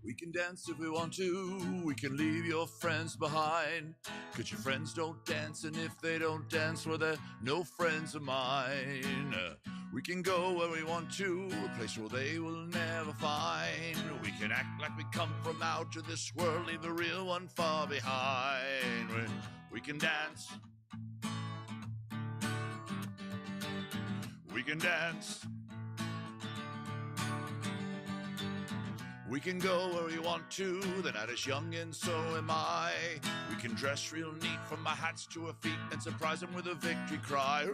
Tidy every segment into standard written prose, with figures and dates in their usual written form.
We can dance if we want to, we can leave your friends behind. 'Cause your friends don't dance, and if they don't dance, well, they're no friends of mine. We can go where we want to, a place where they will never find. We can act like we come from out of this world, leave the real one far behind. We can dance. We can dance. We can go where we want to, the night is young and so am I. We can dress real neat from our hats to our feet and surprise them with a victory cry.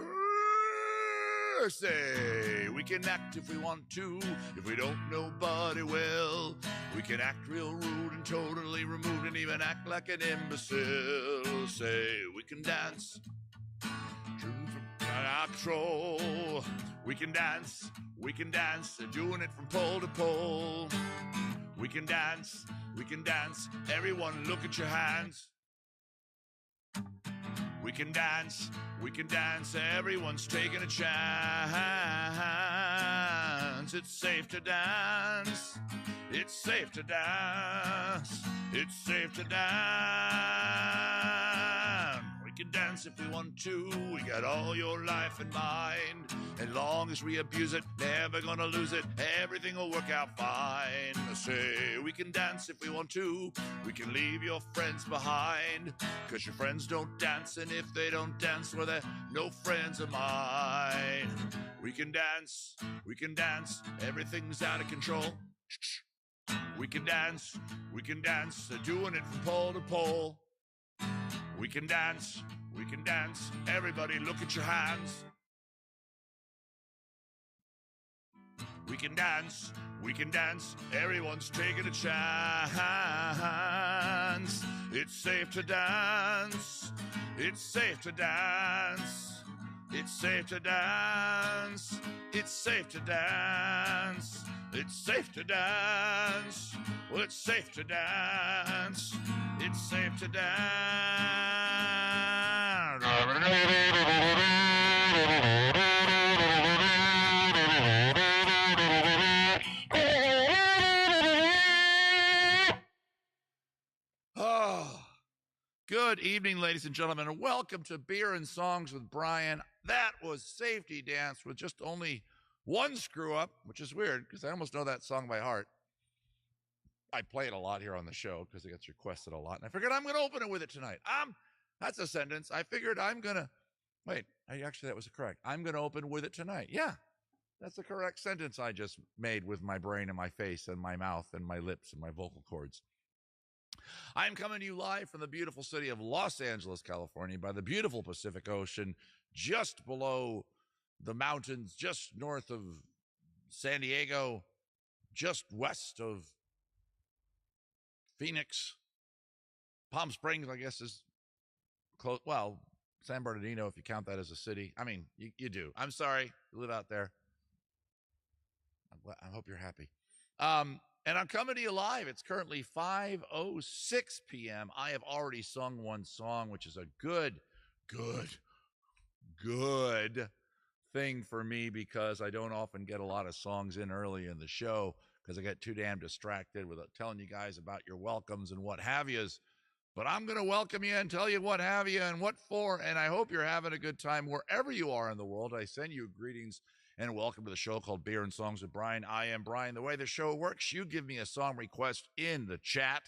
Say, we can act if we want to, if we don't, nobody will. We can act real rude and totally removed and even act like an imbecile. Say, we can dance. Out of control. We can dance, doing it from pole to pole. We can dance, everyone look at your hands. We can dance, everyone's taking a chance. It's safe to dance, it's safe to dance, it's safe to dance. We can dance if we want to, we got all your life in mind. As long as we abuse it, never gonna lose it, everything will work out fine. Say, we can dance if we want to, we can leave your friends behind. 'Cause your friends don't dance, and if they don't dance, well, they're no friends of mine. We can dance, everything's out of control. We can dance, doing it from pole to pole. We can dance, everybody look at your hands. We can dance, everyone's taking a chance. It's safe to dance, it's safe to dance, it's safe to dance, it's safe to dance, it's safe to dance, well, it's safe to dance, it's safe to dance. Good evening, ladies and gentlemen, and welcome to Beer and Songs with Brian. That was Safety Dance with just only one screw up, which is weird because I almost know that song by heart. I play it a lot here on the show because it gets requested a lot, and I figured I'm going to open it with it tonight. That's a sentence. I figured I'm going to, actually that was correct. I'm going to open with it tonight. Yeah, that's the correct sentence I just made with my brain and my face and my mouth and my lips and my vocal cords. I'm coming to you live from the beautiful city of Los Angeles, California, by the beautiful Pacific Ocean, just below the mountains, just north of San Diego, just west of Phoenix. Palm Springs, I guess, is close. Well, San Bernardino, if you count that as a city. I mean, you do. I'm sorry. You live out there. I hope you're happy. And I'm coming to you live. It's currently 5:06 p.m. I have already sung one song, which is a good thing for me because I don't often get a lot of songs in early in the show because I get too damn distracted with telling you guys about your welcomes and what have yous. But I'm going to welcome you and tell you what have you and what for, and I hope you're having a good time wherever you are in the world. I send you greetings and welcome to the show called Beer and Songs with Brian. I am Brian. The way the show works, you give me a song request in the chat.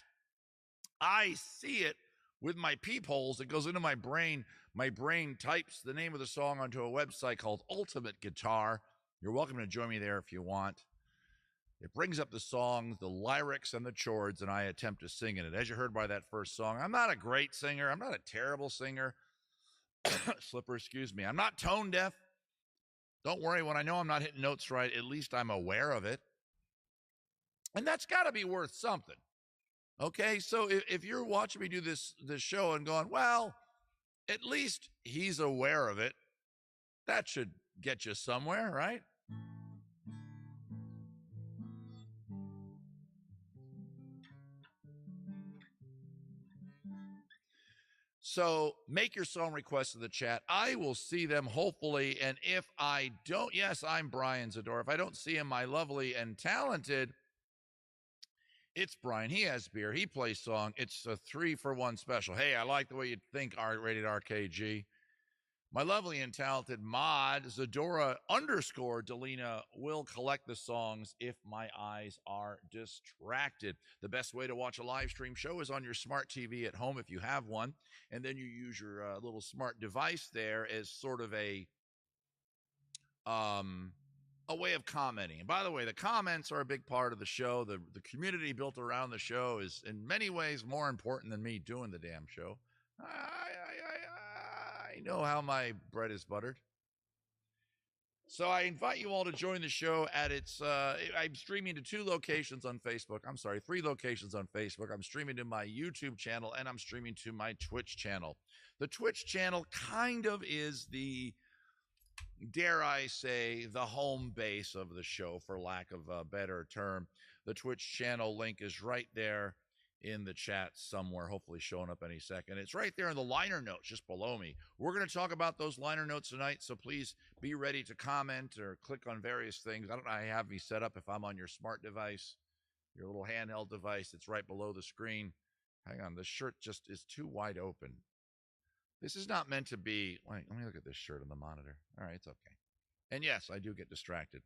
I see it with my peepholes. It goes into my brain. My brain types the name of the song onto a website called Ultimate Guitar. You're welcome to join me there if you want. It brings up the song, the lyrics, and the chords, and I attempt to sing in it. As you heard by that first song, I'm not a great singer. I'm not a terrible singer. Slipper, excuse me. I'm not tone deaf. Don't worry, when I know I'm not hitting notes right, at least I'm aware of it. And that's got to be worth something. Okay, so if you're watching me do this show and going, well, at least he's aware of it, that should get you somewhere, right? So make your song requests in the chat. I will see them hopefully. And if I don't, yes, I'm Brian Zador. If I don't see him, my lovely and talented, it's Brian. He has beer. He plays song. It's a 3-for-1 special. Hey, I like the way you think, rated RKG. My lovely and talented mod, Zadora _ Delina, will collect the songs if my eyes are distracted. The best way to watch a live stream show is on your smart TV at home if you have one. And then you use your little smart device there as sort of a way of commenting. And by the way, the comments are a big part of the show. The community built around the show is in many ways more important than me doing the damn show. I know how my bread is buttered. So I invite you all to join the show at its, I'm streaming to 2 locations on Facebook. I'm sorry, 3 locations on Facebook. I'm streaming to my YouTube channel and I'm streaming to my Twitch channel. The Twitch channel kind of is the, dare I say, the home base of the show, for lack of a better term. The Twitch channel link is right there in the chat somewhere, hopefully showing up any second. It's right there in the liner notes just below me. We're going to talk about those liner notes tonight, so please be ready to comment or click on various things. I don't know how you have me set up if I'm on your smart device, your little handheld device. It's right below the screen. Hang on, this shirt just is too wide open. This is not meant to be, wait, let me look at this shirt on the monitor. All right, it's okay. And yes, I do get distracted.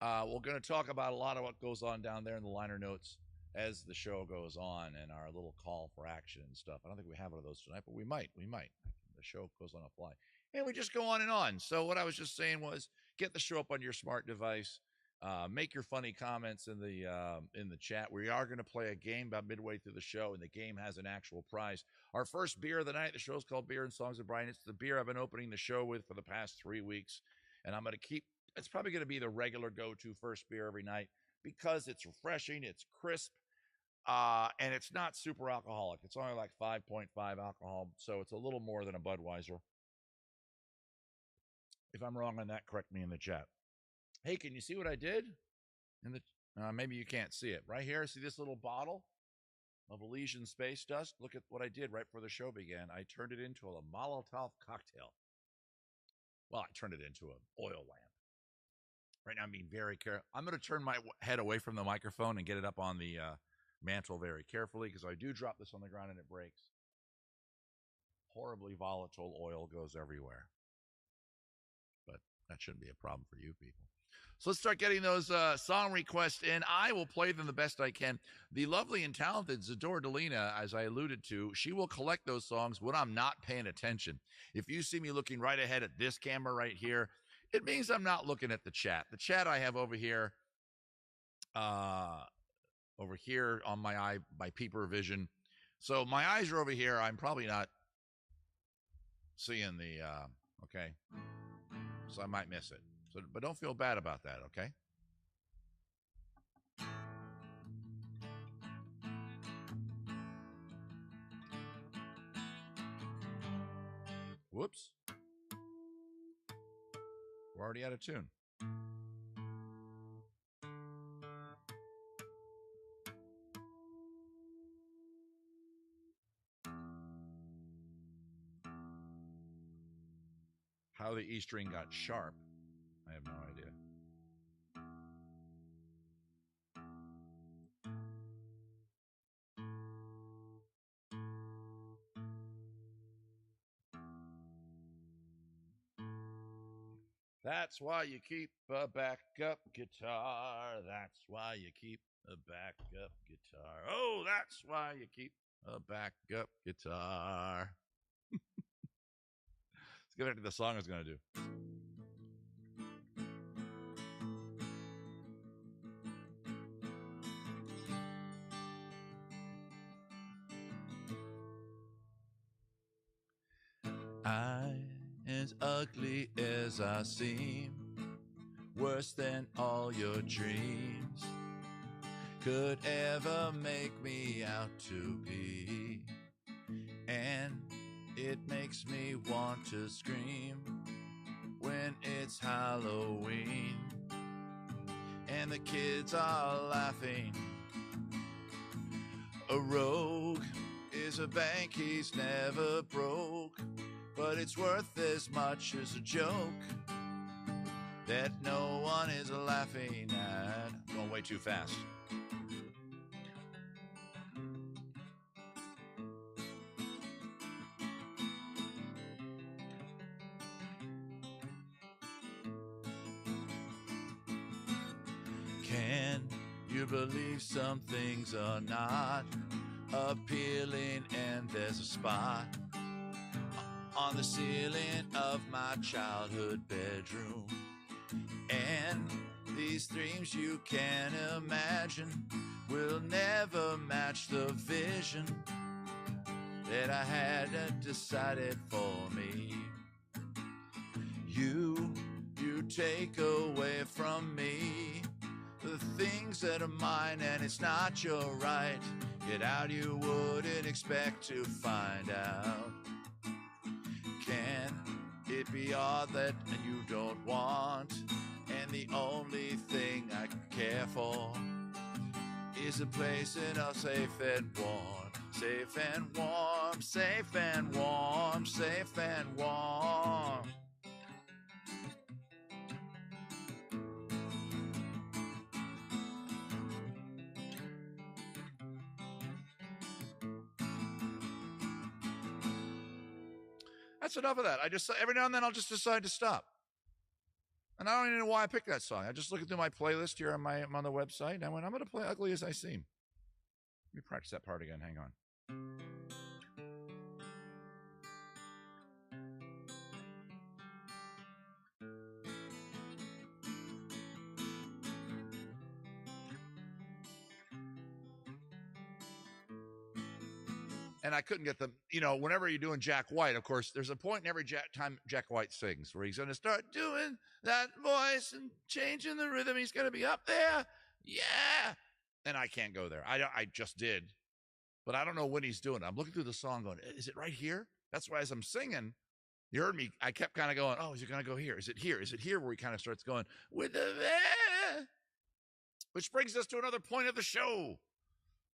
We're going to talk about a lot of what goes on down there in the liner notes as the show goes on, and our little call for action and stuff. I don't think we have one of those tonight, but we might. The show goes on a fly. And we just go on and on. So what I was just saying was, get the show up on your smart device. Make your funny comments in the chat. We are going to play a game about midway through the show, and the game has an actual prize. Our first beer of the night, the show is called Beer and Songs of Brian. It's the beer I've been opening the show with for the past 3 weeks, and I'm going to keep, it's probably going to be the regular go-to first beer every night because it's refreshing, it's crisp, and it's not super alcoholic. It's only like 5.5 alcohol, so it's a little more than a Budweiser. If I'm wrong on that, correct me in the chat. Hey, can you see what I did? In the maybe you can't see it. Right here, see this little bottle of Elysian Space Dust? Look at what I did right before the show began. I turned it into a Molotov cocktail. Well, I turned it into an oil lamp. Right now, I'm being very careful. I'm going to turn my head away from the microphone and get it up on the mantle very carefully, because I do drop this on the ground and it breaks. Horribly volatile oil goes everywhere. But that shouldn't be a problem for you people. So let's start getting those song requests in. I will play them the best I can. The lovely and talented Zadora Delina, as I alluded to, she will collect those songs when I'm not paying attention. If you see me looking right ahead at this camera right here, it means I'm not looking at the chat. The chat I have over here on my peeper vision. So my eyes are over here. I'm probably not seeing the, okay. So I might miss it. So, but don't feel bad about that, okay? Whoops. We're already out of tune. How the E string got sharp, I have no idea. That's why you keep a backup guitar. That's why you keep a backup guitar. Oh, that's why you keep a backup guitar. Let's get back to the song I was going to do. As ugly as I seem, worse than all your dreams could ever make me out to be, and it makes me want to scream when it's Halloween and the kids are laughing. A rogue is a bank he's never broke, but it's worth as much as a joke that no one is laughing at. I'm going way too fast. Can you believe some things are not appealing, and there's a spot on the ceiling of my childhood bedroom, and these dreams you can't imagine will never match the vision that I had decided for me. You take away from me the things that are mine, and it's not your right. Get out, you wouldn't expect to find out. Can it be all that you don't want? And the only thing I care for is a place in a safe and warm, safe and warm, safe and warm, safe and warm. That's enough of that. I just, every now and then I'll just decide to stop. And I don't even know why I picked that song. I just looking through my playlist here on the website, and I went, I'm going to play Ugly As I Seem. Let me practice that part again. Hang on. And I couldn't get them, whenever you're doing Jack White, of course, there's a point in every time Jack White sings where he's going to start doing that voice and changing the rhythm. He's going to be up there. Yeah. And I can't go there. I just did. But I don't know when he's doing it. I'm looking through the song going, is it right here? That's why as I'm singing, you heard me, I kept kind of going, oh, is it going to go here? Is it here? Is it here? Where he kind of starts going, with the which brings us to another point of the show.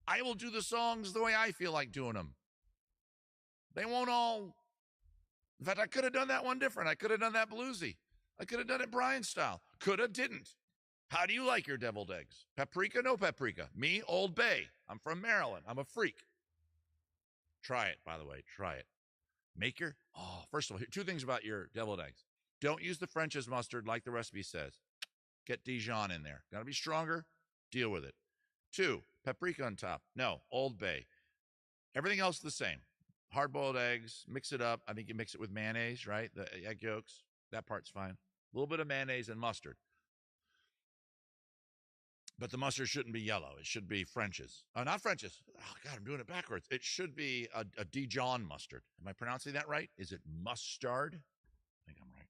I will do the songs the way I feel like doing them. They won't all. In fact, I could have done that one different. I could have done that bluesy. I could have done it Brian style. Could have, didn't. How do you like your deviled eggs? Paprika, no paprika. Me, Old Bay. I'm from Maryland. I'm a freak. Try it, by the way. Try it. First of all, two things about your deviled eggs. Don't use the French's mustard like the recipe says. Get Dijon in there. Got to be stronger. Deal with it. 2, paprika on top. No, Old Bay. Everything else the same. Hard-boiled eggs, mix it up. I think you mix it with mayonnaise, right? The egg yolks. That part's fine. A little bit of mayonnaise and mustard. But the mustard shouldn't be yellow. It should be French's. Not French's. Oh, God, I'm doing it backwards. It should be a Dijon mustard. Am I pronouncing that right? Is it mustard? I think I'm right.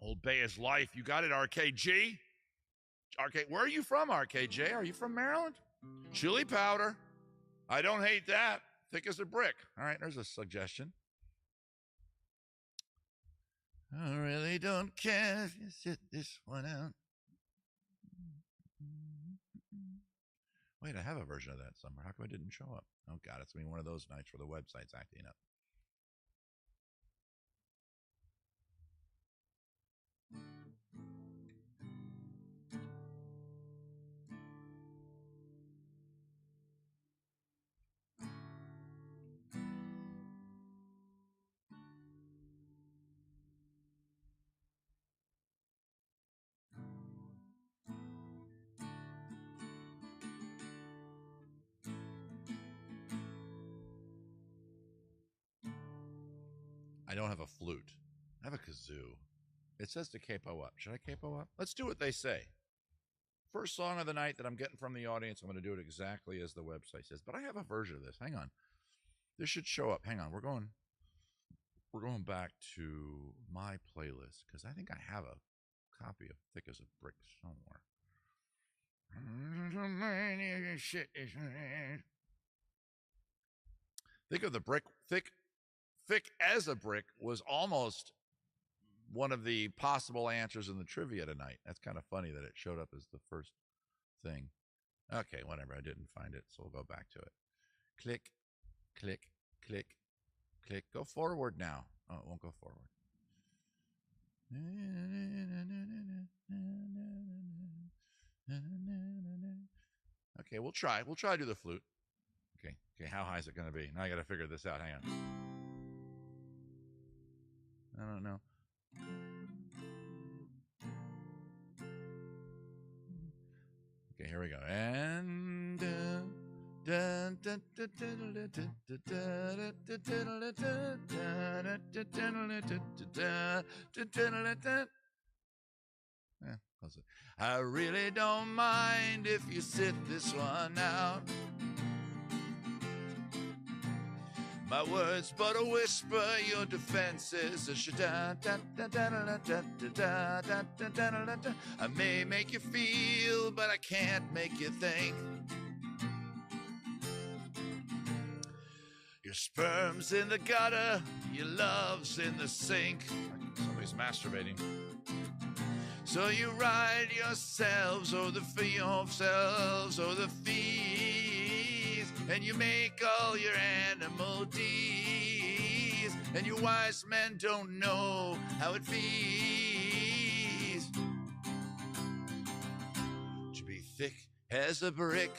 Old Bay is life. You got it, RKG? Where are you from, RKJ? Are you from Maryland? Chili powder. I don't hate that. Thick as a brick. All right, there's a suggestion. I really don't care if you sit this one out. Wait, I have a version of that somewhere. How come it didn't show up? Oh, God, it's going to be one of those nights where the website's acting up. I don't have a flute. I have a kazoo. It says to capo up. Should I capo up? Let's do what they say. First song of the night that I'm getting from the audience, I'm going to do it exactly as the website says. But I have a version of this. Hang on. This should show up. Hang on. We're going back to my playlist because I think I have a copy of Thick as a Brick somewhere. Think of the brick. Thick as a Brick was almost one of the possible answers in the trivia tonight. That's kind of funny that it showed up as the first thing. Okay, whatever. I didn't find it, so we'll go back to it. click, click, click, click. Go forward now. Oh, it won't go forward. Okay, we'll try. We'll try to do the flute. Okay, how high is it going to be? Now I got to figure this out. Hang on. I don't know. Okay, here we go. And I really don't mind if you sit this one out. My words but a whisper, your defense is a I may make you feel, but I can't make you think. Your sperm's in the gutter, your love's in the sink. Somebody's masturbating. So you ride yourselves, or the fees, and you make all your animal deeds, and your wise men don't know how it feels to be thick as a brick.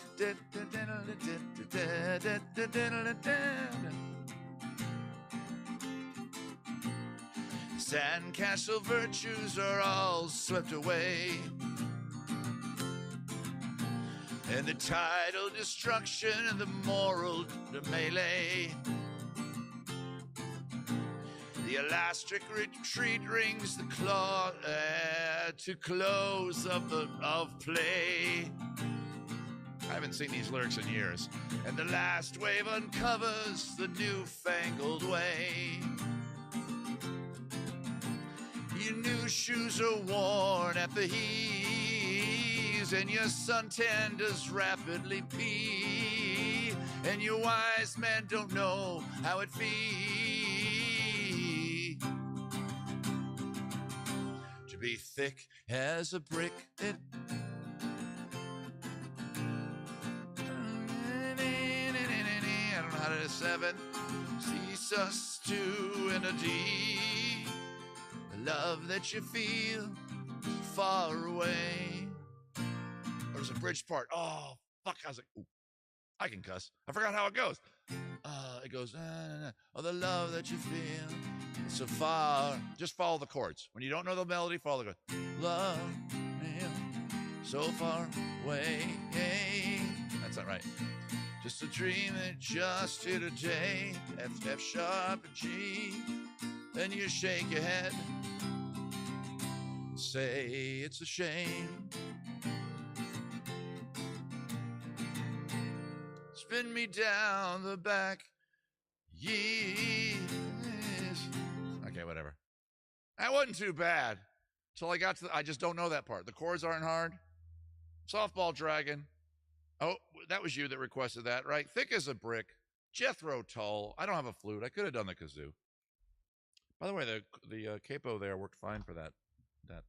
Sandcastle virtues are all swept away, and the tidal destruction and the moral melee. The elastic retreat rings the claw to close of play. I haven't seen these lyrics in years. And the last wave uncovers the newfangled way. Your new shoes are worn at the heels, and your suntan does rapidly pee, and your wise men don't know how it feels to be thick as a brick. I don't know how to do 7. C, sus, 2, and a D. Love that you feel far away. There's a bridge part. Oh, fuck. I was like, ooh, I can cuss. I forgot how it goes. It goes, oh, the love that you feel so far. Just follow the chords. When you don't know the melody, follow the chords. Love so far away. That's not right. Just a dream that just hit a J, F sharp, G. Then you shake your head, say it's a shame. Spin me down the back, yes. Okay, whatever. That wasn't too bad. Till I got to I just don't know that part. The chords aren't hard. Softball Dragon. Oh, that was you that requested that, right? Thick as a brick. Jethro Tull. I don't have a flute. I could have done the kazoo. By the way, the capo there worked fine for that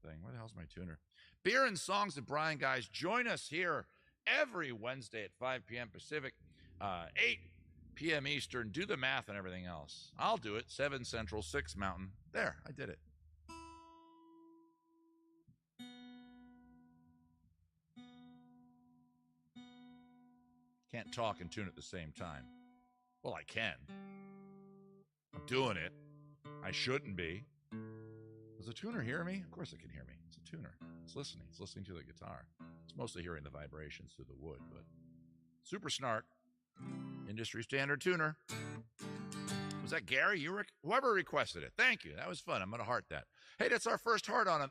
thing. Where the hell's my tuner? Beer and Songs with Brian, guys. Join us here every Wednesday at 5 p.m. Pacific, 8 p.m. Eastern. Do the math and everything else. I'll do it. 7 Central, 6 Mountain. There, I did it. Can't talk and tune at the same time. Well, I can. I'm doing it. I shouldn't be. Does the tuner hear me? Of course it can hear me. It's a tuner. It's listening. It's listening to the guitar. It's mostly hearing the vibrations through the wood, but super snark. Industry standard tuner. Was that Gary? Whoever requested it. Thank you. That was fun. I'm going to heart that. Hey, that's our first heart on.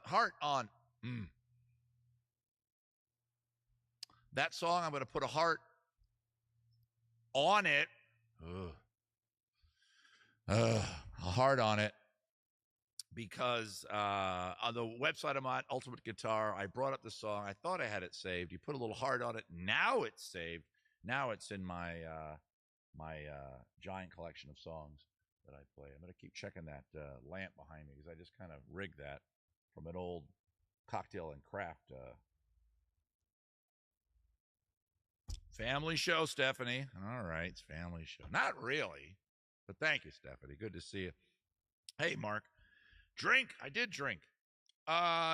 That song, I'm going to put a heart on it. A heart on it, because on the website of my Ultimate Guitar, I brought up the song. I thought I had it saved. You put a little heart on it. Now it's saved. Now it's in my giant collection of songs that I play. I'm going to keep checking that lamp behind me, because I just kind of rigged that from an old Cocktail and Craft Family show, Stephanie. All right, it's family show. Not really, but thank you, Stephanie. Good to see you. Hey, Mark. Drink. I did drink.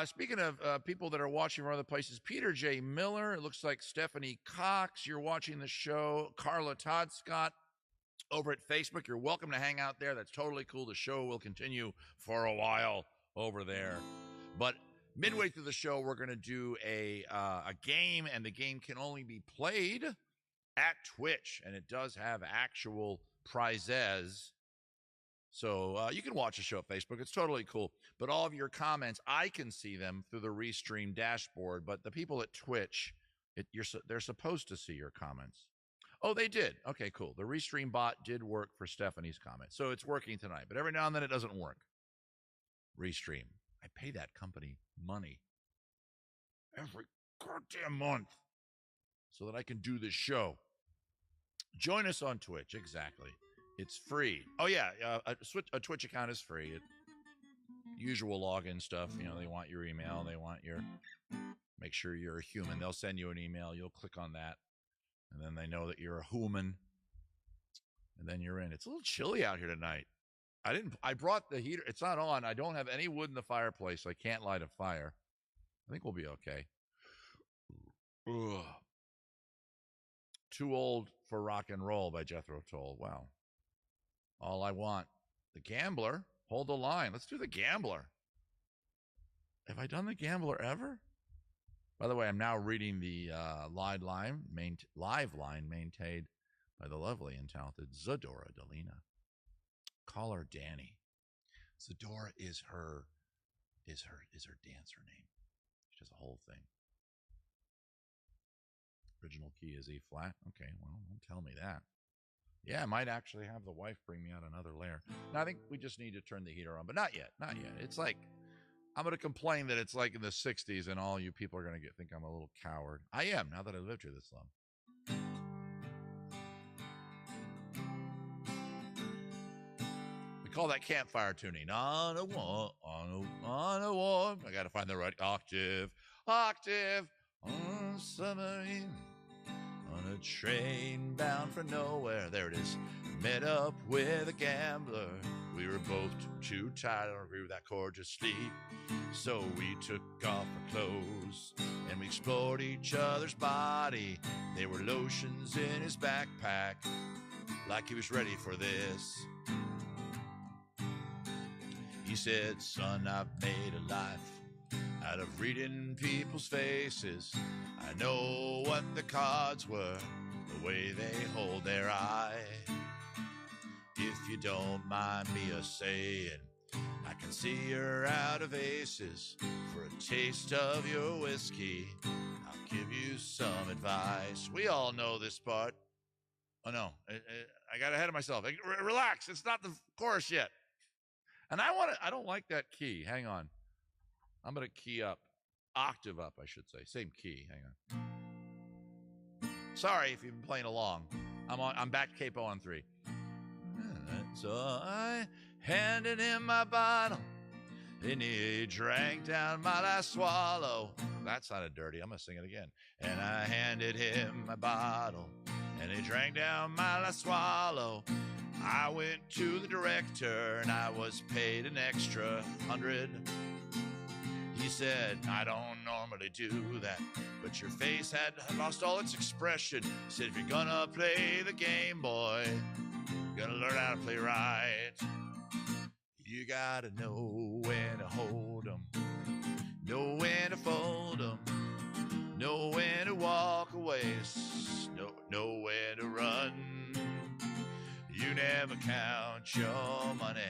Speaking of people that are watching from other places, Peter J. Miller. It looks like Stephanie Cox. You're watching the show. Carla Todd Scott over at Facebook. You're welcome to hang out there. That's totally cool. The show will continue for a while over there. But midway through the show, we're going to do a game, and the game can only be played at Twitch, and it does have actual prizes. So you can watch the show at Facebook. It's totally cool. But all of your comments, I can see them through the Restream dashboard. But the people at Twitch, they're supposed to see your comments. Oh, they did. Okay, cool. The Restream bot did work for Stephanie's comment. So it's working tonight. But every now and then it doesn't work. Restream. I pay that company money every goddamn month so that I can do this show. Join us on Twitch. Exactly. It's free. Oh, yeah. A Twitch account is free. Usual login stuff. You know, they want your email. They want make sure you're a human. They'll send you an email. You'll click on that. And then they know that you're a human. And then you're in. It's a little chilly out here tonight. I brought the heater. It's not on. I don't have any wood in the fireplace. So I can't light a fire. I think we'll be okay. Ugh. Too Old for Rock and Roll by Jethro Tull. Wow. All I Want. The Gambler. Hold the Line. Let's do The Gambler. Have I done The Gambler ever? By the way, I'm now reading the live line maintained by the lovely and talented Zadora Delina. Call her Danny. Zadora is her dancer name. She does a whole thing. Original key is E flat. Okay, well, don't tell me that. Yeah, I might actually have the wife bring me out another layer. Now, I think we just need to turn the heater on, but not yet. Not yet. It's like, I'm going to complain that it's like in the 60s and all you people are going to think I'm a little coward. I am, now that I lived here this long. We call that campfire tuning. On a one, on a one. I got to find the right octave. Octave on a submarine. On a train bound for nowhere. There it is. Met up with a gambler. We were both too tired. I don't agree with that chord to sleep. So we took off our clothes and we explored each other's body. There were lotions in his backpack, like he was ready for this. He said, son, I've made a life out of reading people's faces. I know what the cards were, the way they hold their eye. If you don't mind me a-saying, I can see you're out of aces. For a taste of your whiskey, I'll give you some advice. We all know this part. Oh, no, I got ahead of myself. Relax, it's not the chorus yet. And I don't like that key. Hang on. I'm going to key up. Octave up, I should say. Same key. Hang on. Sorry if you've been playing along. I'm back to capo on 3. So I handed him my bottle, and he drank down my last swallow. That sounded dirty. I'm going to sing it again. And I handed him my bottle, and he drank down my last swallow. I went to the director, and I was paid an extra $100. He said, I don't normally do that, but your face had lost all its expression. Said, if you're gonna play the game, boy, you're gonna learn how to play right. You gotta know when to hold 'em, know when to fold 'em, know when to walk away, know when to run. You never count your money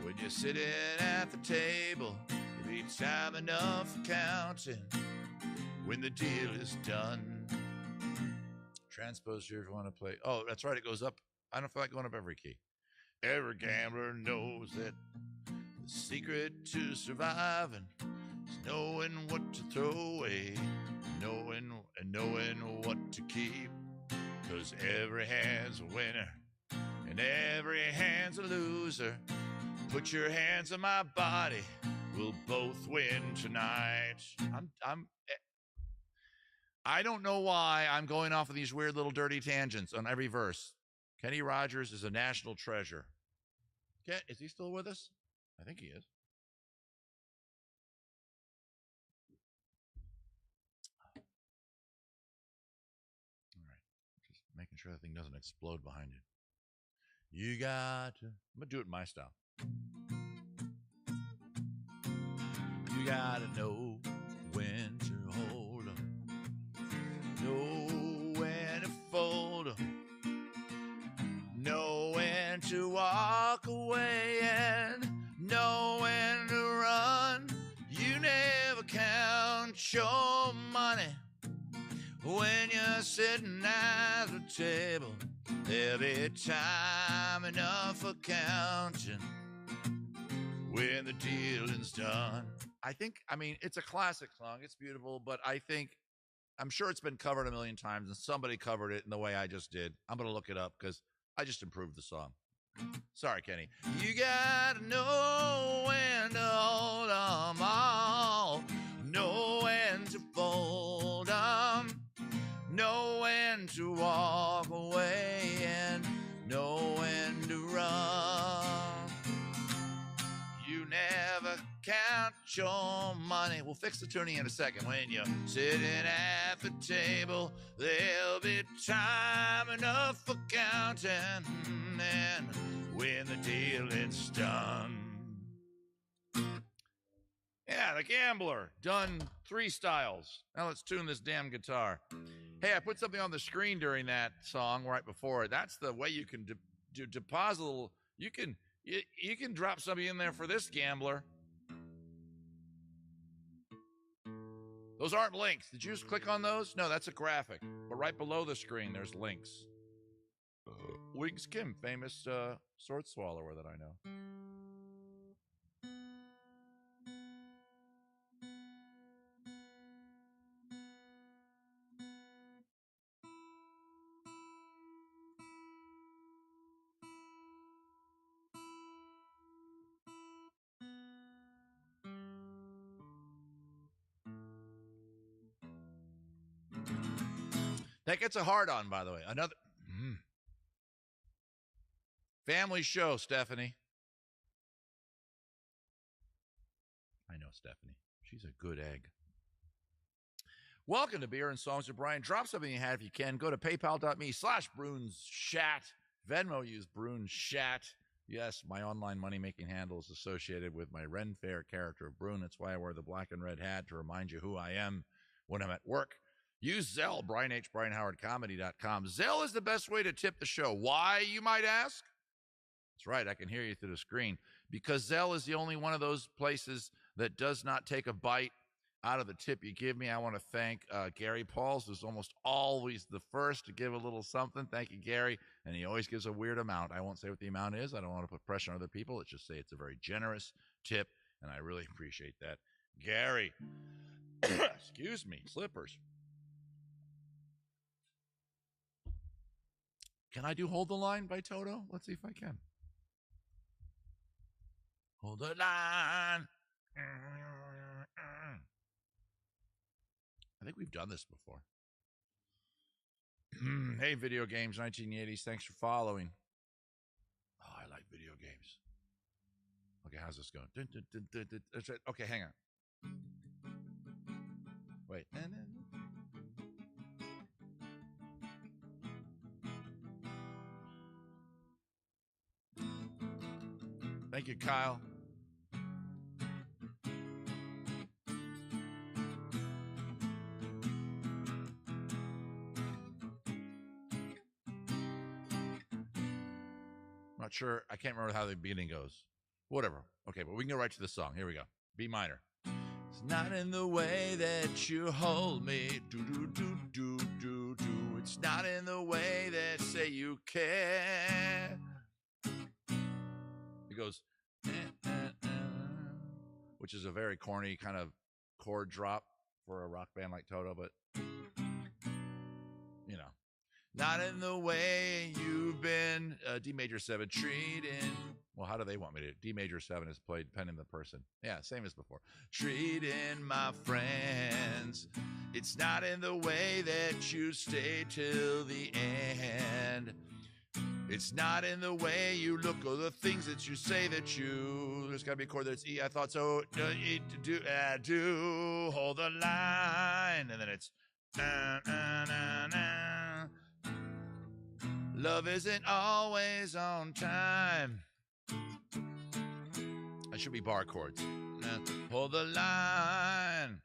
when you're sitting at the table. If each time enough for counting when the deal is done. Transpose here if you want to play. Oh, that's right, it goes up. I don't feel like going up every key. Every gambler knows that the secret to surviving is knowing what to throw away, knowing what to keep. 'Cause every hand's a winner and every hand's a loser. Put your hands on my body, we'll both win tonight. I don't know why I'm going off of these weird little dirty tangents on every verse. Kenny Rogers is a national treasure. Is he still with us? I think he is. All right. Just making sure that thing doesn't explode behind you. You got to. I'm going to do it in my style. You got to know when to hold up. Know when to fold up. Know when to walk away and know when to run. You never count your money when you're sitting at the table. There'll be time enough for counting when the dealing's done. I mean, it's a classic song. It's beautiful, but I'm sure it's been covered a million times, and somebody covered it in the way I just did. I'm going to look it up because I just improved the song. Sorry, Kenny. You got to know when to hold 'em all, know when to fold 'em, know when to walk away, and know when to run. You never count your money. We'll fix the tuning in a second. When you're sitting at the table, there'll be time enough for counting, and when the dealing's done. Yeah, The Gambler, done 3 styles. Now let's tune this damn guitar. Hey, I put something on the screen during that song right before it. That's the way you can deposit a little. You can drop something in there for this Gambler. Those aren't links. Did you just click on those? No, that's a graphic. But right below the screen, there's links. Wings Kim, famous sword swallower that I know. That gets a hard on, by the way. Another family show, Stephanie. I know Stephanie. She's a good egg. Welcome to Beer and Songs with Brian. Drop something you had if you can. Go to paypal.me/BrunsChat. Venmo, use BrunsChat. Yes, my online money-making handle is associated with my Ren Fair character of Brune. That's why I wear the black and red hat to remind you who I am when I'm at work. Use Zelle, BrianHBrianHowardComedy.com. Zelle is the best way to tip the show. Why, you might ask? That's right, I can hear you through the screen. Because Zelle is the only one of those places that does not take a bite out of the tip you give me. I want to thank Gary Pauls, who's almost always the first to give a little something. Thank you, Gary. And he always gives a weird amount. I won't say what the amount is. I don't want to put pressure on other people. Let's just say it's a very generous tip, and I really appreciate that. Gary, excuse me, slippers. Can I do Hold the Line by Toto? Let's see if I can. Hold the line. I think we've done this before. Hey, Video Games 1980s. Thanks for following. Oh, I like video games. Okay, how's this going? Okay, hang on. Wait. Thank you, Kyle. Not sure. I can't remember how the beginning goes. Whatever. Okay, but we can go right to the song. Here we go. B minor. It's not in the way that you hold me. Do, do, do, do, do, do. It's not in the way that say you care. It goes, which is a very corny kind of chord drop for a rock band like Toto, but, you know. Not in the way you've been, D major 7, treating. Well, how do they want me to? D major 7 is played depending on the person. Yeah, same as before. Treating my friends. It's not in the way that you stay till the end. It's not in the way you look or the things that you say that you. There's got to be a chord that's E. I thought so. Do hold the line. And then it's. Love isn't always on time. That should be bar chords. Hold the line.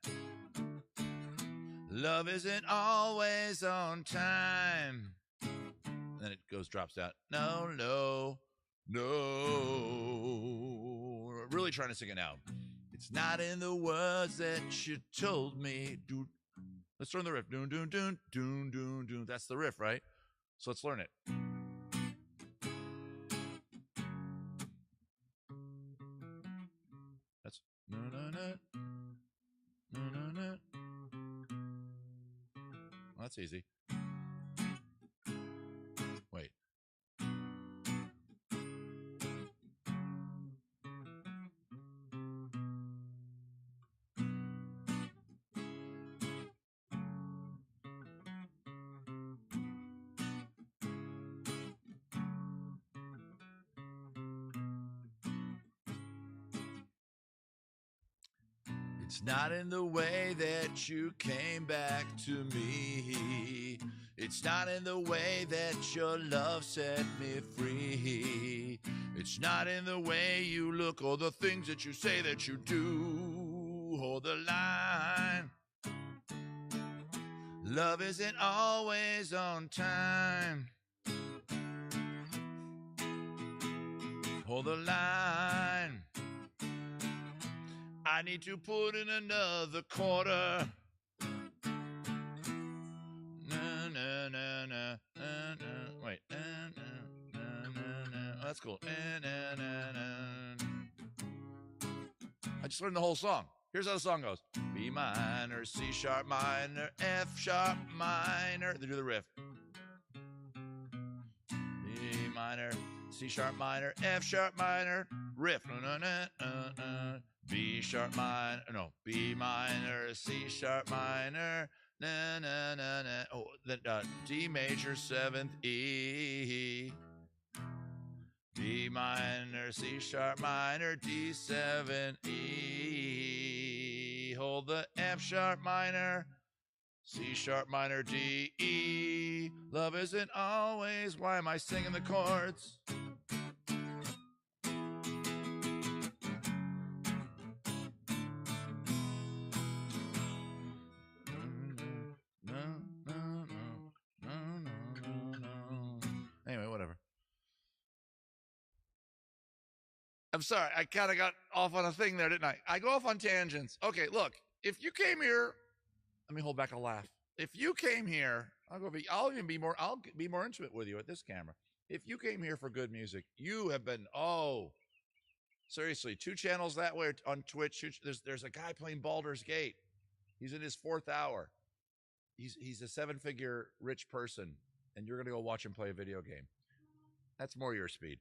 Love isn't always on time. Then it drops down. No, no, no. Really trying to sing it now. It's not in the words that you told me. Dude, let's learn the riff. Doon, doon, doon, doon, doon, doon. That's the riff, right? So let's learn it. That's no, no, no, no, no, no. Well, that's easy. Wait. It's not in the way that you came back to me. It's not in the way that your love set me free. It's not in the way you look or the things that you say that you do. Hold the line. Love isn't always on time. Hold the line. I need to put in another quarter. Na, na, na, na, na, na. Wait. Na, na, na, na, na. Oh, that's cool. Na, na, na, na. I just learned the whole song. Here's how the song goes. B minor, C sharp minor, F sharp minor. They do the riff. B minor, C sharp minor, F sharp minor, riff. Na, na, na, na. B sharp minor, no, B minor, C sharp minor, na na na na. Oh, then D major 7th E. B minor, C sharp minor, D7 E. Hold the F sharp minor, C sharp minor, D E. Love isn't always. Why am I singing the chords? Anyway, whatever. I'm sorry. I kind of got off on a thing there, didn't I? I go off on tangents. Okay, look. If you came here, let me hold back a laugh. If you came here, I'll be more intimate with you at this camera. If you came here for good music, you have been, seriously, 2 channels that way on Twitch. There's a guy playing Baldur's Gate. He's in his 4th hour. He's a 7-figure rich person, and you're going to go watch him play a video game. That's more your speed.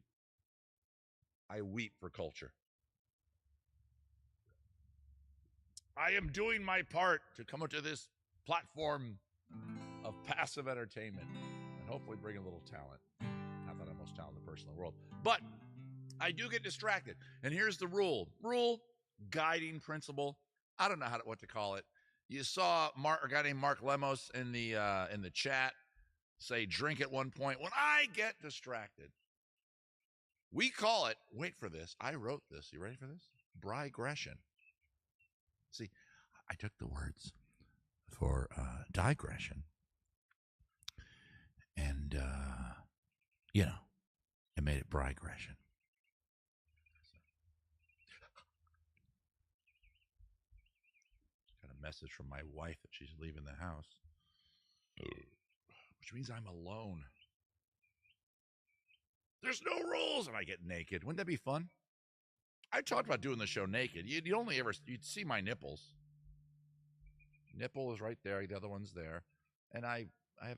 I weep for culture. I am doing my part to come up to this platform of passive entertainment and hopefully bring a little talent. Not that I'm the most talented person in the world, but I do get distracted. And here's the rule, guiding principle. I don't know what to call it. You saw a guy named Mark Lemos in the chat say drink at one point. When I get distracted, we call it, wait for this, I wrote this. You ready for this? Brigression. See, I took the words for digression and, it made it brigression. Got a message from my wife that she's leaving the house, which means I'm alone. There's no rules, and I get naked. Wouldn't that be fun? I talked about doing the show naked. You'd see my nipples. Nipple is right there. The other one's there, and I have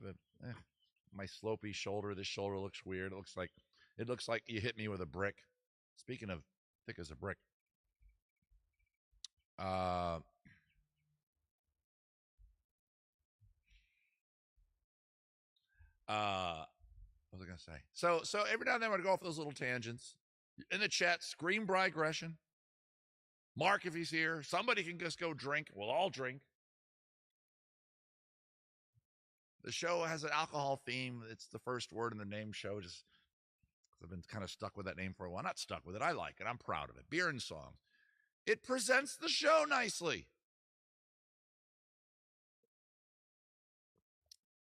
my slopey shoulder. This shoulder looks weird. It looks like you hit me with a brick. Speaking of thick as a brick, What was I going to say? So every now and then I'm going to go off those little tangents. In the chat, scream Brygression. Mark, if he's here. Somebody can just go drink. We'll all drink. The show has an alcohol theme. It's the first word in the name show. Just I've been kind of stuck with that name for a while. Not stuck with it. I like it. I'm proud of it. Beer and songs. It presents the show nicely.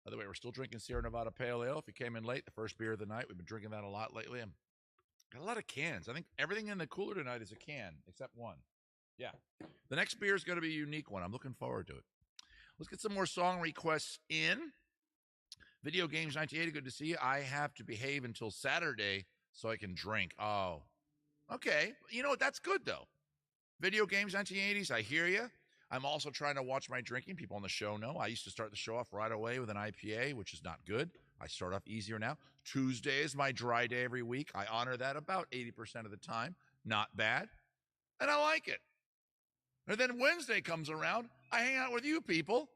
By the way, we're still drinking Sierra Nevada Pale Ale. If you came in late, the first beer of the night. We've been drinking that a lot lately. I've got a lot of cans. I think everything in the cooler tonight is a can, except one. Yeah. The next beer is going to be a unique one. I'm looking forward to it. Let's get some more song requests in. Video Games 1980, good to see you. I have to behave until Saturday so I can drink. Oh, okay. You know what? That's good, though. Video Games 1980s, I hear you. I'm also trying to watch my drinking. People on the show know. I used to start the show off right away with an IPA, which is not good. I start off easier now. Tuesday is my dry day every week. I honor that about 80% of the time. Not bad. And I like it. And then Wednesday comes around. I hang out with you people.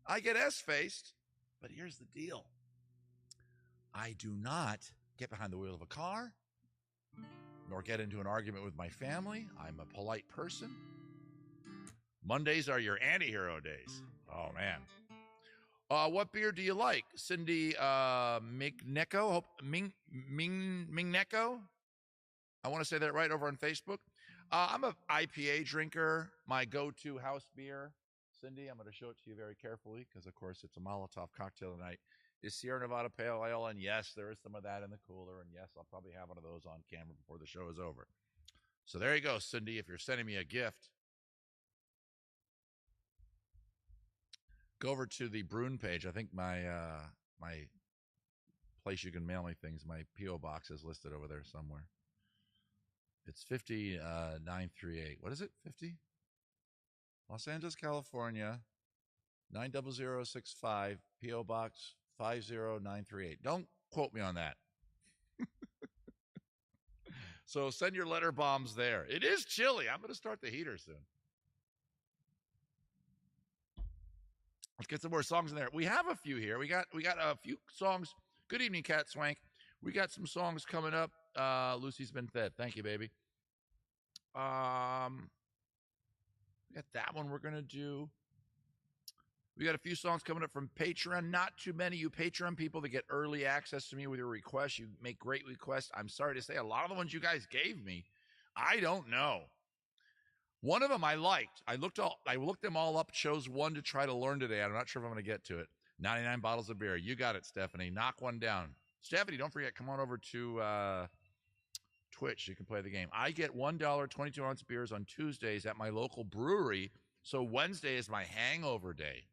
I get S-faced. But here's the deal. I do not get behind the wheel of a car, nor get into an argument with my family. I'm a polite person. Mondays are your anti-hero days. Oh, man. What beer do you like? Cindy Mignecco? Mignecco? I want to say that right over on Facebook. I'm an IPA drinker. My go-to house beer, Cindy, I'm going to show it to you very carefully because, of course, it's a Molotov cocktail tonight, is Sierra Nevada Pale Ale. And, yes, there is some of that in the cooler. And, yes, I'll probably have one of those on camera before the show is over. So there you go, Cindy, if you're sending me a gift. Go over to the Brune page. I think my place you can mail me things, my P.O. box is listed over there somewhere. It's 50938. What is it? 50? Los Angeles, California, 90065, P.O. Box 50938. Don't quote me on that. So send your letter bombs there. It is chilly. I'm going to start the heater soon. Let's get some more songs in there. We have a few here. We got a few songs. Good evening, Cat Swank. We got some songs coming up. Lucy's been fed. Thank you, baby. We got that one we're going to do. We got a few songs coming up from Patreon. Not too many you Patreon people that get early access to me with your requests. You make great requests. I'm sorry to say a lot of the ones you guys gave me, I don't know. One of them I liked. I looked them all up, chose one to try to learn today. I'm not sure if I'm going to get to it. 99 bottles of beer. You got it, Stephanie. Knock one down. Stephanie, don't forget, come on over to Twitch. You can play the game. I get $1 22-ounce beers on Tuesdays at my local brewery, so Wednesday is my hangover day.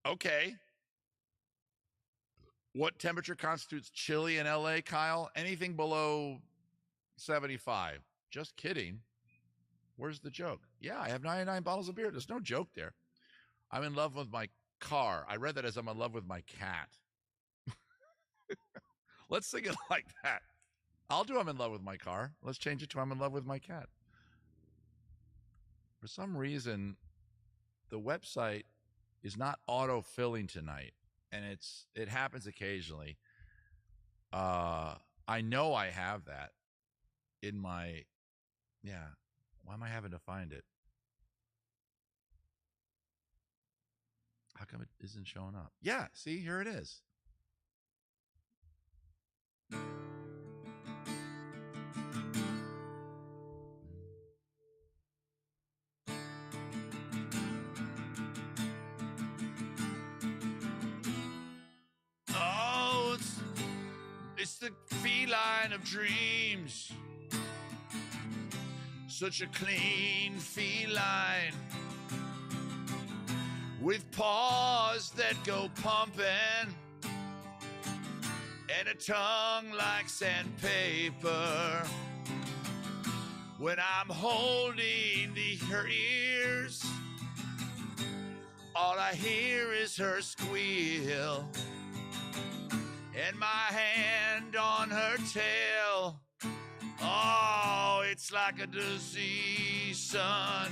Okay. What temperature constitutes chilly in LA, Kyle? Anything below 75. Just kidding. Where's the joke? Yeah, I have 99 bottles of beer. There's no joke there. I'm in love with my car. I read that as I'm in love with my cat. Let's sing it like that. I'll do I'm in love with my car. Let's change it to I'm in love with my cat. For some reason, the website is not auto-filling tonight, and it happens occasionally. I know I have that in my, yeah. Why am I having to find it? How come it isn't showing up? Yeah, see, here it is. Oh, it's the feline of dreams. Such a clean feline with paws that go pumping and a tongue like sandpaper. When I'm holding her ears, all I hear is her squeal and my hand on her tail. Oh, it's like a disease, son.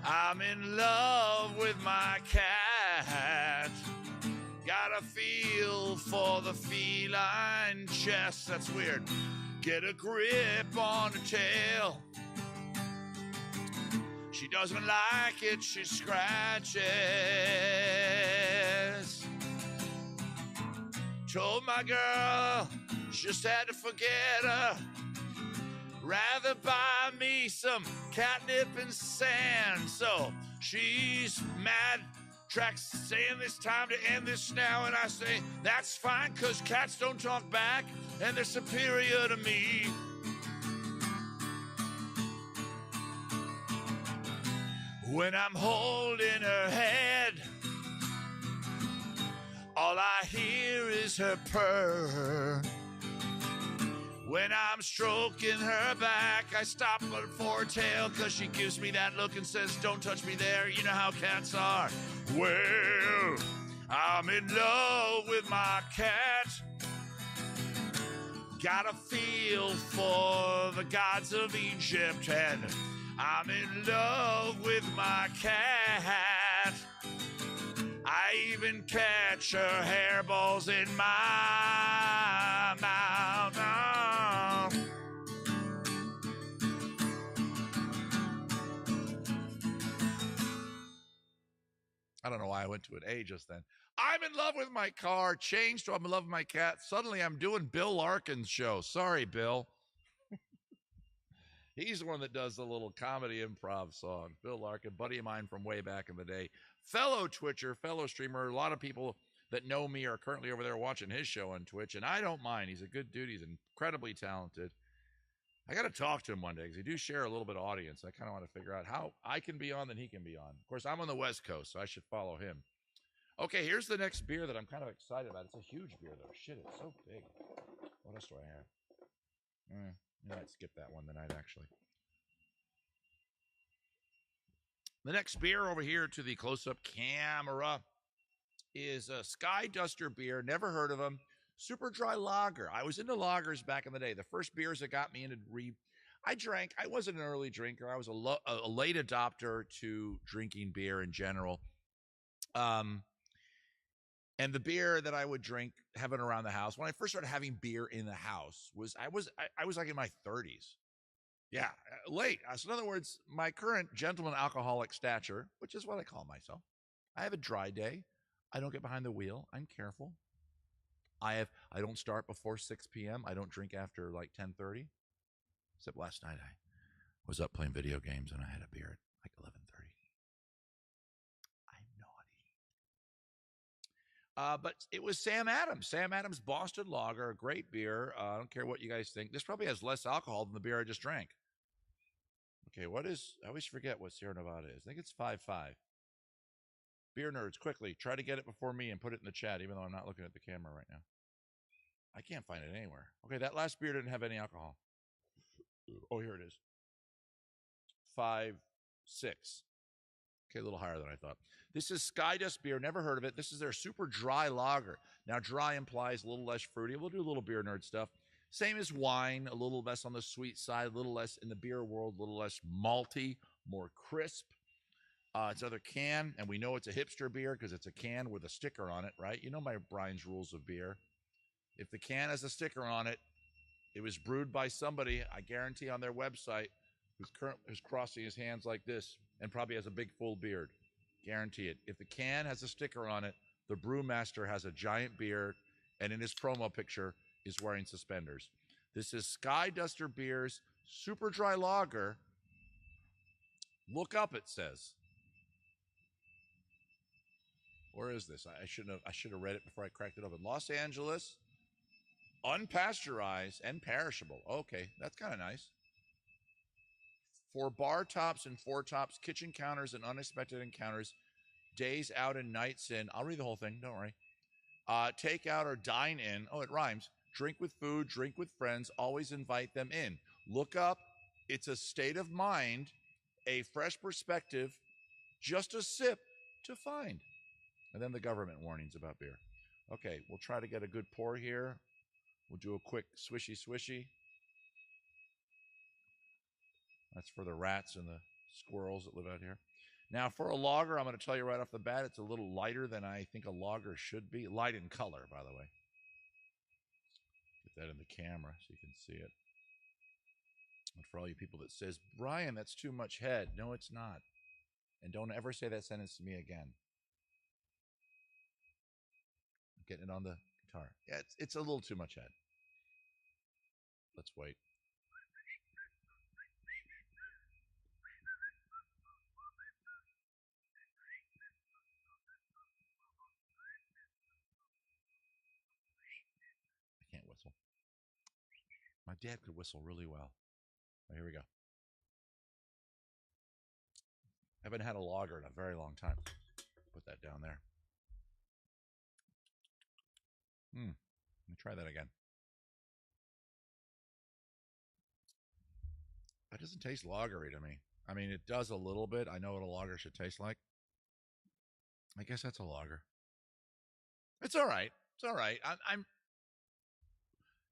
I'm in love with my cat. for the feline chest. That's weird. Get a grip on her tail. She doesn't like it, she scratches. Told my girl, just had to forget her. Rather buy me some catnip and sand. So she's mad. Track's saying it's time to end this now. And I say, that's fine, because cats don't talk back. And they're superior to me. When I'm holding her head, all I hear is her purr. When I'm stroking her back, I stop her for her tail, cause she gives me that look and says, don't touch me there. You know how cats are. Well, I'm in love with my cat. Got a feel for the gods of Egypt, and I'm in love with my cat. I even catch her hairballs in my mouth. I don't know why I went to an A just then. I'm in love with my car. Changed to I'm in love with my cat. Suddenly I'm doing Bill Larkin's show. Sorry, Bill. He's the one that does the little comedy improv song. Bill Larkin, buddy of mine from way back in the day. Fellow Twitcher, fellow streamer. A lot of people that know me are currently over there watching his show on Twitch, and I don't mind. He's a good dude. He's incredibly talented. I got to talk to him one day because he do share a little bit of audience. I kind of want to figure out how I can be on than he can be on. Of course, I'm on the West Coast, so I should follow him. Okay, here's the next beer that I'm kind of excited about. It's a huge beer, though. Shit, it's so big. What else do I have? I might skip that one tonight, actually. The next beer over here to the close-up camera is a Sky Duster beer. Never heard of them. Super dry lager. I was into lagers back in the day. The first beers that got me into I wasn't an early drinker. I was a late adopter to drinking beer in general. And the beer that I would drink, having around the house, when I first started having beer in the house, I was like in my 30s. Yeah, late. So in other words, my current gentleman alcoholic stature, which is what I call myself, I have a dry day. I don't get behind the wheel. I'm careful. I don't start before 6 p.m. I don't drink after like 10:30. Except last night I was up playing video games and I had a beer at like 11:30. I'm naughty. But it was Sam Adams. Sam Adams Boston Lager, a great beer. I don't care what you guys think. This probably has less alcohol than the beer I just drank. Okay, I always forget what Sierra Nevada is. I think it's 5.5. Beer nerds, quickly, try to get it before me and put it in the chat, even though I'm not looking at the camera right now. I can't find it anywhere. Okay, that last beer didn't have any alcohol. Oh, here it is. 5.6. Okay, a little higher than I thought. This is Sky Dust beer. Never heard of it. This is their super dry lager. Now, dry implies a little less fruity. We'll do a little beer nerd stuff. Same as wine, a little less on the sweet side, a little less in the beer world, a little less malty, more crisp. It's another can, and we know it's a hipster beer because it's a can with a sticker on it, right? You know my Brian's rules of beer. If the can has a sticker on it, it was brewed by somebody, I guarantee, on their website who's crossing his hands like this and probably has a big full beard. Guarantee it. If the can has a sticker on it, the brewmaster has a giant beard and in his promo picture is wearing suspenders. This is Sky Duster Beer's Super Dry Lager. Look up, it says. Where is this? I should have read it before I cracked it open. Los Angeles, unpasteurized and perishable. Okay, that's kind of nice. For bar tops and four tops, kitchen counters and unexpected encounters, days out and nights in. I'll read the whole thing, don't worry. Take out or dine in. Oh, it rhymes. Drink with food, drink with friends, always invite them in. Look up. It's a state of mind, a fresh perspective, just a sip to find. And then the government warnings about beer. Okay, we'll try to get a good pour here. We'll do a quick swishy. That's for the rats and the squirrels that live out here. Now, for a lager, I'm going to tell you right off the bat, it's a little lighter than I think a lager should be. Light in color, by the way. that in the camera so you can see it. And for all you people that says, Brian, that's too much head. No, it's not. And don't ever say that sentence to me again. I'm getting it on the guitar. Yeah, it's a little too much head. Let's wait. I can't whistle. My dad could whistle really well. Oh, here we go. I haven't had a lager in a very long time. Put that down there. Let me try that again. That doesn't taste lagery to me. I mean, it does a little bit. I know what a lager should taste like. I guess that's a lager. It's all right. It's all right. I'm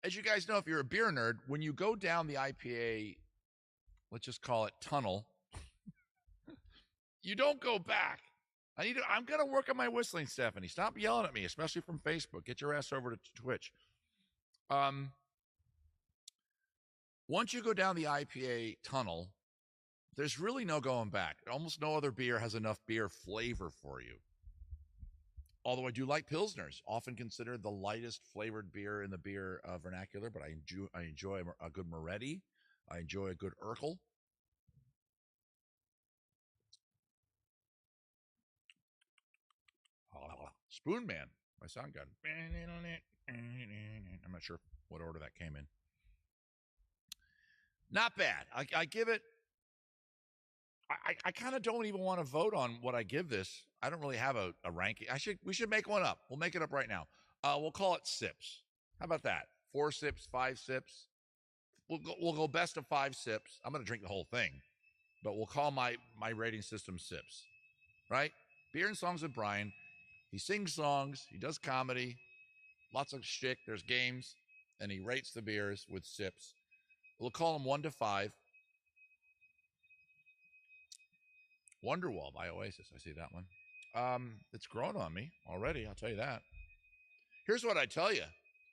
as you guys know, if you're a beer nerd, when you go down the IPA, let's just call it tunnel, you don't go back. I'm going to work on my whistling, Stephanie. Stop yelling at me, especially from Facebook. Get your ass over to Twitch. Once you go down the IPA tunnel, there's really no going back. Almost no other beer has enough beer flavor for you. Although I do like Pilsners, often considered the lightest flavored beer in the beer vernacular, but I enjoy a good Moretti. I enjoy a good Urkel. Spoon Man, my sound gun. I'm not sure what order that came in. Not bad. I give it. I kind of don't even want to vote on what I give this. I don't really have a ranking. We should make one up. We'll make it up right now. We'll call it sips. How about that? 4 sips, 5 sips. We'll go best of 5 sips. I'm going to drink the whole thing, but we'll call my rating system sips. Right? Beer and Songs with Brian. He sings songs. He does comedy. Lots of shtick. There's games, and he rates the beers with sips. We'll call them 1 to 5. Wonderwall by Oasis. I see that one. It's grown on me already. I'll tell you that. Here's what I tell you.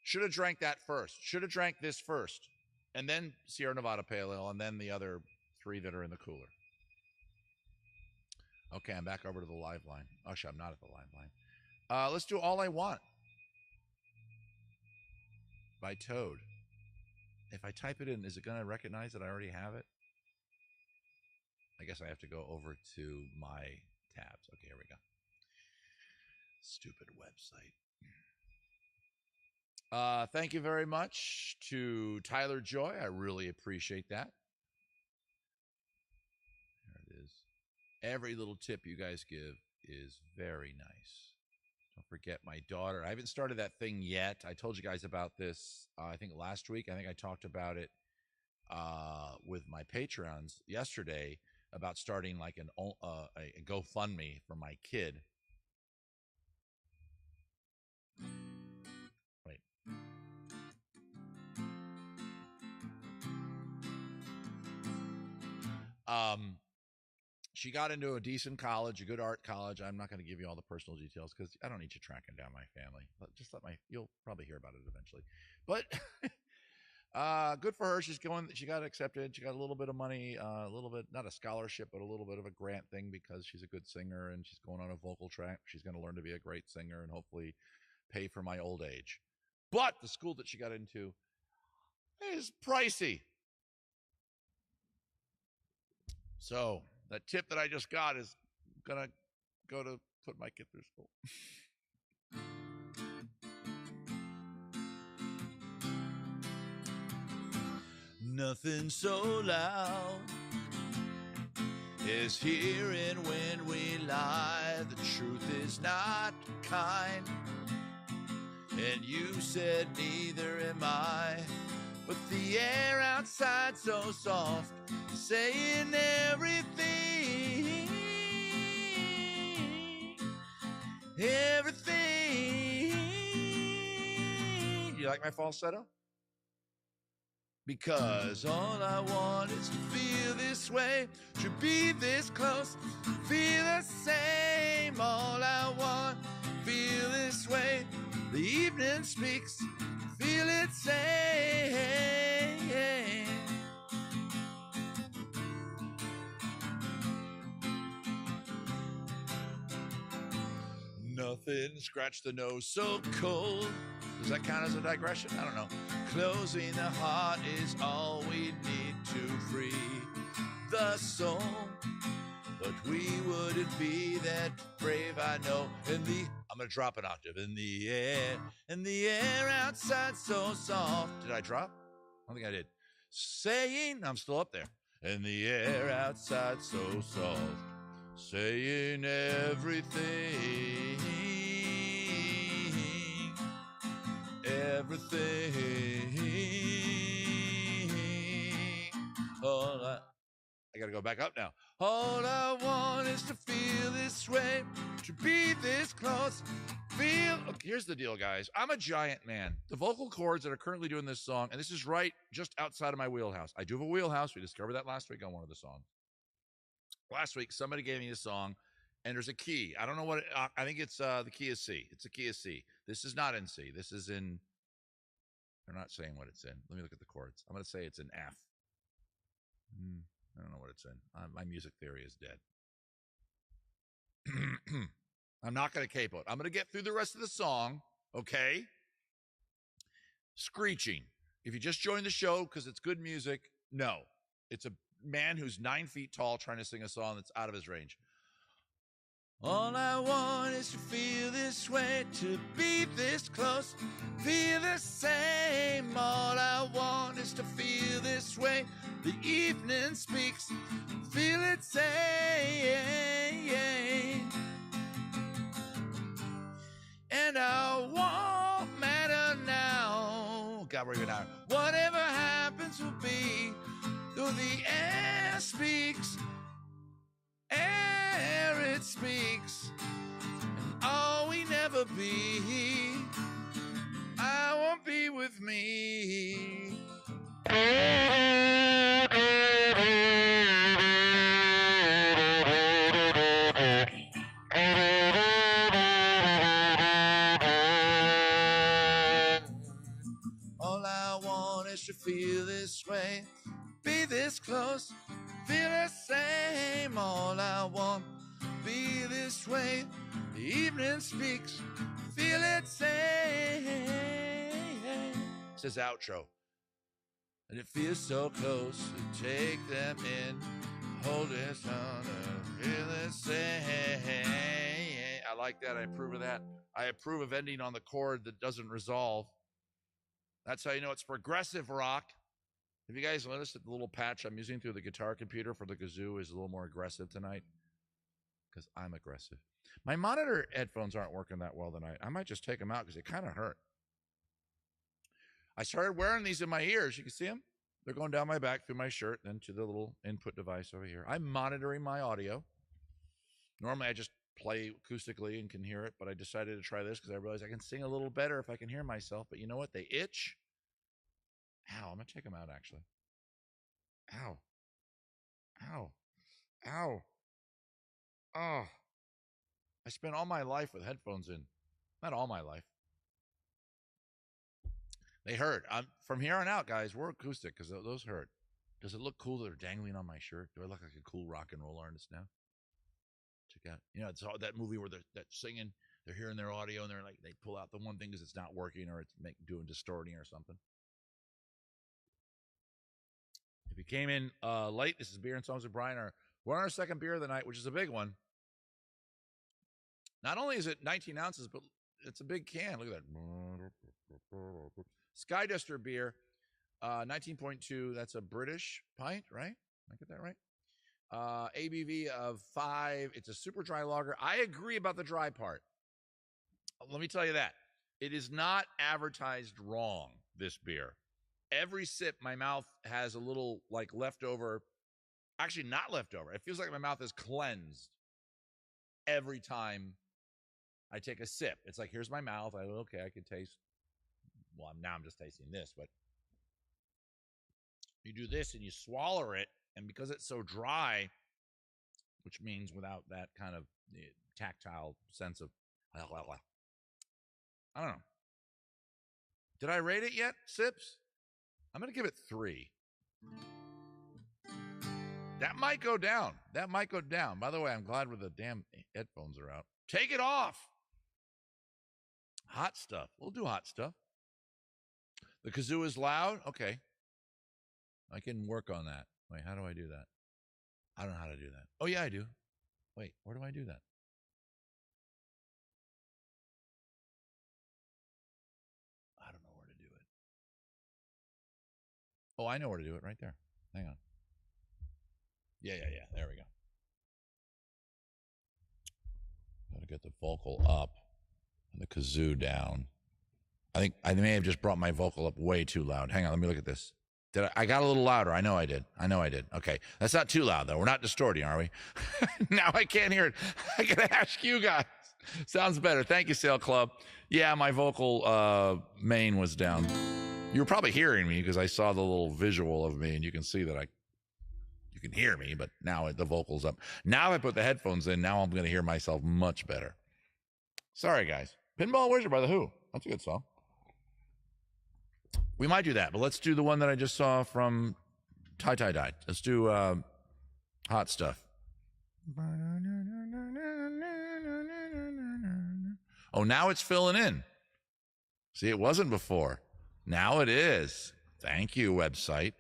Should have drank that first. Should have drank this first. And then Sierra Nevada Pale Ale. And then the other 3 that are in the cooler. Okay, I'm back over to the live line. Actually, I'm not at the live line. Let's do All I Want by Toad. If I type it in, is it going to recognize that I already have it? I guess I have to go over to my tabs. Okay, here we go. Stupid website. Thank you very much to Tyler Joy. I really appreciate that. There it is. Every little tip you guys give is very nice. Don't forget my daughter. I haven't started that thing yet. I told you guys about this, I think last week. I think I talked about it with my Patreons yesterday about starting like a GoFundMe for my kid. Wait. She got into a decent college, a good art college. I'm not going to give you all the personal details because I don't need you tracking down my family. You'll probably hear about it eventually. But good for her. She got accepted. She got a little bit of money, a little bit, not a scholarship, but a little bit of a grant thing because she's a good singer and she's going on a vocal track. She's going to learn to be a great singer and hopefully pay for my old age. But the school that she got into is pricey. So that tip that I just got is going to go to put my kid through school. Nothing so loud as hearing when we lie. The truth is not kind. And you said neither am I. But the air outside so soft, saying everything. You like my falsetto? Because all I want is to feel this way, to be this close, feel the same. All I want, feel this way. The evening speaks, feel feel it say. Nothing scratch the nose so cold. Does that count as a digression? I don't know. Closing the heart is all we need to free the soul. But we wouldn't be that brave, I know. I'm going to drop an octave. In the air outside so soft. Did I drop? I don't think I did. Saying, I'm still up there. In the air outside so soft. Saying everything. All I gotta go back up now. All I want is to feel this way, to be this close. Here's the deal, guys. I'm a giant man. The vocal cords that are currently doing this song, and this is right just outside of my wheelhouse. I do have a wheelhouse. We discovered that last week on one of the songs. Last week, somebody gave me a song, and there's a key. I don't know what I think it's the key is C. It's a key is C. This is not in C. This is in. They're not saying what it's in. Let me look at the chords. I'm going to say it's in F. I don't know what it's in. My music theory is dead. I'm not going to capo it. I'm going to get through the rest of the song, okay? Screeching. If you just joined the show because it's good music, no. It's a man who's 9 feet tall trying to sing a song that's out of his range. All I want is to feel this way, to be this close, feel the same. All I want is to feel this way. The evening speaks, feel it say. And I won't matter now. God, we're even out. Whatever happens will be, though the air speaks. Air it speaks, and all we never be, I won't be with me. All I want is to feel this way, be this close, feel the same. All I want, be this way. The evening speaks, feel it say. It says outro. And it feels so close to take them in, hold it on, feel it say. I like that. I approve of that. I approve of ending on the chord that doesn't resolve. That's how you know it's progressive rock. Have you guys noticed that the little patch I'm using through the guitar computer for the kazoo is a little more aggressive tonight? Because I'm aggressive. My monitor headphones aren't working that well tonight. I might just take them out because they kind of hurt. I started wearing these in my ears. You can see them? They're going down my back through my shirt and then to the little input device over here. I'm monitoring my audio. Normally I just play acoustically and can hear it, but I decided to try this because I realized I can sing a little better if I can hear myself. But you know what? They itch. Ow, I'm going to take them out, actually. Ow. Ow. Ow. Oh. I spent all my life with headphones in. Not all my life. They hurt. From here on out, guys, we're acoustic because those hurt. Does it look cool that they're dangling on my shirt? Do I look like a cool rock and roll artist now? Check out. You know, it's all that movie where they're singing, they're hearing their audio, and they're like, they pull out the one thing because it's not working or it's doing distorting or something. If you came in late, this is Beer and Songs with Brian. We're on our second beer of the night, which is a big one. Not only is it 19 ounces, but it's a big can. Look at that. Sky Duster beer, 19.2. That's a British pint, right? Did I get that right? ABV of 5. It's a super dry lager. I agree about the dry part. Let me tell you that. It is not advertised wrong, this beer. Every sip, my mouth has a little, like, leftover. Actually, not leftover. It feels like my mouth is cleansed every time I take a sip. It's like, here's my mouth. Okay, I can taste. Well, now I'm just tasting this, but you do this and you swallow it, and because it's so dry, which means without that kind of tactile sense of, I don't know. Did I rate it yet, Sips? I'm going to give it 3. That might go down. That might go down. By the way, I'm glad where the damn headphones are out. Take it off. Hot stuff. We'll do hot stuff. The kazoo is loud. Okay. I can work on that. Wait, how do I do that? I don't know how to do that. Oh, yeah, I do. Wait, where do I do that? I don't know where to do it. Oh, I know where to do it right there. Hang on. Yeah. There we go. Got to get the vocal up and the kazoo down. I think I may have just brought my vocal up way too loud. Hang on, let me look at this. I got a little louder. I know I did. Okay. That's not too loud, though. We're not distorting, are we? Now I can't hear it. I got to ask you guys. Sounds better. Thank you, Sail Club. Yeah, my vocal main was down. You were probably hearing me because I saw the little visual of me, and you can see that you can hear me, but now the vocal's up. Now I put the headphones in. Now I'm going to hear myself much better. Sorry, guys. Pinball Wizard by The Who. That's a good song. We might do that, but let's do the one that I just saw from Tie Tie Died. Let's do hot stuff. Oh, now it's filling in. See, it wasn't before. Now it is. Thank you, website.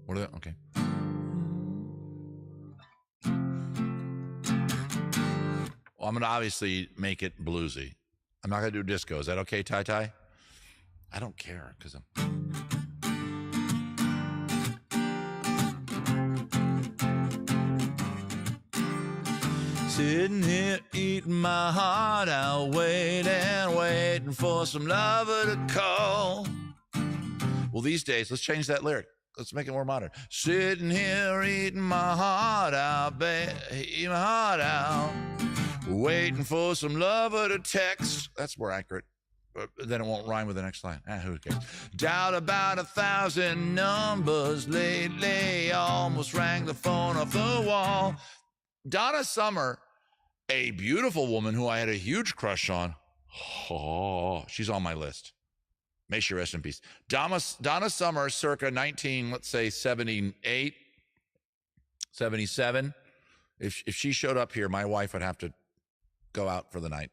What are they? Okay. Well, I'm going to obviously make it bluesy. I'm not going to do disco. Is that okay, Ty Ty? I don't care because I'm... Sitting here eating my heart out, waiting for some lover to call. Well, these days, let's change that lyric. Let's make it more modern. Sitting here eating my heart out, eating my heart out, waiting for some lover to text. That's more accurate. Then it won't rhyme with the next line. Who cares? Dialed about 1,000 numbers lately, almost rang the phone off the wall. Donna Summer, a beautiful woman who I had a huge crush on. Oh, she's on my list. May she rest in peace. Donna Summer, circa 78, 77. If she showed up here, my wife would have to go out for the night.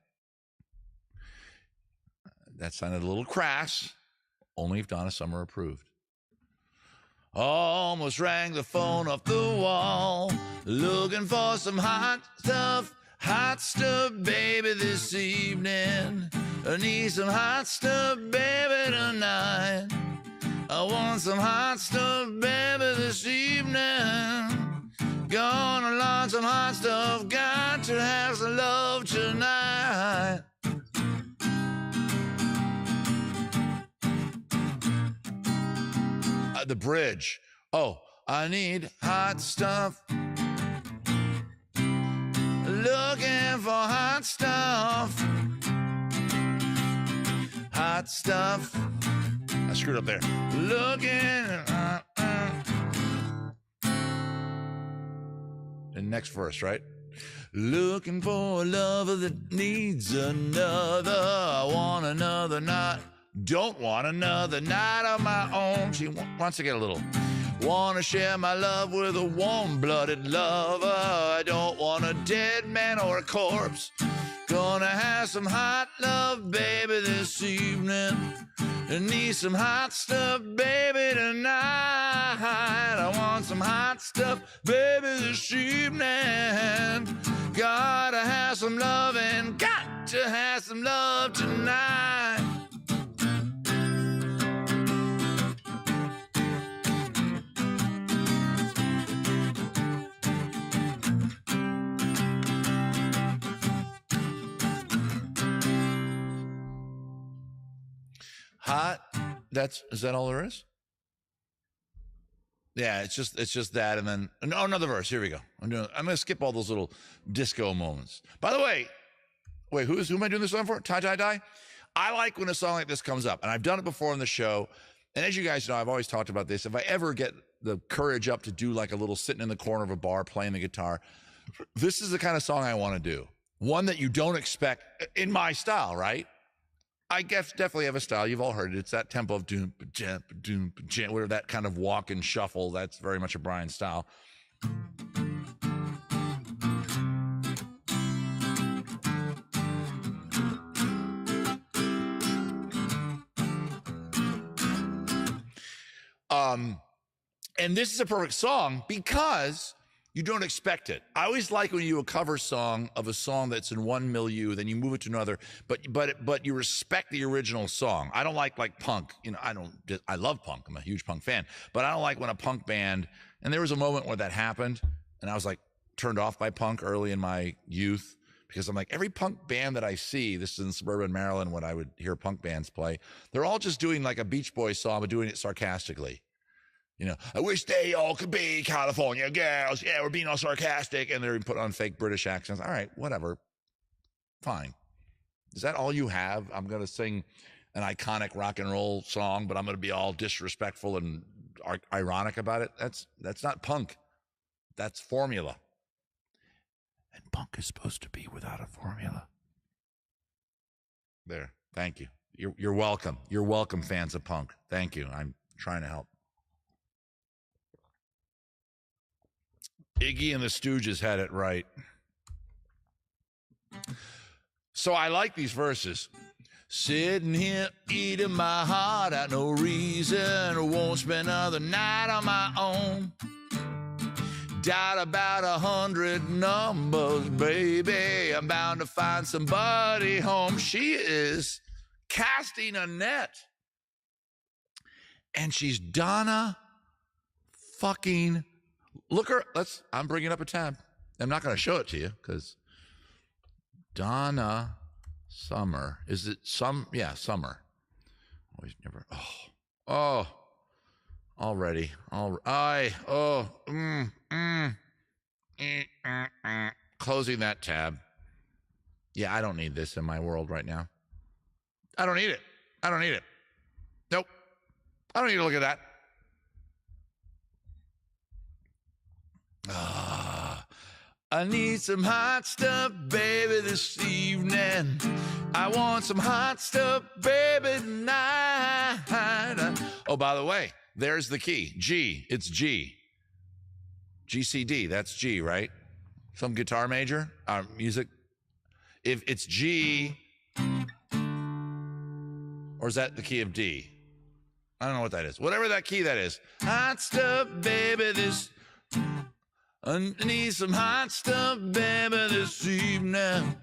That sounded a little crass. Only if Donna Summer approved. Almost rang the phone off the wall, looking for some hot stuff, baby, this evening. I need some hot stuff, baby, tonight. I want some hot stuff, baby, this evening. Gonna launch some hot stuff, got to have some love tonight. The bridge. Oh, I need hot stuff. Looking for hot stuff. Hot stuff. I screwed up there. Looking. And next verse, right? Looking for a lover that needs another. I want another night. Don't want another night of my own. She wants to get a little. Want to share my love with a warm-blooded lover. I don't want a dead man or a corpse. Gonna have some hot love, baby, this evening. I need some hot stuff, baby, tonight. I want some hot stuff, baby, this evening. Gotta have some love and got to have some love tonight. Hot. Is that all there is? Yeah, it's just that, and then another verse. Here we go. I'm gonna skip all those little disco moments. By the way, wait, who am I doing this song for? Tie Tie Die. I like when a song like this comes up, and I've done it before on the show. And as you guys know, I've always talked about this. If I ever get the courage up to do like a little sitting in the corner of a bar playing the guitar, This is the kind of song I want to do. One that you don't expect in my style, right? I guess definitely have a style. You've all heard it. It's that tempo of doom, jump, doom, jump, whatever, that kind of walk and shuffle. That's very much a Brian style. And this is a perfect song because you don't expect it. I always like when you do a cover song of a song that's in one milieu, then you move it to another, but you respect the original song. I don't like punk. You know, I love punk. I'm a huge punk fan, but I don't like when a punk band, and there was a moment where that happened, and I was like turned off by punk early in my youth because I'm like, every punk band that I see, this is in suburban Maryland when I would hear punk bands play, they're all just doing like a Beach Boys song, but doing it sarcastically. You know, I wish they all could be California girls. Yeah, we're being all sarcastic. And they're put on fake British accents. All right, whatever. Fine. Is that all you have? I'm going to sing an iconic rock and roll song, but I'm going to be all disrespectful and ironic about it. That's not punk. That's formula. And punk is supposed to be without a formula. There. Thank you. You're welcome. You're welcome, fans of punk. Thank you. I'm trying to help. Iggy and the Stooges had it right. So I like these verses. Sitting here eating my heart out, no reason. Won't spend another night on my own. Died about 100 numbers, baby. I'm bound to find somebody home. She is casting a net. And she's Donna fucking... Look her, I'm bringing up a tab. I'm not going to show it to you because Donna Summer. Is it yeah, Summer. Always never. Already. Closing that tab. Yeah, I don't need this in my world right now. I don't need it. Nope. I don't need to look at that. I need some hot stuff, baby, this evening. I want some hot stuff, baby, tonight. Oh, by the way, there's the key. G. It's G. GCD. That's G, right? Some guitar major? Music. If it's G, or is that the key of D? I don't know what that is. Whatever that key that is. Hot stuff, baby, this... I need some hot stuff, baby, this evening.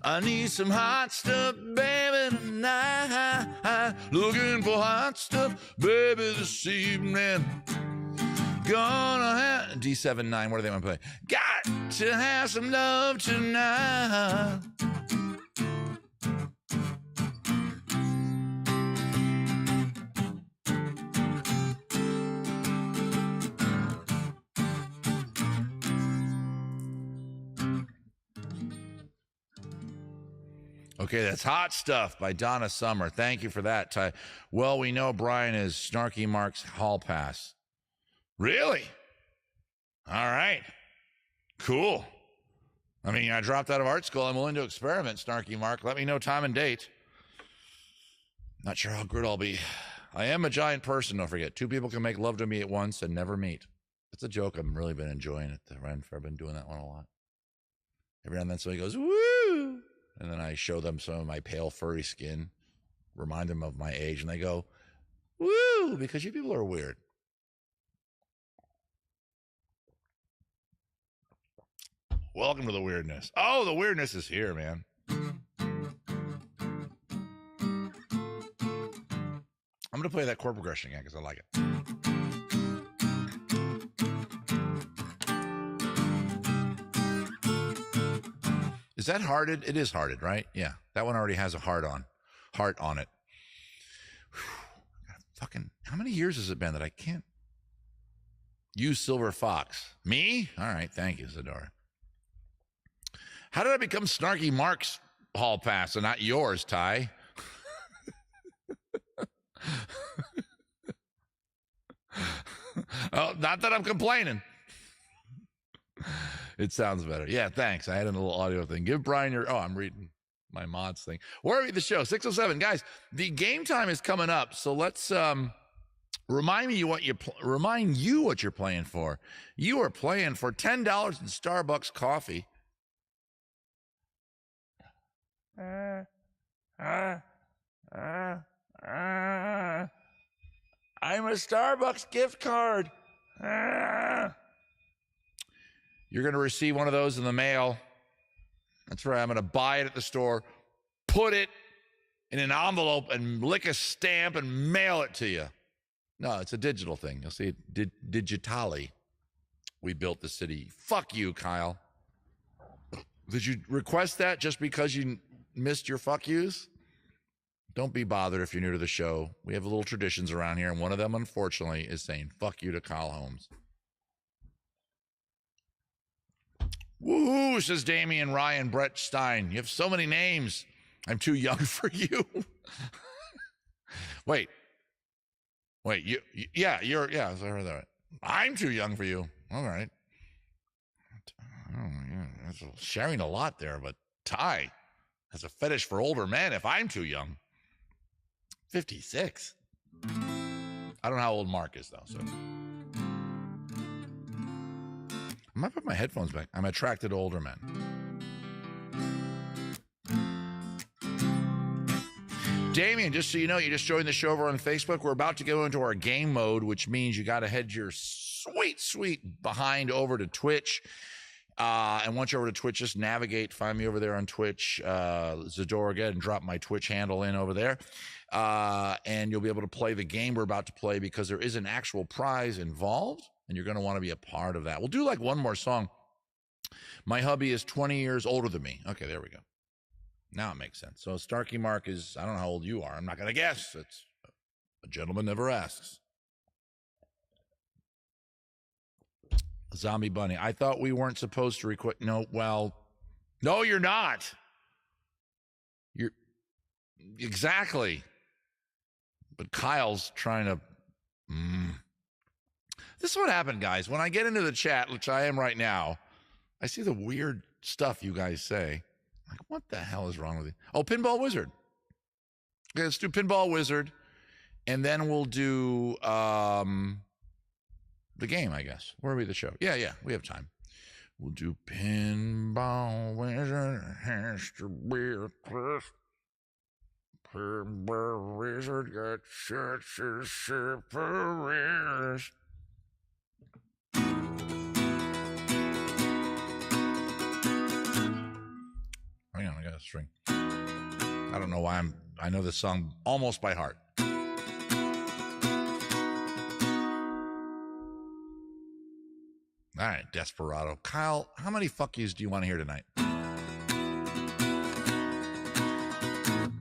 I need some hot stuff, baby, tonight. Looking for hot stuff, baby, this evening. Gonna have... D7-9, what do they want to play? Got to have some love tonight. Okay, that's Hot Stuff by Donna Summer. Thank you for that, Ty. Well, we know Brian is Snarky Mark's hall pass. Really? All right. Cool. I mean, I dropped out of art school. I'm willing to experiment, Snarky Mark. Let me know time and date. Not sure how good I'll be. I am a giant person, don't forget. 2 people can make love to me at once and never meet. That's a joke I've really been enjoying at the Ren Fair. I've been doing that one a lot. Every now and then somebody goes, woo! And then I show them some of my pale, furry skin, remind them of my age, and they go, woo, because you people are weird. Welcome to the weirdness. Oh, the weirdness is here, man. I'm going to play that chord progression again because I like it. Is that hearted? It is hearted, right? Yeah. That one already has a heart on it. Fucking, how many years has it been that I can't use Silver Fox? Me? All right. Thank you, Zadora. How did I become Snarky Mark's hall pass and not yours, Ty? Oh, not that I'm complaining. It sounds better. Yeah, thanks. I had a little audio thing. Give Brian your... Oh, I'm reading my mods thing. Where are we? The show 607. Guys, the game time is coming up, so let's remind you what you're playing for. You are playing for $10 in Starbucks coffee. I'm a Starbucks gift card. You're going to receive one of those in the mail. That's right. I'm going to buy it at the store, put it in an envelope, and lick a stamp and mail it to you. No, it's a digital thing. You'll see it digitally. We built the city. Fuck you, Kyle. Did you request that just because you missed your fuck yous? Don't be bothered if you're new to the show. We have little traditions around here, and one of them, unfortunately, is saying fuck you to Kyle Holmes. Woohoo, says Damian Ryan Brett Stein. You have so many names. I'm too young for you. Wait, I heard that. I'm too young for you. All right. Oh, yeah, that's sharing a lot there, but Ty has a fetish for older men if I'm too young. 56. I don't know how old Mark is, though, so. I might put my headphones back. I'm attracted to older men. Damien, just so you know, you just joined the show over on Facebook. We're about to go into our game mode, which means you got to head your sweet behind over to Twitch. And once you're over to Twitch, just navigate, find me over there on Twitch, Zadorga, and drop my Twitch handle in over there. And you'll be able to play the game we're about to play because there is an actual prize involved, and you're going to want to be a part of that. We'll do like one more song. My hubby is 20 years older than me. Okay, there we go. Now it makes sense. So Starkey Mark is, I don't know how old you are. I'm not going to guess. It's a gentleman never asks. Zombie Bunny. I thought we weren't supposed to request. No, well, no, you're not. You're exactly. But Kyle's trying to. This is what happened, guys. When I get into the chat, which I am right now, I see the weird stuff you guys say. Like, what the hell is wrong with you? Oh, Pinball Wizard. Okay, let's do Pinball Wizard, and then we'll do the game, I guess. Where are we? The show? Yeah, we have time. We'll do Pinball Wizard. Has to be a twist. Pinball Wizard got such a surprise. Hang on, I got a string. I don't know why I know this song almost by heart. All right, Desperado. Kyle, how many fuck yous do you want to hear tonight?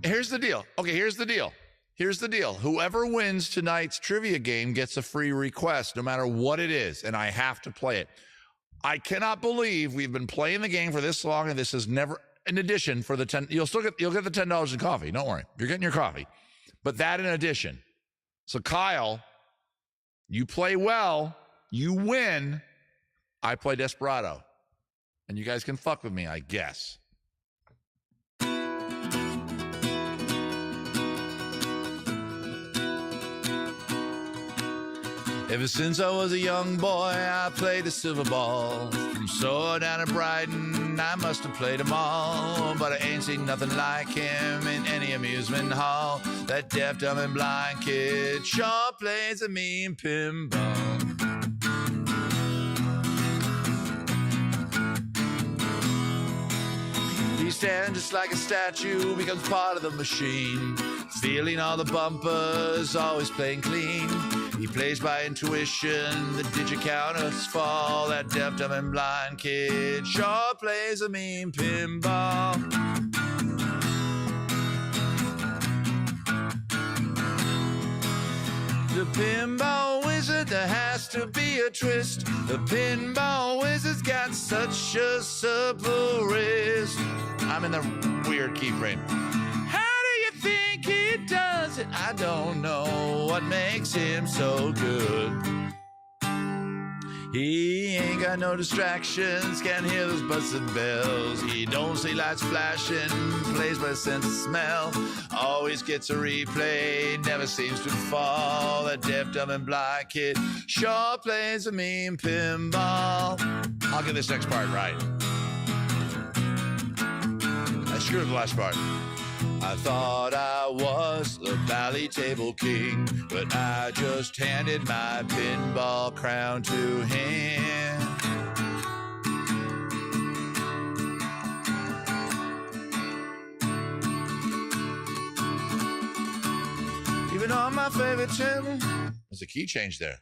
Here's the deal. Okay, here's the deal. Whoever wins tonight's trivia game gets a free request, no matter what it is, and I have to play it. I cannot believe we've been playing the game for this long, and this is never... In addition, for the 10, you'll get the $10 in coffee. Don't worry, you're getting your coffee, but that in addition. So Kyle, you play well, you win. I play Desperado, and you guys can fuck with me, I guess. Ever since I was a young boy, I played the silver ball. From Soar down to Brighton, I must have played them all. But I ain't seen nothing like him in any amusement hall. That deaf, dumb, and blind kid sure plays a mean pinball. He stands just like a statue, becomes part of the machine. Stealing all the bumpers, always playing clean. He plays by intuition, the digit counters fall. That deaf, dumb, and blind kid sure plays a mean pinball. The pinball wizard, there has to be a twist. The pinball wizard's got such a supple wrist. I'm in the weird keyframe. Think he does it, I don't know what makes him so good. He ain't got no distractions, can't hear those busted bells. He don't see lights flashing, plays by sense of smell. Always gets a replay, never seems to fall. That deaf, dumb, and blind kid sure plays a mean pinball. I'll get this next part right. I screwed the last part. I thought I was the Bally Table King, but I just handed my pinball crown to him. Even on my favorite table, there's a key change there.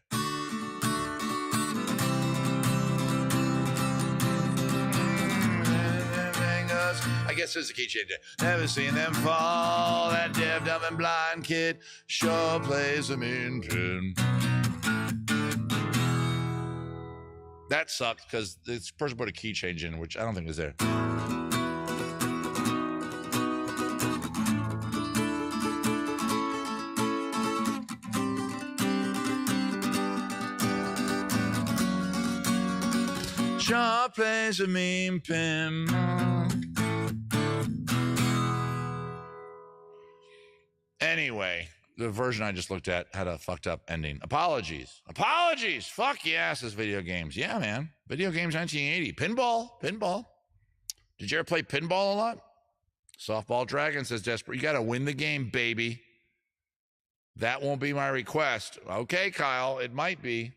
I guess there's a key change there. Never seen them fall. That deaf, dumb, and blind kid sure plays a mean pin. That sucked because this person put a key change in, which I don't think was there. Sure plays a mean pin. Anyway, the version I just looked at had a fucked up ending. Apologies. Apologies. Fuck yes, this video games. Yeah, man. Video games 1980. Pinball. Did you ever play pinball a lot? Softball Dragon says, desperate. You got to win the game, baby. That won't be my request. Okay, Kyle, it might be.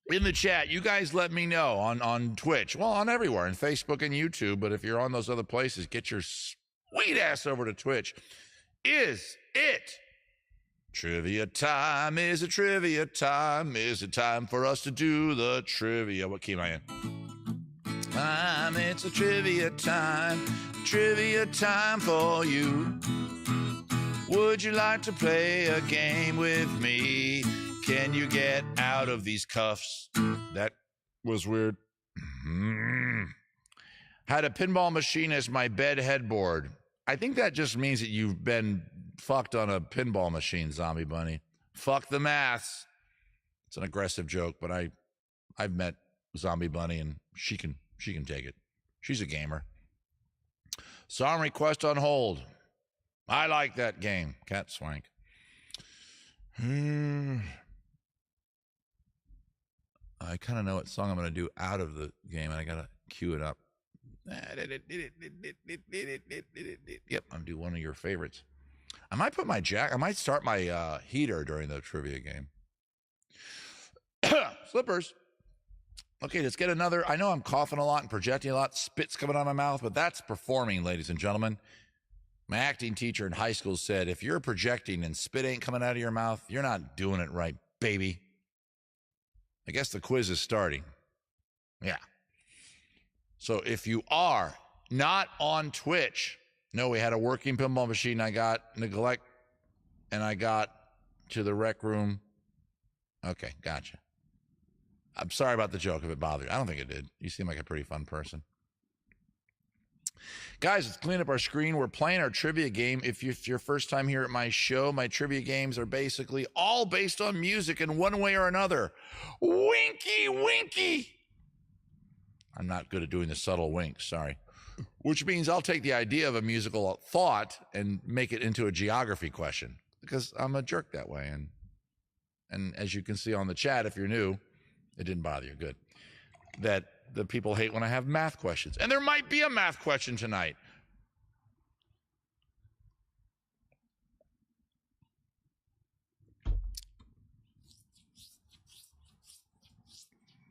In the chat, you guys let me know on Twitch. Well, on everywhere, on Facebook and YouTube. But if you're on those other places, get your sweet ass over to Twitch. Is it trivia time? Is it trivia time? Is it time for us to do the trivia? What key am I in? It's a trivia time for you. Would you like to play a game with me? Can you get out of these cuffs? That was weird. Had a pinball machine as my bed headboard. I think that just means that you've been fucked on a pinball machine, Zombie Bunny. Fuck the maths. It's an aggressive joke, but I've met Zombie Bunny and she can take it. She's a gamer. Song request on hold. I like that game. Cat Swank. I kind of know what song I'm going to do out of the game, and I got to cue it up. Yep, I'm doing one of your favorites. I might start my heater during the trivia game. Slippers. Okay, let's get another. I know I'm coughing a lot and projecting a lot. Spit's coming out of my mouth, but that's performing, ladies and gentlemen. My acting teacher in high school said, if you're projecting and spit ain't coming out of your mouth, you're not doing it right, baby. I guess the quiz is starting. Yeah. So if you are not on Twitch, no, we had a working pinball machine. I got neglect, and I got to the rec room. Okay, gotcha. I'm sorry about the joke if it bothered you. I don't think it did. You seem like a pretty fun person. Guys, let's clean up our screen. We're playing our trivia game. If it's your first time here at my show, my trivia games are basically all based on music in one way or another. Winky, winky. I'm not good at doing the subtle wink, sorry. Which means I'll take the idea of a musical thought and make it into a geography question because I'm a jerk that way. And as you can see on the chat, if you're new, it didn't bother you. Good. That the people hate when I have math questions. And there might be a math question tonight.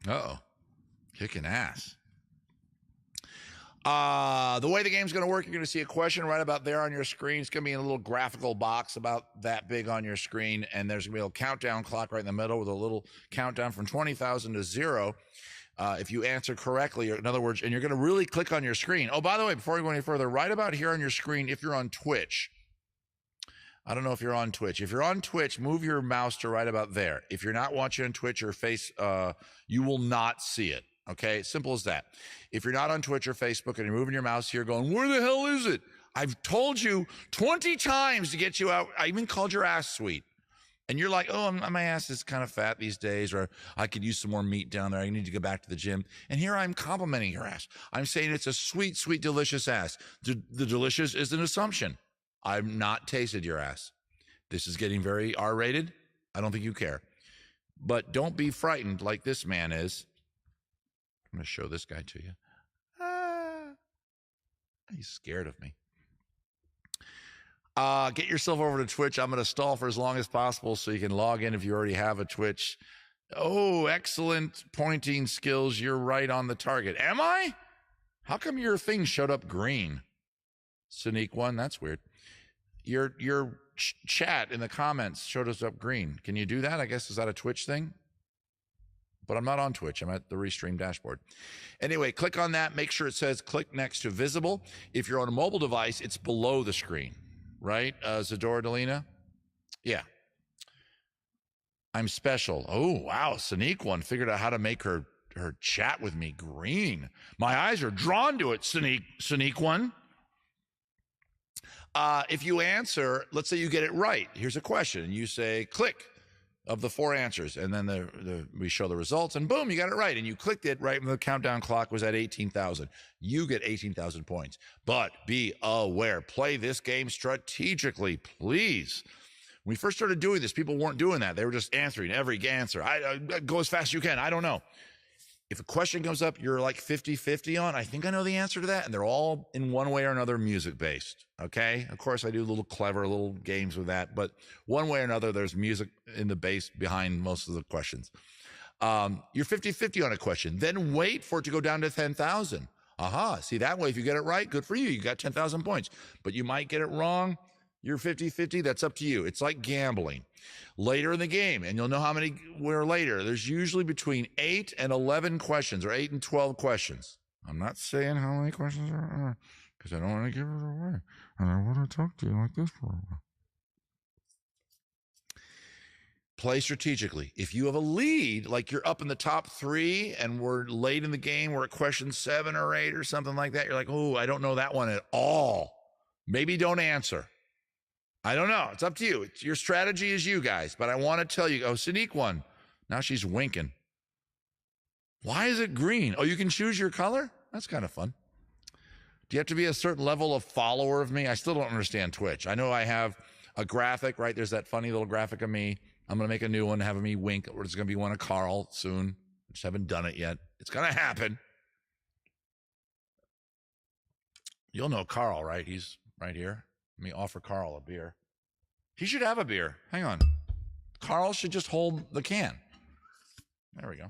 Uh-oh. Kicking ass. The way the game's going to work, you're going to see a question right about there on your screen. It's going to be in a little graphical box about that big on your screen, and there's going to be a little countdown clock right in the middle with a little countdown from 20,000 to 0. If you answer correctly, or in other words, and you're going to really click on your screen. Oh, by the way, before we go any further, right about here on your screen, if you're on Twitch, I don't know if you're on Twitch. If you're on Twitch, move your mouse to right about there. If you're not watching on Twitch or face, you will not see it. Okay, simple as that. If you're not on Twitch or Facebook and you're moving your mouse here going, where the hell is it? I've told you 20 times to get you out. I even called your ass sweet. and you're like, oh, my ass is kind of fat these days, or I could use some more meat down there. I need to go back to the gym. And here I'm complimenting your ass. I'm saying it's a sweet, sweet, delicious ass. The delicious is an assumption. I've not tasted your ass. This is getting very R-rated. I don't think you care. But don't be frightened like this man is. I'm going to show this guy to you. He's scared of me. Get yourself over to Twitch. I'm going to stall for as long as possible so you can log in if you already have a Twitch. Oh, excellent pointing skills. You're right on the target. Am I? How come your thing showed up green? Sneak one. That's weird. Your chat in the comments showed us up green. Can you do that? I guess, is that a Twitch thing? But I'm not on Twitch. I'm at the Restream dashboard. Anyway, click on that. Make sure it says click next to visible. If you're on a mobile device, it's below the screen, right? Zadora Delina? Yeah. I'm special. Oh, wow. Sneak one figured out how to make her chat with me green. My eyes are drawn to it, Sneak one. If you answer, let's say you get it right. Here's a question. And you say, click of the 4 answers. And then we show the results. And boom, you got it right. And you clicked it right when the countdown clock was at 18,000. You get 18,000 points. But be aware. Play this game strategically, please. When we first started doing this, people weren't doing that. They were just answering every answer. Go as fast as you can. I don't know. If a question comes up you're like 50-50 on, I think I know the answer to that. And they're all in one way or another music-based, okay? Of course, I do little clever little games with that. But one way or another, there's music in the base behind most of the questions. You're 50-50 on a question. Then wait for it to go down to 10,000. Aha. See, that way, if you get it right, good for you. You got 10,000 points. But you might get it wrong. You're 50-50. That's up to you. It's like gambling. Later in the game, and you'll know how many were later, there's usually between 8 and 11 questions, or 8 and 12 questions. I'm not saying how many questions there are, because I don't want to give it away. And I want to talk to you like this for a while. Play strategically. If you have a lead, like you're up in the top 3 and we're late in the game, we're at question 7 or 8 or something like that, you're like, oh, I don't know that one at all. Maybe don't answer. I don't know. It's up to you. Your strategy is you guys. But I want to tell you, Sneak one. Now she's winking. Why is it green? Oh, you can choose your color? That's kind of fun. Do you have to be a certain level of follower of me? I still don't understand Twitch. I know I have a graphic, right? There's that funny little graphic of me. I'm going to make a new one, having me wink. Or it's going to be one of Carl soon. I just haven't done it yet. It's going to happen. You'll know Carl, right? He's right here. Let me offer Carl a beer. He should have a beer. Hang on. Carl should just hold the can. There we go.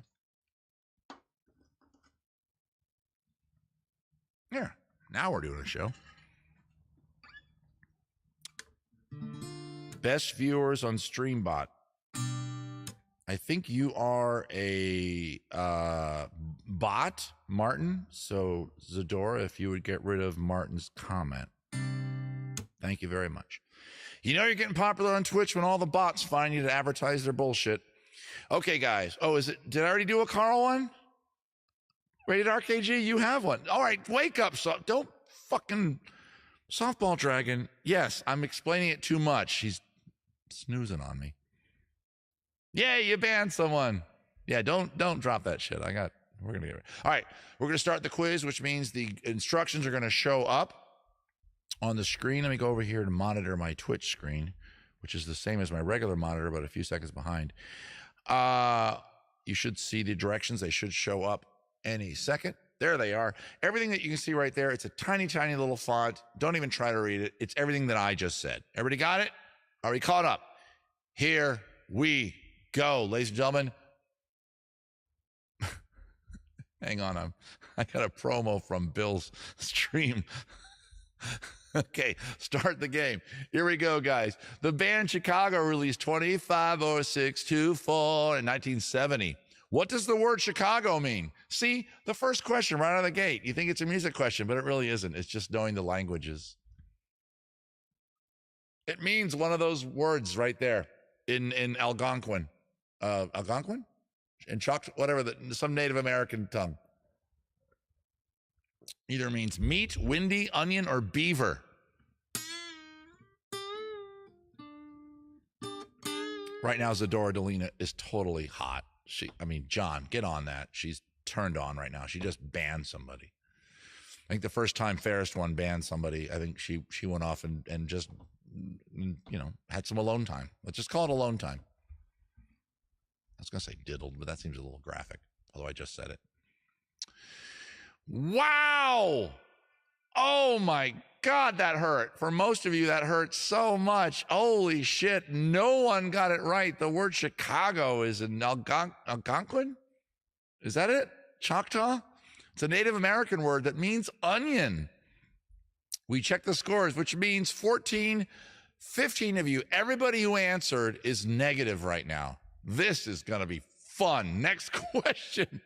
There. Now we're doing a show. Best viewers on StreamBot. I think you are a bot, Martin. So, Zadora, if you would get rid of Martin's comment. Thank you very much. You know you're getting popular on Twitch when all the bots find you to advertise their bullshit. Okay, guys. Oh, did I already do a Carl one? Rated RKG, you have one. All right, wake up. Don't fucking softball dragon. Yes, I'm explaining it too much. He's snoozing on me. Yay, you banned someone. Yeah, don't drop that shit. We're going to get it. All right, we're going to start the quiz, which means the instructions are going to show up on the screen. Let me go over here to monitor my Twitch screen, which is the same as my regular monitor, but a few seconds behind. You should see the directions. They should show up any second. There they are. Everything that you can see right there, it's a tiny, tiny little font. Don't even try to read it. It's everything that I just said. Everybody got it? Are we caught up? Here we go, ladies and gentlemen. Hang on, I got a promo from Bill's stream. Okay, start the game. Here we go, guys. The band Chicago released 250624 in 1970. What does the word Chicago mean? See, the first question right out of the gate. You think it's a music question, but it really isn't. It's just knowing the languages. It means one of those words right there in Algonquin. Algonquin? In whatever, some Native American tongue. Either means meat, windy, onion, or beaver. Right now, Zadora Delina is totally hot. John, get on that. She's turned on right now. She just banned somebody. I think the first time Ferris one banned somebody, I think she went off and just, had some alone time. Let's just call it alone time. I was going to say diddled, but that seems a little graphic, although I just said it. Wow. Oh, my God, that hurt. For most of you, that hurt so much. Holy shit. No one got it right. The word Chicago is in Algonquin? Is that it? Choctaw? It's a Native American word that means onion. We checked the scores, which means 15 of you, everybody who answered is negative right now. This is going to be fun. Next question.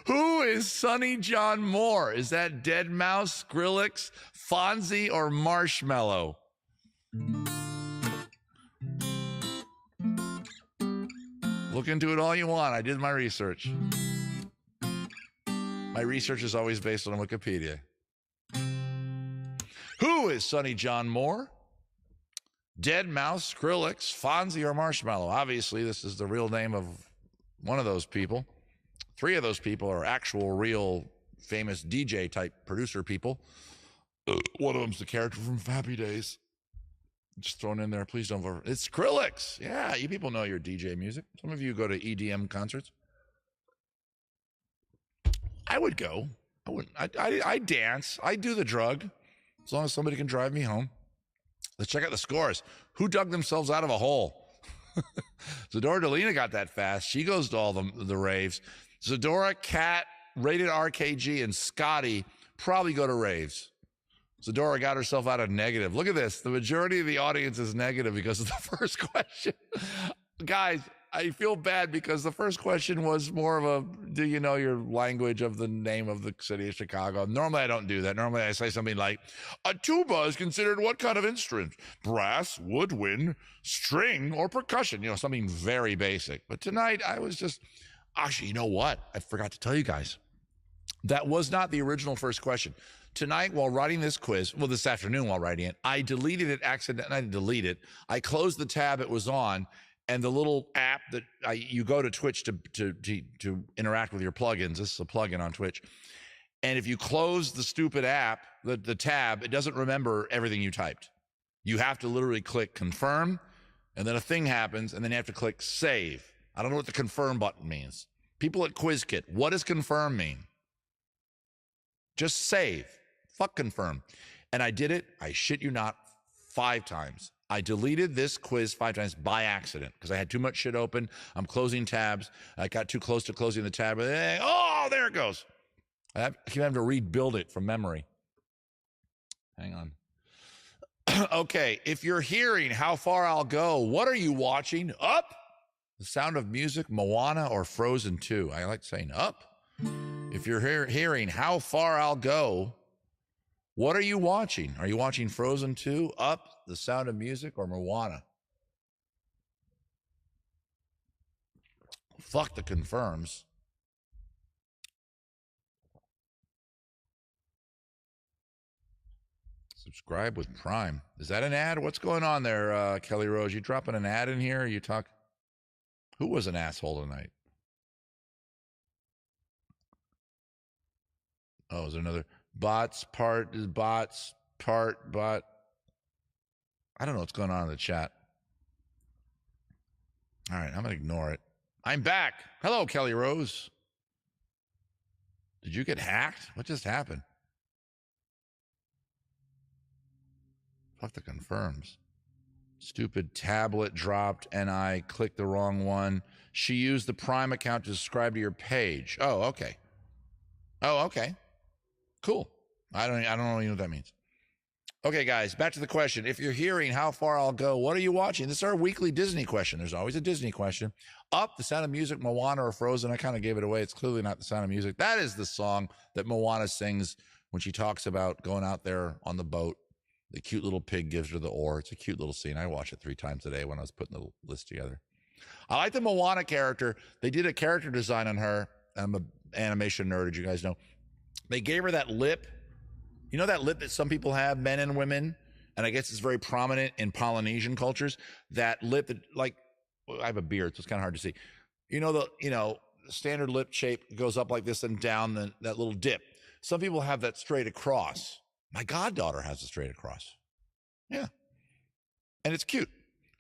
Who is Sonny John Moore? Is that Dead Mouse, Skrillex, Fonzie, or Marshmello? Look into it all you want. I did my research. My research is always based on Wikipedia. Who is Sonny John Moore? Dead Mouse, Skrillex, Fonzie, or Marshmello? Obviously, this is the real name of one of those people. 3 of those people are actual, real, famous DJ-type producer people. One of them's the character from Happy Days. Just thrown in there. Please don't vote. It's Skrillex. Yeah, you people know your DJ music. Some of you go to EDM concerts. I would go. I wouldn't. I dance. I do the drug, as long as somebody can drive me home. Let's check out the scores. Who dug themselves out of a hole? Zadora Delina got that fast. She goes to all the raves. Zadora, Kat, Rated RKG, and Scotty probably go to raves. Zadora got herself out of negative. Look at this. The majority of the audience is negative because of the first question. Guys, I feel bad because the first question was more of a, do you know your language of the name of the city of Chicago? Normally, I don't do that. Normally, I say something like, a tuba is considered what kind of instrument? Brass, woodwind, string, or percussion? Something very basic. But tonight, I was just, actually, you know what? I forgot to tell you guys. That was not the original first question. Tonight, while writing this quiz, this afternoon while writing it, I deleted it accidentally. I didn't delete it. I closed the tab it was on, and the little app that you go to Twitch to interact with your plugins. This is a plugin on Twitch. And if you close the stupid app, the tab, it doesn't remember everything you typed. You have to literally click confirm, and then a thing happens, and then you have to click save. I don't know what the confirm button means. People at QuizKit, what does confirm mean? Just save. Fuck confirm. And I did it, I shit you not, 5 times. I deleted this quiz 5 times by accident because I had too much shit open. I'm closing tabs. I got too close to closing the tab. Oh, there it goes. I keep having to rebuild it from memory. Hang on. Okay, if you're hearing How Far I'll Go, what are you watching? Up? The Sound of Music, Moana, or Frozen 2? I like saying up. If you're hearing How Far I'll Go, what are you watching? Are you watching Frozen 2, Up, The Sound of Music, or Moana? Fuck the confirms. Subscribe with Prime. Is that an ad? What's going on there, Kelly Rose? You dropping an ad in here? You talk. Who was an asshole tonight? Oh, is there another? Bot. I don't know what's going on in the chat. All right, I'm going to ignore it. I'm back. Hello, Kelly Rose. Did you get hacked? What just happened? Fuck the confirms. Stupid tablet dropped and I clicked the wrong one. She used the Prime account to subscribe to your page. Oh, okay. Cool. I don't know what that means. Okay, guys, back to the question. If you're hearing How Far I'll Go, what are you watching? This is our weekly Disney question. There's always a Disney question. Up, The Sound of Music, Moana, or Frozen. I kind of gave it away. It's clearly not The Sound of Music. That is the song that Moana sings when she talks about going out there on the boat. The cute little pig gives her the oar. It's a cute little scene. I watch it 3 times a day when I was putting the list together. I like the Moana character. They did a character design on her. I'm an animation nerd, as you guys know. They gave her that lip. You know that lip that some people have, men and women? And I guess it's very prominent in Polynesian cultures. That lip that, like, I have a beard, so it's kind of hard to see. Standard lip shape goes up like this and down that little dip. Some people have that straight across. My goddaughter has it straight across. Yeah. And it's cute.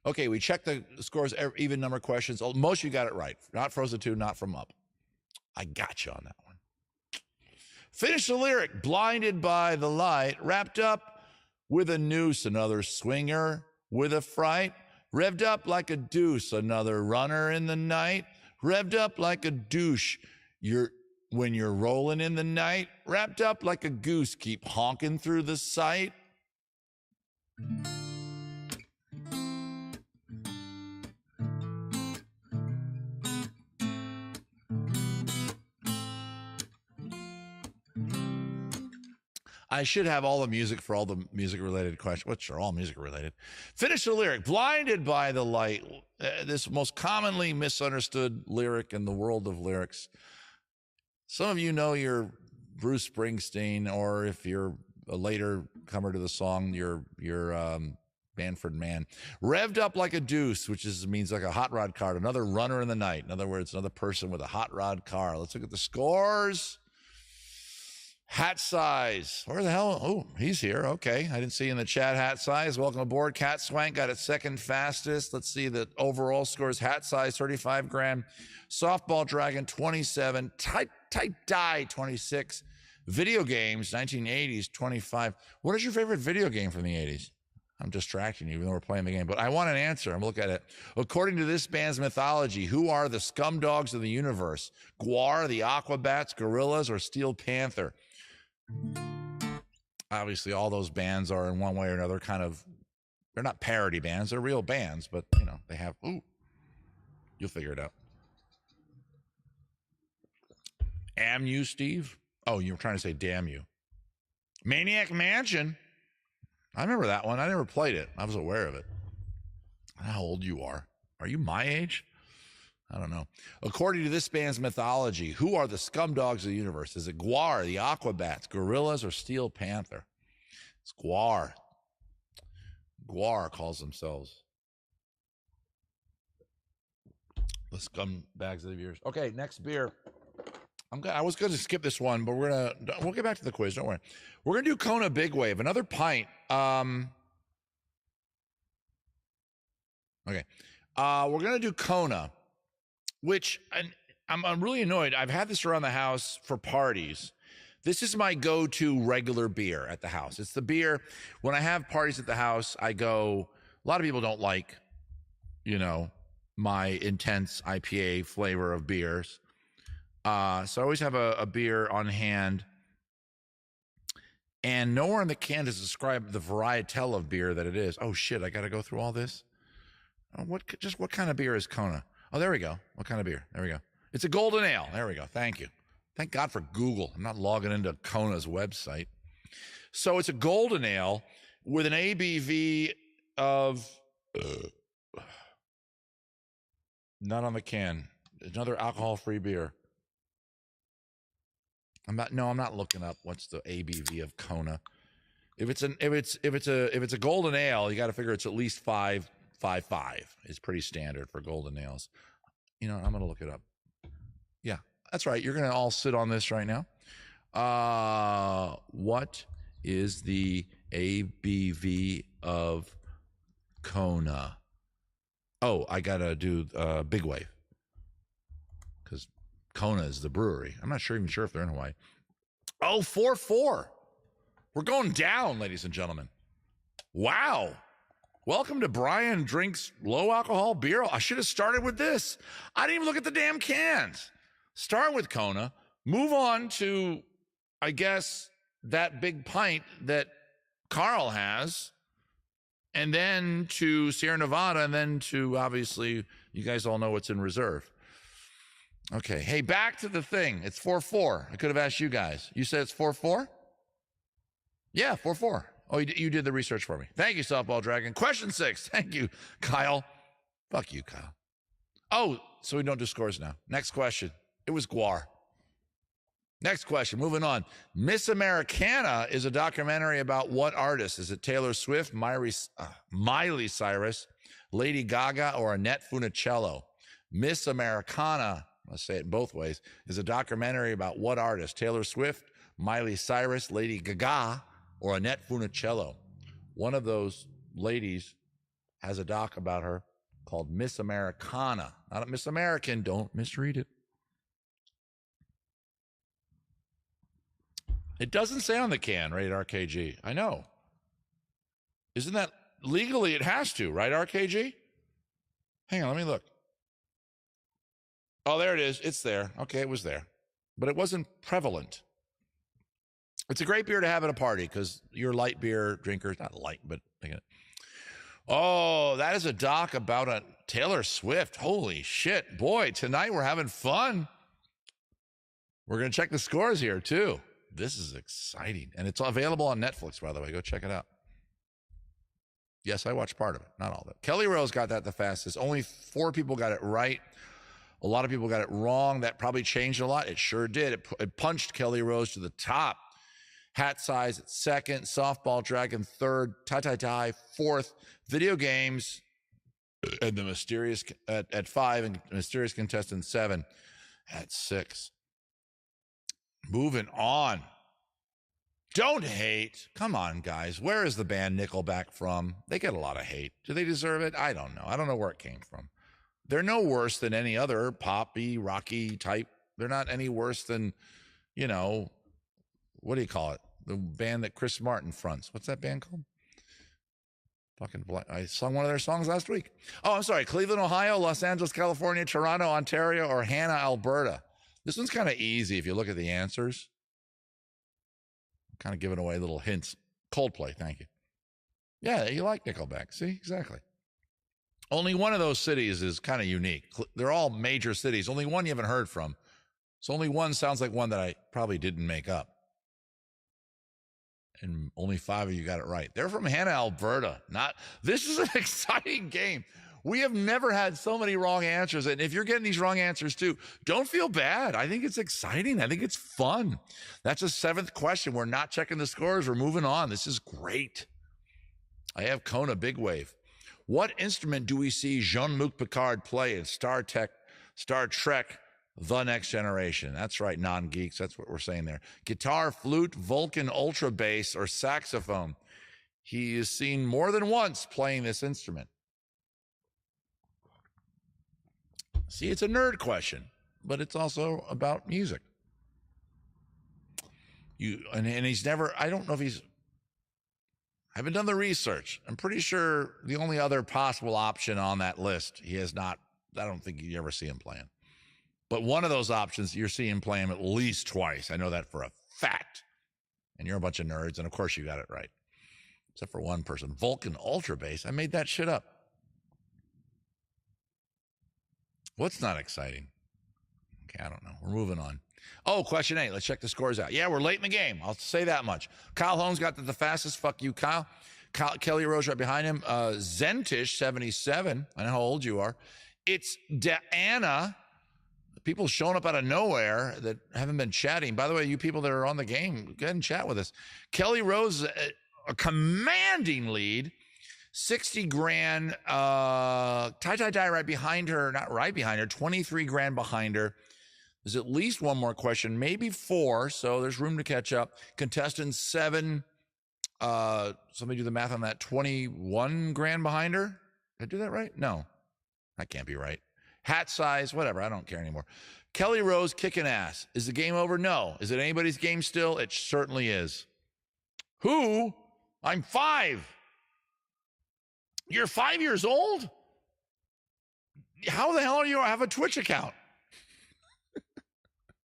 Okay, we checked the scores, even number questions. Most of you got it right. Not Frozen 2, not From Up. I got you on that one. Finish the lyric. Blinded by the light, wrapped up with a noose, another swinger with a fright. Revved up like a deuce, another runner in the night. Revved up like a douche, when you're rolling in the night. Wrapped up like a goose, keep honking through the sight. I should have all the music for all the music-related questions, which are all music-related. Finish the lyric. Blinded by the light. This most commonly misunderstood lyric in the world of lyrics. Some of you know your Bruce Springsteen, or if you're a later comer to the song, your Manfred Mann. Revved up like a deuce, which means like a hot rod car. Another runner in the night. In other words, another person with a hot rod car. Let's look at the scores. Hat size. Where the hell? Oh, he's here. Okay. I didn't see in the chat hat size. Welcome aboard. Cat Swank got it second fastest. Let's see the overall scores. Hat size, 35 grand. Softball Dragon, 27. Tight Die, 26. Video games, 1980s, 25. What is your favorite video game from the 80s? I'm distracting you even though we're playing the game, but I want an answer. I'm looking at it. According to this band's mythology, who are the scum dogs of the universe? Gwar, the Aquabats, Gorillas, or Steel Panther? Obviously, all those bands are in one way or another they're not parody bands, they're real bands, but they have, you'll figure it out. Am you, Steve? Oh, you were trying to say damn you. Maniac Mansion. I remember that one. I never played it. I was aware of it. How old you are? Are you my age? I don't know. According to this band's mythology, who are the scum dogs of the universe? Is it Gwar, the Aquabats, Gorillas, or Steel Panther? It's Gwar. Gwar calls themselves the scumbags of the universe. Okay, next beer. I was going to skip this one, but we'll get back to the quiz. Don't worry. We're going to do Kona Big Wave, another pint. Okay. We're going to do Kona, which I'm really annoyed. I've had this around the house for parties. This is my go-to regular beer at the house. It's the beer when I have parties at the house. I go. A lot of people don't like, my intense IPA flavor of beers. So I always have a beer on hand, and nowhere in the can does describe the varietal of beer that it is. Oh shit! I got to go through all this. What kind of beer is Kona? Oh, there we go. What kind of beer? There we go. It's a golden ale. There we go. Thank you. Thank God for Google. I'm not logging into Kona's website. So it's a golden ale with an ABV of not on the can. Another alcohol-free beer. I'm not looking up what's the ABV of Kona. If it's a golden ale, you got to figure it's at least 5.5. It's pretty standard for golden ales. I'm gonna look it up. Yeah, that's right. You're gonna all sit on this right now. What is the ABV of Kona? Oh, I gotta do Big Wave because Kona is the brewery. I'm not even sure if they're in Hawaii. Oh, 4.4. We're going down, ladies and gentlemen. Wow. Welcome to Brian Drinks Low Alcohol Beer. I should have started with this. I didn't even look at the damn cans. Start with Kona. Move on to, I guess, that big pint that Carl has. And then to Sierra Nevada. And then to, obviously, you guys all know what's in reserve. Okay. Hey, back to the thing. It's 4.4. I could have asked you guys. You said it's 4.4? Yeah, 4.4. Oh, you did the research for me. Thank you, Softball Dragon. Question 6. Thank you, Kyle. Fuck you, Kyle. Oh, so we don't do scores now. Next question. It was Gwar. Next question, moving on. Miss Americana is a documentary about what artist? Is it Taylor Swift, Miley Cyrus, Lady Gaga, or Annette Funicello? Miss Americana, let's say it both ways, is a documentary about what artist? Taylor Swift, Miley Cyrus, Lady Gaga, or Annette Funicello? One of those ladies has a doc about her called Miss Americana. Not Miss American, don't misread it. It doesn't say on the can, rated RKG. I know. Isn't that legally it has to, right, RKG? Hang on, let me look. Oh, there it is. It's there. Okay, it was there. But it wasn't prevalent. It's a great beer to have at a party because you're light beer drinkers. Not light, but... Oh, that is a doc about a Taylor Swift. Holy shit. Boy, tonight we're having fun. We're going to check the scores here, too. This is exciting. And it's available on Netflix, by the way. Go check it out. Yes, I watched part of it. Not all of it. Kelly Rose got that the fastest. Only 4 people got it right. A lot of people got it wrong. That probably changed a lot. It sure did. It punched Kelly Rose to the top. Hat Size at second. Softball Dragon third. Tie fourth. Video games and the mysterious at 5 and mysterious contestant 7 at 6. Moving on. Don't hate. Come on, guys. Where is the band Nickelback from? They get a lot of hate. Do they deserve it? I don't know. I don't know where it came from. They're no worse than any other poppy, rocky type. They're not any worse than, you know, what do you call it? The band that Chris Martin fronts. What's that band called? I sung one of their songs last week. Oh, I'm sorry. Cleveland, Ohio, Los Angeles, California, Toronto, Ontario, or Hannah, Alberta. This one's kind of easy if you look at the answers. Kind of giving away little hints. Coldplay, thank you. Yeah, you like Nickelback. See, exactly. Only one of those cities is kind of unique. They're all major cities. Only one you haven't heard from. So only one sounds like one that I probably didn't make up. And only 5 of you got it right. They're from Hannah, Alberta. This is an exciting game. We have never had so many wrong answers. And if you're getting these wrong answers too, don't feel bad. I think it's exciting. I think it's fun. That's the 7th question. We're not checking the scores. We're moving on. This is great. I have Kona Big Wave. What instrument do we see Jean-Luc Picard play in Star Trek, The Next Generation? That's right, non-geeks. That's what we're saying there. Guitar, flute, Vulcan, ultra bass, or saxophone. He is seen more than once playing this instrument. See, it's a nerd question, but it's also about music. And he's never, I don't know if he's, I haven't done the research. I'm pretty sure the only other possible option on that list, he has not, I don't think you ever see him playing. But one of those options, you're seeing him play him at least twice. I know that for a fact. And you're a bunch of nerds, and of course you got it right. Except for one person. Vulcan Ultra Bass. I made that shit up. What's not exciting? Okay, I don't know. We're moving on. Oh, question 8. Let's check the scores out. Yeah, we're late in the game. I'll say that much. Kyle Holmes got the fastest. Fuck you, Kyle. Kelly Rose right behind him. Zentish, 77. I know how old you are. It's Deanna. People showing up out of nowhere that haven't been chatting. By the way, you people that are on the game, go ahead and chat with us. Kelly Rose, a commanding lead. 60 grand. Tie right behind her. Not right behind her. 23 grand behind her. There's at least one more question, maybe 4. So there's room to catch up. Contestant 7. Somebody do the math on that. 21 grand behind her. Did I do that right? No, that can't be right. Hat size, whatever. I don't care anymore. Kelly Rose kicking ass. Is the game over? No. Is it anybody's game still? It certainly is. Who? I'm 5. You're 5 years old? How the hell are you have a Twitch account?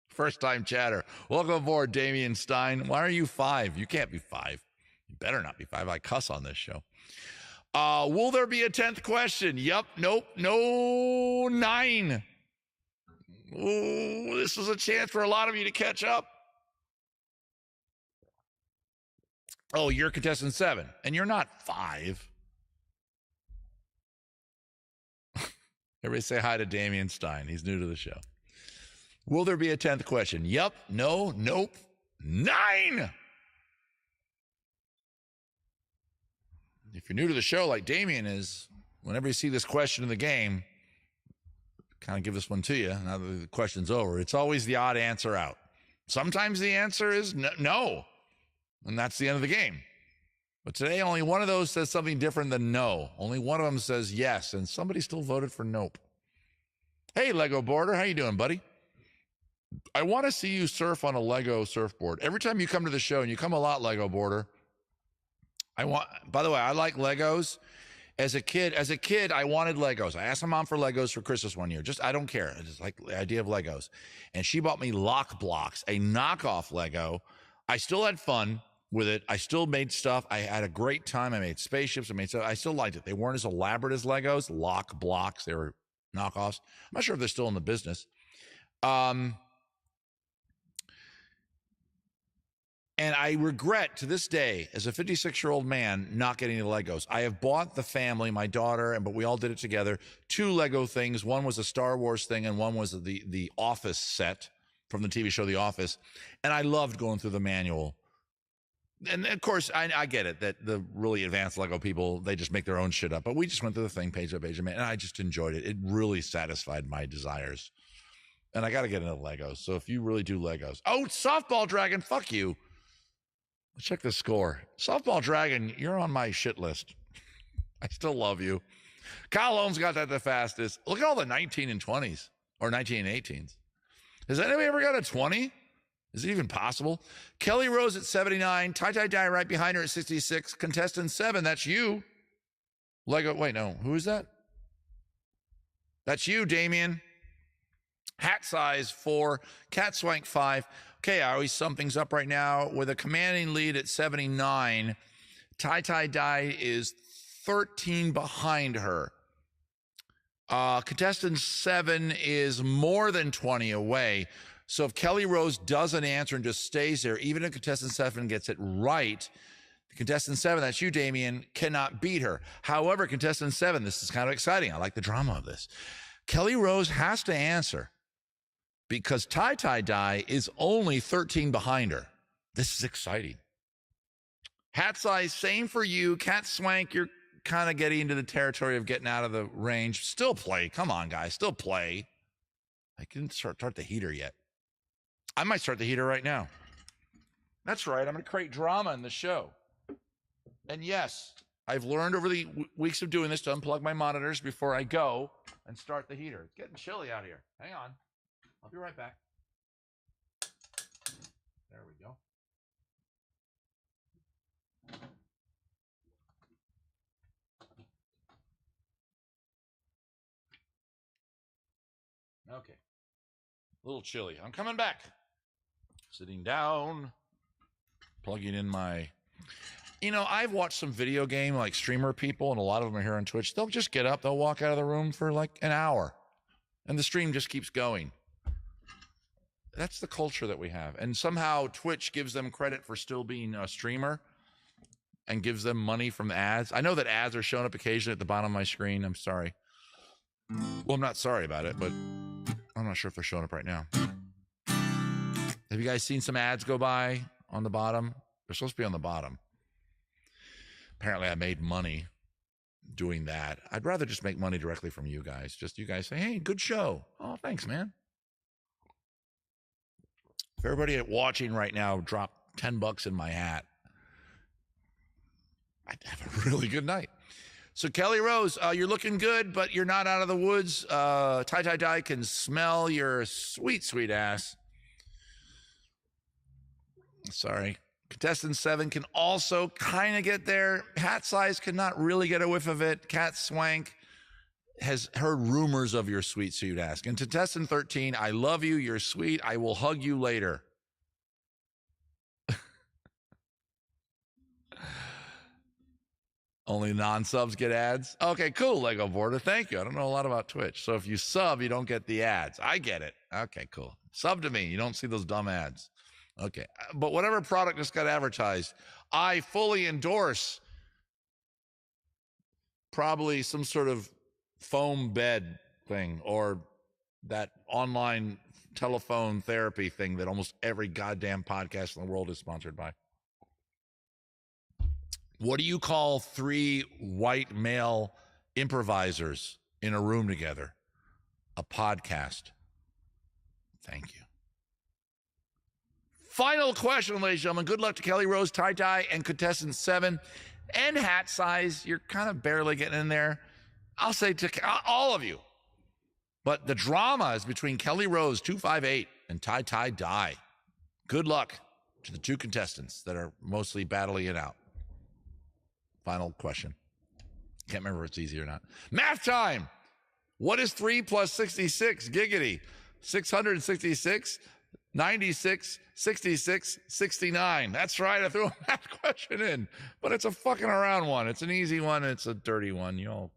First time chatter. Welcome aboard, Damian Stein. Why are you 5? You can't be 5. You better not be 5. I cuss on this show. Will there be a 10th question? Yep. Nope. No. 9. Ooh, this was a chance for a lot of you to catch up. Oh, you're contestant 7, and you're not 5. Everybody say hi to Damian Stein. He's new to the show. Will there be a 10th question? Yep, no, nope, 9. If you're new to the show like Damien is, whenever you see this question in the game, kind of give this one to you now that the question's over. It's always the odd answer out. Sometimes the answer is no, and that's the end of the game. But today, only one of those says something different than no. Only one of them says yes, and somebody still voted for nope. Hey, Lego Border, how you doing, buddy? I want to see you surf on a Lego surfboard. Every time you come to the show, and you come a lot, Lego Border, by the way, I like Legos. As a kid, I wanted Legos. I asked my mom for Legos for Christmas one year. I don't care. I just like the idea of Legos. And she bought me Lock Blocks, a knockoff Lego. I still had fun with it. I still made stuff. I had a great time. I made spaceships. I made stuff. I still liked it. They weren't as elaborate as Legos. Lock Blocks. They were knockoffs. I'm not sure if they're still in the business. And I regret to this day, as a 56-year-old man, not getting the Legos. I have bought the family, my daughter, but we all did it together, 2 Lego things. One was a Star Wars thing, and one was the Office set from the TV show The Office. And I loved going through the manual. And of course, I get it that the really advanced Lego people, they just make their own shit up. But we just went through the thing page by page, and I just enjoyed it. It really satisfied my desires. And I got to get into Legos. So if you really do Legos. Oh, Softball Dragon, fuck you. Let's check the score. Softball Dragon, you're on my shit list. I still love you. Kyle Holmes got that the fastest. Look at all the 19 and 20s, or 19 and 18s. Has anybody ever got a 20? Is it even possible? Kelly Rose at 79. Ty Dye right behind her at 66. Contestant 7, that's you. Lego, wait, no. Who is that? That's you, Damien. Hat size 4. Cat Swank 5. Okay, I always sum things up right now. With a commanding lead at 79, Ty Dye is 13 behind her. Contestant 7 is more than 20 away. So if Kelly Rose doesn't answer and just stays there, even if contestant 7 gets it right, contestant 7, that's you, Damien, cannot beat her. However, contestant 7, this is kind of exciting. I like the drama of this. Kelly Rose has to answer, because Ty Dye is only 13 behind her. This is exciting. Hat size, same for you. Cat Swank, you're kind of getting into the territory of getting out of the range. Still play. Come on, guys. Still play. I didn't start the heater yet. I might start the heater right now. That's right. I'm going to create drama in the show. And yes, I've learned over the weeks of doing this to unplug my monitors before I go and start the heater. It's getting chilly out here. Hang on. I'll be right back. There we go. Okay. A little chilly. I'm coming back. Sitting down. Plugging in my... I've watched some video game, like streamer people, and a lot of them are here on Twitch. They'll just get up. They'll walk out of the room for like an hour. And the stream just keeps going. That's the culture that we have. And somehow Twitch gives them credit for still being a streamer and gives them money from ads. I know that ads are showing up occasionally at the bottom of my screen. I'm sorry. Well, I'm not sorry about it, but I'm not sure if they're showing up right now. Have you guys seen some ads go by on the bottom? They're supposed to be on the bottom. Apparently I made money doing that. I'd rather just make money directly from you guys. Just you guys say, hey, good show. Oh, thanks, man. If everybody watching right now dropped $10 in my hat, I'd have a really good night. So Kelly Rose, you're looking good, but you're not out of the woods. Ty Dye can smell your sweet, sweet ass. Sorry. Contestant 7 can also kind of get there. Hat size cannot really get a whiff of it. Cat Swank has heard rumors of your sweet, sweet ass. And contestant 13, I love you. You're sweet. I will hug you later. Only non-subs get ads? Okay, cool, Lego Border. Thank you. I don't know a lot about Twitch. So if you sub, you don't get the ads. I get it. Okay, cool. Sub to me. You don't see those dumb ads. Okay. But whatever product just got advertised, I fully endorse probably some sort of foam bed thing or that online telephone therapy thing that almost every goddamn podcast in the world is sponsored by. What do you call 3 white male improvisers in a room together? A podcast. Thank you. Final question, ladies and gentlemen. Good luck to Kelly Rose, Tie Tie, and contestant 7. And hat size, you're kind of barely getting in there. I'll say to all of you. But the drama is between Kelly Rose, 258, and Tie Tie Die. Good luck to the 2 contestants that are mostly battling it out. Final question. Can't remember if it's easy or not. Math time. What is 3 plus 66? Giggity. 666, 96, 66, 69. That's right. I threw a math question in, but it's a fucking around one. It's an easy one. It's a dirty one.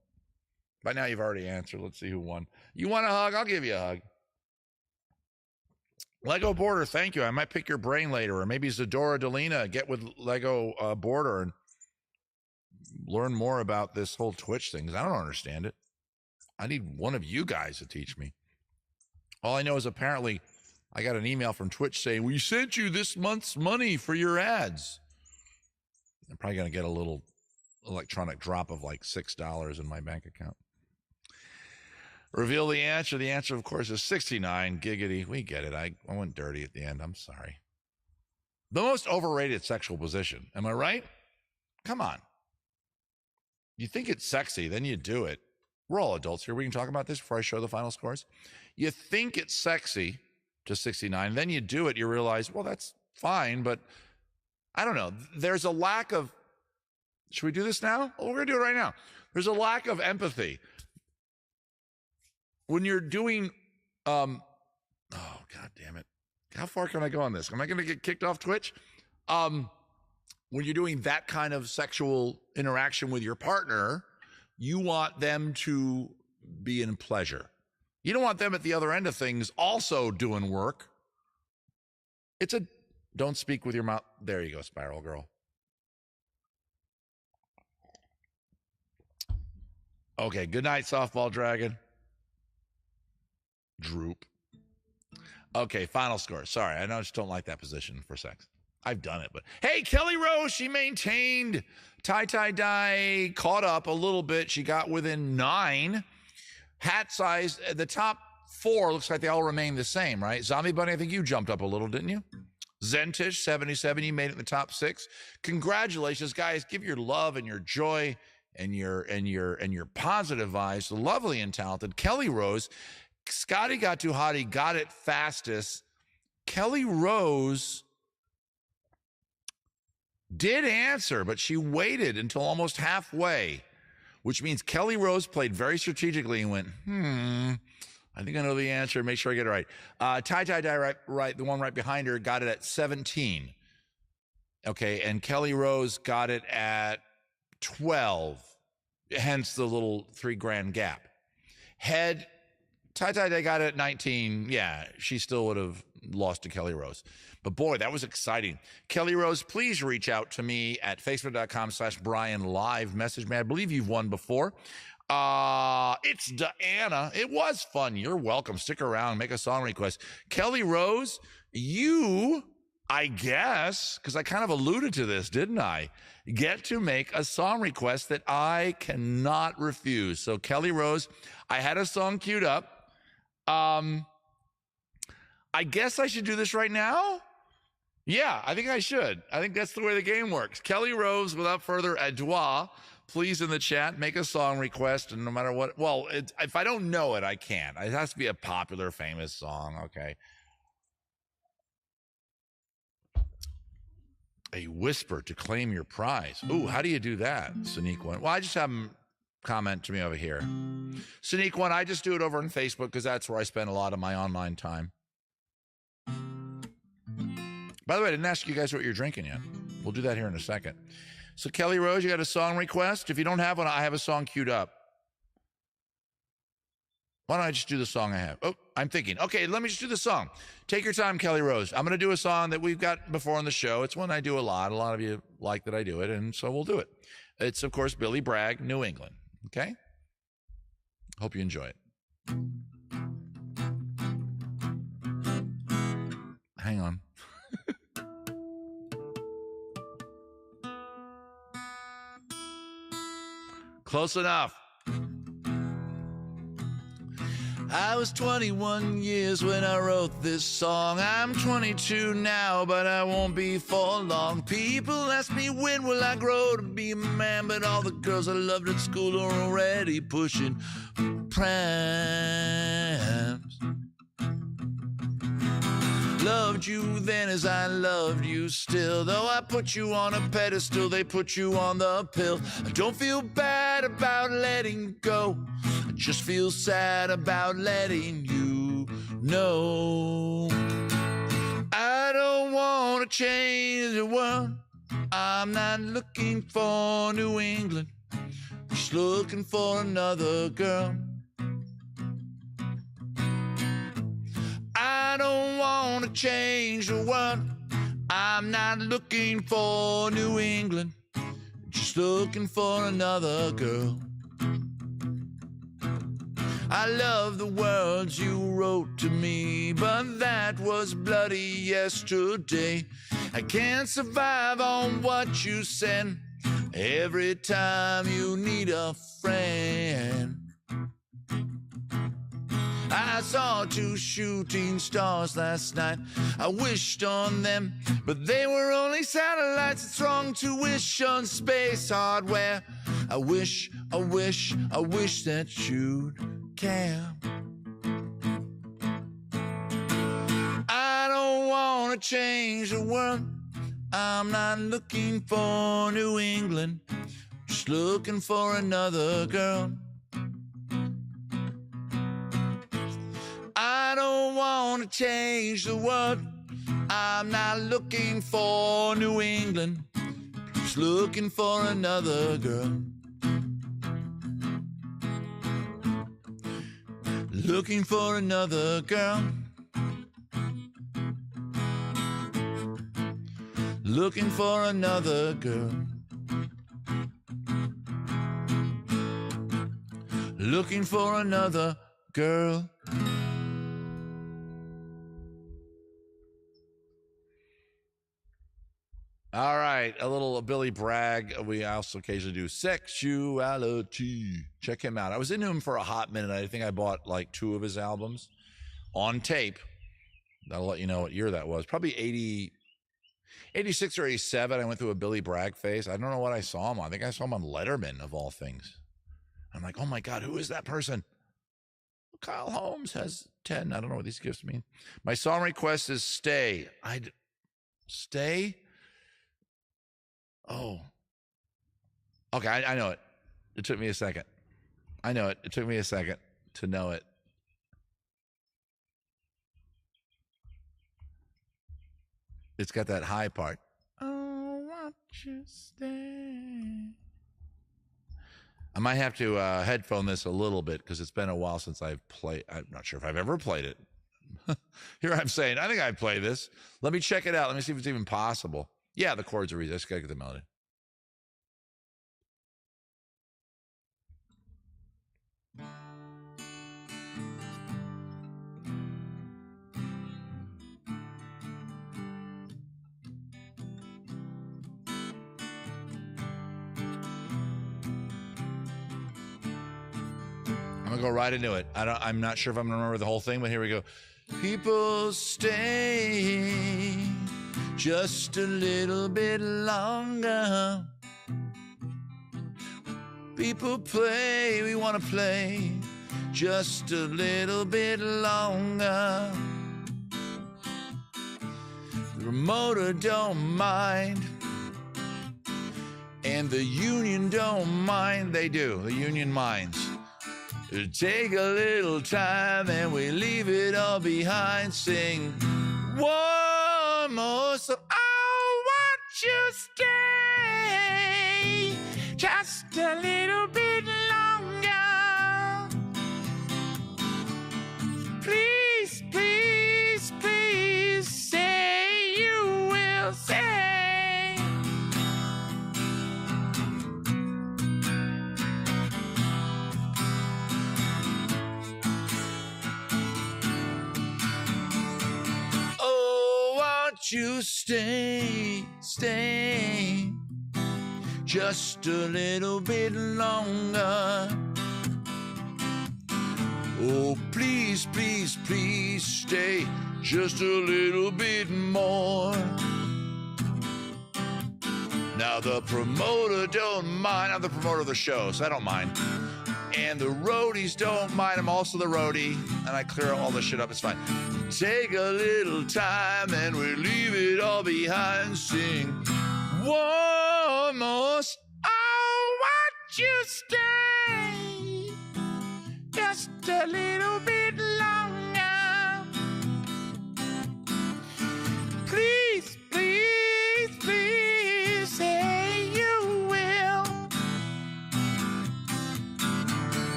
By now you've already answered. Let's see who won. You want a hug? I'll give you a hug. Lego Border, thank you. I might pick your brain later, or maybe Zadora Delina, get with Lego Border and learn more about this whole Twitch thing, because I don't understand it. I need one of you guys to teach me. All I know is apparently I got an email from Twitch saying, we sent you this month's money for your ads. I'm probably going to get a little electronic drop of like $6 in my bank account. Reveal the answer. The answer, of course, is 69. Giggity. We get it. I went dirty at the end. I'm sorry. The most overrated sexual position. Am I right? Come on. You think it's sexy, then you do it. We're all adults here. We can talk about this before I show the final scores. You think it's sexy to 69, then you do it. You realize, well, that's fine, but I don't know. There's a lack of, should we do this now? Oh, we're going to do it right now. There's a lack of empathy. When you're doing, oh, God damn it. How far can I go on this? Am I going to get kicked off Twitch? When you're doing that kind of sexual interaction with your partner, you want them to be in pleasure. You don't want them at the other end of things also doing work. It's a, don't speak with your mouth. There you go, Spiral Girl. Okay, good night, Softball Dragon. Droop. Okay, final score. Sorry, I just don't like that position for sex. I've done it, but hey, Kelly Rose, she maintained. Tie Tie Die caught up a little bit. She got within 9. Hat size, the top 4 looks like they all remain the same, right? Zombie Bunny, I think you jumped up a little, didn't you? Zentish, 77, you made it in the top 6. Congratulations, guys. Give your love and your joy and your positive vibes, the lovely and talented Kelly Rose. Scotty Got Too Hottie got it fastest. Kelly Rose did answer, but she waited until almost halfway, which means Kelly Rose played very strategically and went, I think I know the answer. Make sure I get it right. Tie Tie Die, right, the one right behind her, got it at 17. Okay, and Kelly Rose got it at 12, hence the little $3,000 gap. Head, Tie Tie Tie got it at 19. Yeah, she still would have lost to Kelly Rose. But boy, that was exciting. Kelly Rose, please reach out to me at facebook.com/Brian Live. Message me. I believe you've won before. It's Diana. It was fun. You're welcome. Stick around. Make a song request. Kelly Rose, you, I guess, because I kind of alluded to this, didn't I? Get to make a song request that I cannot refuse. So Kelly Rose, I had a song queued up. I guess I should do this right now. Yeah, I think I should. I think that's the way the game works. Kelly Rose, without further ado, please in the chat, make a song request. And no matter what, well, if I don't know it, I can't. It has to be a popular, famous song. Okay. A whisper to claim your prize. Ooh, how do you do that, Sneak One? Well, I just have them comment to me over here. Sneak One, I just do it over on Facebook because that's where I spend a lot of my online time. By the way, I didn't ask you guys what you're drinking yet. We'll do that here in a second. So Kelly Rose, you got a song request? If you don't have one, I have a song queued up. Why don't I just do the song I have? Oh, I'm thinking. Okay, let me just do the song. Take your time, Kelly Rose. I'm going to do a song that we've got before on the show. It's one I do a lot. A lot of you like that I do it, and so we'll do it. It's, of course, Billy Bragg, New England. Okay? Hope you enjoy it. hang on. Close enough. I was 21 years when I wrote this song. I'm 22 now, but I won't be for long. People ask me when will I grow to be a man, but all the girls I loved at school are already pushing prams. Loved you then as I loved you still. Though I put you on a pedestal, they put you on the pill. I don't feel bad about letting go. I just feel sad about letting you know. I don't want to change the world. I'm not looking for New England. Just looking for another girl. I don't want to change the world. I'm not looking for New England. Just looking for another girl. I love the words you wrote to me, but that was bloody yesterday. I can't survive on what you send every time you need a friend. I saw 2 shooting stars last night. I wished on them, but they were only satellites. It's wrong to wish on space hardware. I wish that you'd care. I don't want to change the world. I'm not looking for New England. Just looking for another girl. I don't want to change the world. I'm not looking for New England. Just looking for another girl. Looking for another girl. Looking for another girl. Looking for another girl. All right, a little Billy Bragg. We also occasionally do Sexuality. Check him out. I was into him for a hot minute. I think I bought like 2 of his albums on tape. That'll let you know what year that was. Probably 86 or 87. I went through a Billy Bragg phase. I don't know what I saw him on. I think I saw him on Letterman, of all things. I'm like, oh my God, who is that person? Kyle Holmes has 10. I don't know what these gifts mean. My song request is Stay. Stay? Oh. Okay, I know it. It took me a second. I know it. It took me a second to know it. It's got that high part. Oh, won't you stay? I might have to headphone this a little bit because it's been a while since I've played. I'm not sure if I've ever played it. Here I'm saying, I think I'd play this. Let me check it out. Let me see if it's even possible. Yeah, the chords are easy. I just gotta get the melody. I'm gonna go right into it. I'm not sure if I'm gonna remember the whole thing, but here we go. People stay just a little bit longer. People play, we want to play just a little bit longer. The promoter don't mind, and the union don't mind. They do, the union minds. Take a little time and we leave it all behind. Sing one more song. I want you stay just a little bit longer. Please, please, please say you will say. you stay just a little bit longer? Oh, please, please, please stay just a little bit more. Now the promoter don't mind. I'm the promoter of the show, so I don't mind. And the roadies don't mind. I'm also the roadie, and I clear all this shit up. It's fine. Take a little time and we leave it all behind. Sing one more. Oh, won't you stay just a little bit longer? Please, please, please say you will.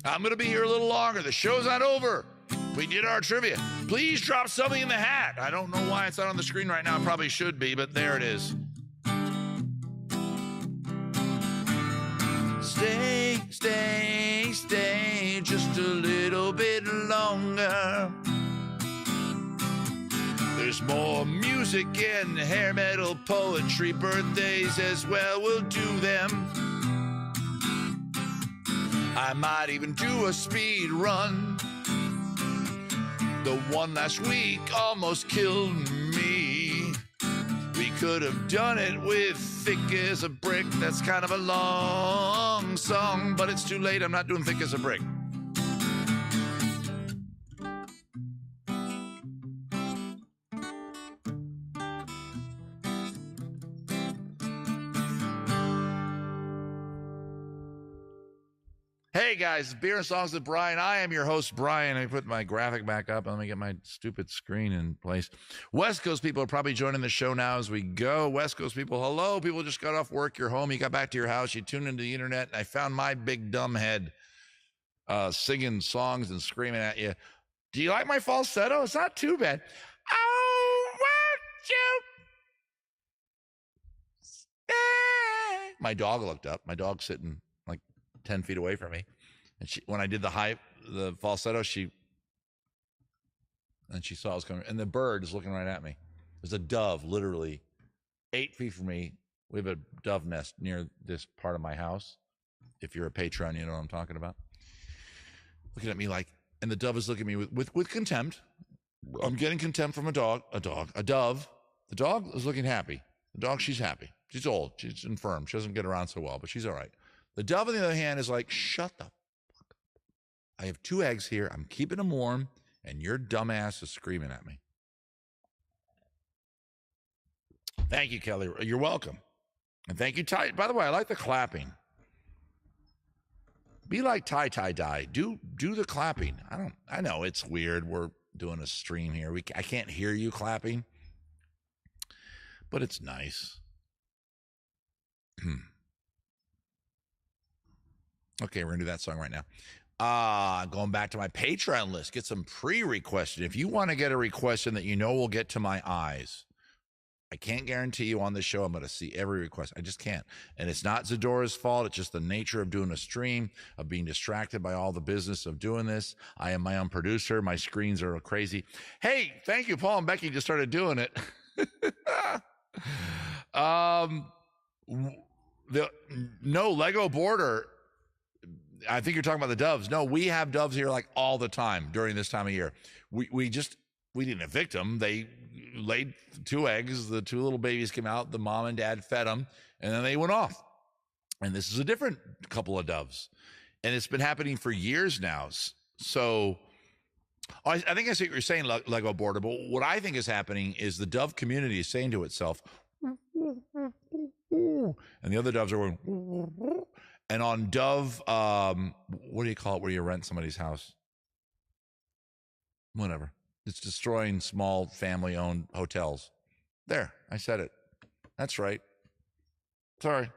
I'm going to be here a little longer. The show's not over. We did our trivia. Please drop something in the hat. I don't know why it's not on the screen right now. It probably should be, but there it is. Stay, stay, stay just a little bit longer. There's more music and hair metal poetry, birthdays as well, we'll do them. I might even do a speed run. The one last week almost killed me. We could have done it with Thick as a Brick. That's kind of a long song, but it's too late. I'm not doing Thick as a Brick. Hey guys, Beer and Songs with Brian. I am your host, Brian. Let me put my graphic back up. Let me get my stupid screen in place. West Coast people are probably joining the show now as we go. West Coast people, hello. People just got off work. You're home. You got back to your house. You tuned into the internet, and I found my big dumb head singing songs and screaming at you. Do you like my falsetto? It's not too bad. Oh, won't you stay? My dog looked up. My dog's sitting like 10 feet away from me. And when I did the falsetto, she saw I was coming. And the bird is looking right at me. There's a dove literally 8 feet from me. We have a dove nest near this part of my house. If you're a patron, you know what I'm talking about. Looking at me like, and the dove is looking at me with contempt. I'm getting contempt from a dove. The dog is looking happy. The dog, she's happy. She's old. She's infirm. She doesn't get around so well, but she's all right. The dove, on the other hand, is like, shut the fuck up. I have 2 eggs here. I'm keeping them warm, and your dumbass is screaming at me. Thank you, Kelly. You're welcome. And thank you, Ty. By the way, I like the clapping. Be like Ty. Do the clapping. I know it's weird. We're doing a stream here. I can't hear you clapping, but it's nice. Okay, we're going to do that song right now. Going back to my Patreon list, get some pre-requested. If you want to get a request in that you know will get to my eyes, I can't guarantee you on this show I'm going to see every request. I just can't. And it's not Zadora's fault. It's just the nature of doing a stream, of being distracted by all the business of doing this. I am my own producer. My screens are crazy. Hey, thank you, Paul and Becky just started doing it. No Lego border. I think you're talking about the doves. No, we have doves here like all the time during this time of year. We didn't evict them. They laid 2 eggs. The 2 little babies came out. The mom and dad fed them, and then they went off. And this is a different couple of doves. And it's been happening for years now. So I think I see what you're saying, Lego border. But what I think is happening is the dove community is saying to itself, and the other doves are going, and on dove, what do you call it where you rent somebody's house? Whatever. It's destroying small family-owned hotels. There, I said it. That's right. Sorry.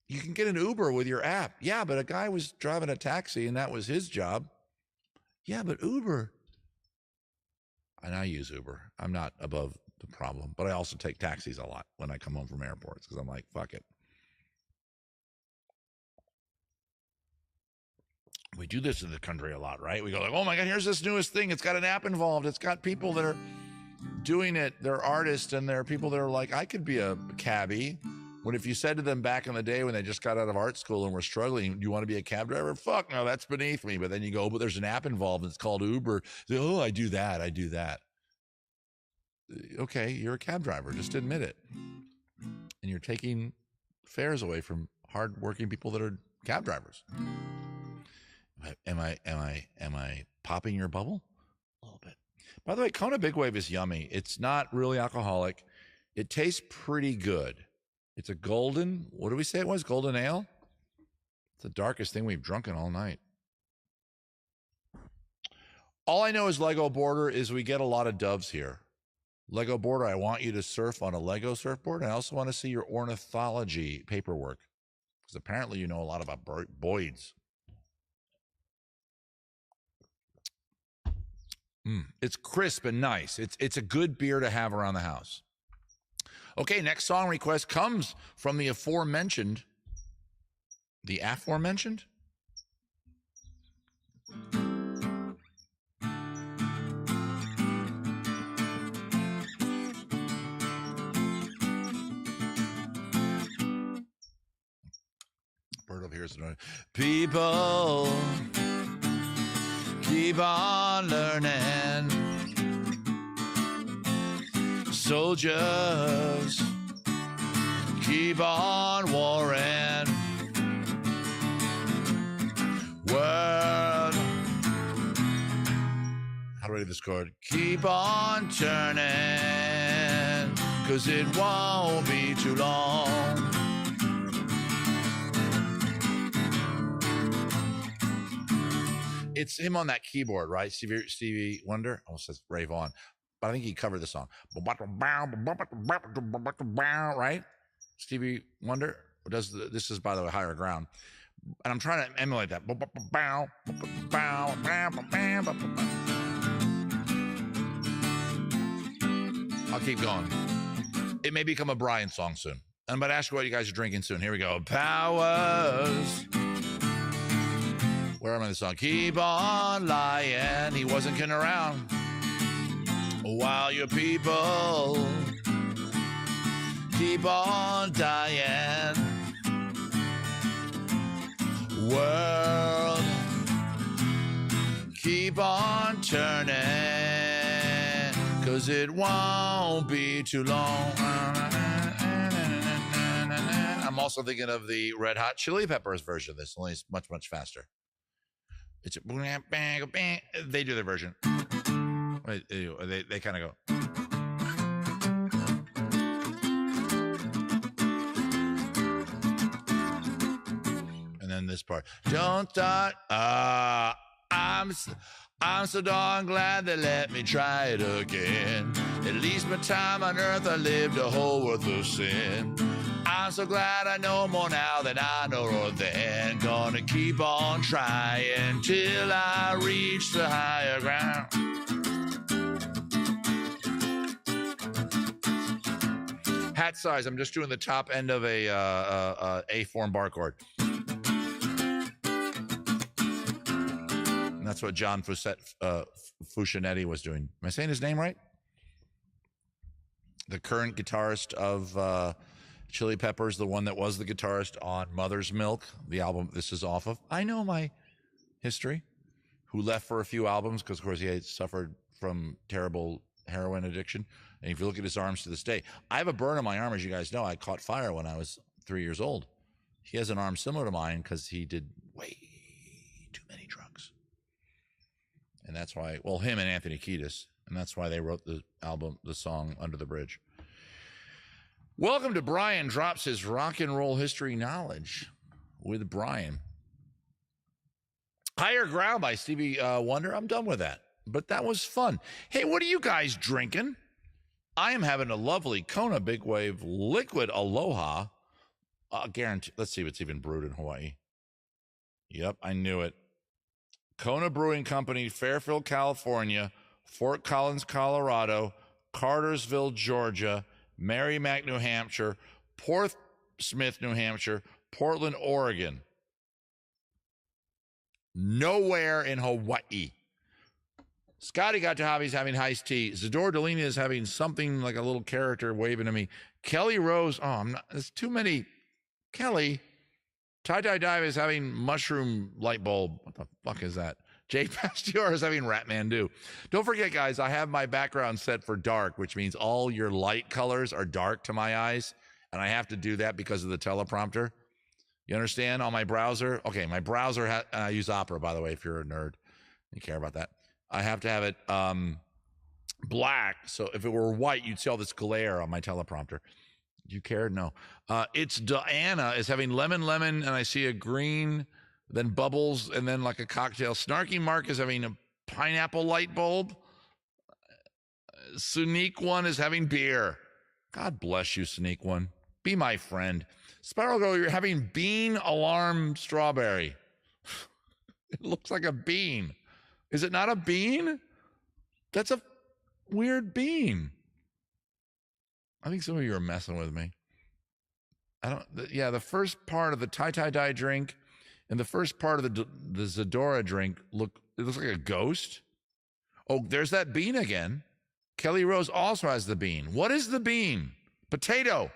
You can get an Uber with your app. Yeah, but a guy was driving a taxi, and that was his job. Yeah, but Uber. And I use Uber. I'm not above the problem. But I also take taxis a lot when I come home from airports because I'm like, fuck it. We do this in the country a lot, right? We go like, oh my God, here's this newest thing. It's got an app involved. It's got people that are doing it. They're artists, and there are people that are like, I could be a cabbie. When if you said to them back in the day when they just got out of art school and were struggling, do you want to be a cab driver? Fuck no, that's beneath me. But then you go, but there's an app involved. It's called Uber. Say, oh, I do that. I do that. Okay, you're a cab driver. Just admit it. And you're taking fares away from hardworking people that are cab drivers. Am I popping your bubble? A little bit. By the way, Kona Big Wave is yummy. It's not really alcoholic. It tastes pretty good. It's a golden, what do we say it was? Golden ale? It's the darkest thing we've drunken all night. All I know is Lego Border is we get a lot of doves here. Lego Border, I want you to surf on a Lego surfboard. And I also want to see your ornithology paperwork. Because apparently you know a lot about Boyd's. It's crisp and nice. It's a good beer to have around the house. Okay, next song request comes from the aforementioned. Bird over here is annoying. People keep on learning. Soldiers keep on warring. World, how do I do this chord? Keep on turning, 'cause it won't be too long. It's him on that keyboard, right? Stevie Wonder, almost says Ray Vaughan. But I think he covered the song. Right? Stevie Wonder does this is, by the way, Higher Ground. And I'm trying to emulate that. I'll keep going. It may become a Brian song soon. I'm about to ask you what you guys are drinking soon. Here we go. Powers. Where am I in the song? Keep on lying. He wasn't kidding around. While your people keep on dying. World, keep on turning, 'cause it won't be too long. I'm also thinking of the Red Hot Chili Peppers version of this, only it's much, much faster. It's they do their version. They kind of go. And then this part. Don't start. I'm so darn glad they let me try it again. At least my time on earth I lived a whole worth of sin. I'm so glad I know more now than I know then. Gonna keep on trying till I reach the higher ground. Hat size, I'm just doing the top end of a form bar chord. And that's what John Fucinetti was doing. Am I saying his name right? The current guitarist of Chili Peppers, the one that was the guitarist on Mother's Milk, the album this is off of. I know my history. Who left for a few albums because, of course, he had suffered from terrible heroin addiction. And if you look at his arms to this day, I have a burn on my arm, as you guys know. I caught fire when I was 3 years old. He has an arm similar to mine because he did way too many drugs. And that's why, well, him and Anthony Kiedis, and that's why they wrote the album, the song Under the Bridge. Welcome to Brian Drops His Rock and Roll History Knowledge with Brian. Higher Ground by Stevie Wonder. I'm done with that. But that was fun. Hey, what are you guys drinking? I am having a lovely Kona Big Wave Liquid Aloha. Guarantee. Let's see if it's even brewed in Hawaii. Yep, I knew it. Kona Brewing Company, Fairfield, California, Fort Collins, Colorado, Cartersville, Georgia, Merrimack, New Hampshire, Portsmouth, New Hampshire, Portland, Oregon. Nowhere in Hawaii. Scotty got to hobbies having iced tea. Zador Delina is having something like a little character waving to me. Kelly Rose. Oh, I'm not. There's too many. Kelly. Tie-Dye Dive is having mushroom light bulb. What the fuck is that? Jay Pastior is having Ratmandu. Don't forget, guys, I have my background set for dark, which means all your light colors are dark to my eyes, and I have to do that because of the teleprompter. You understand? On my browser. Okay, my browser, I use Opera, by the way, if you're a nerd. You care about that. I have to have it black, so if it were white, you'd see all this glare on my teleprompter. You care? No. It's Diana is having lemon, and I see a green, then bubbles, and then like a cocktail. Snarky Mark is having a pineapple light bulb. Sneak One is having beer. God bless you, Sneak One. Be my friend. Spiral Girl, you're having bean alarm strawberry. It looks like a bean. Is it not a bean? That's a weird bean. I think some of you are messing with me. Yeah, the first part of the tie-dye drink and the first part of the Zadora drink it looks like a ghost. Oh, there's that bean again. Kelly Rose also has the bean. What is the bean? Potato.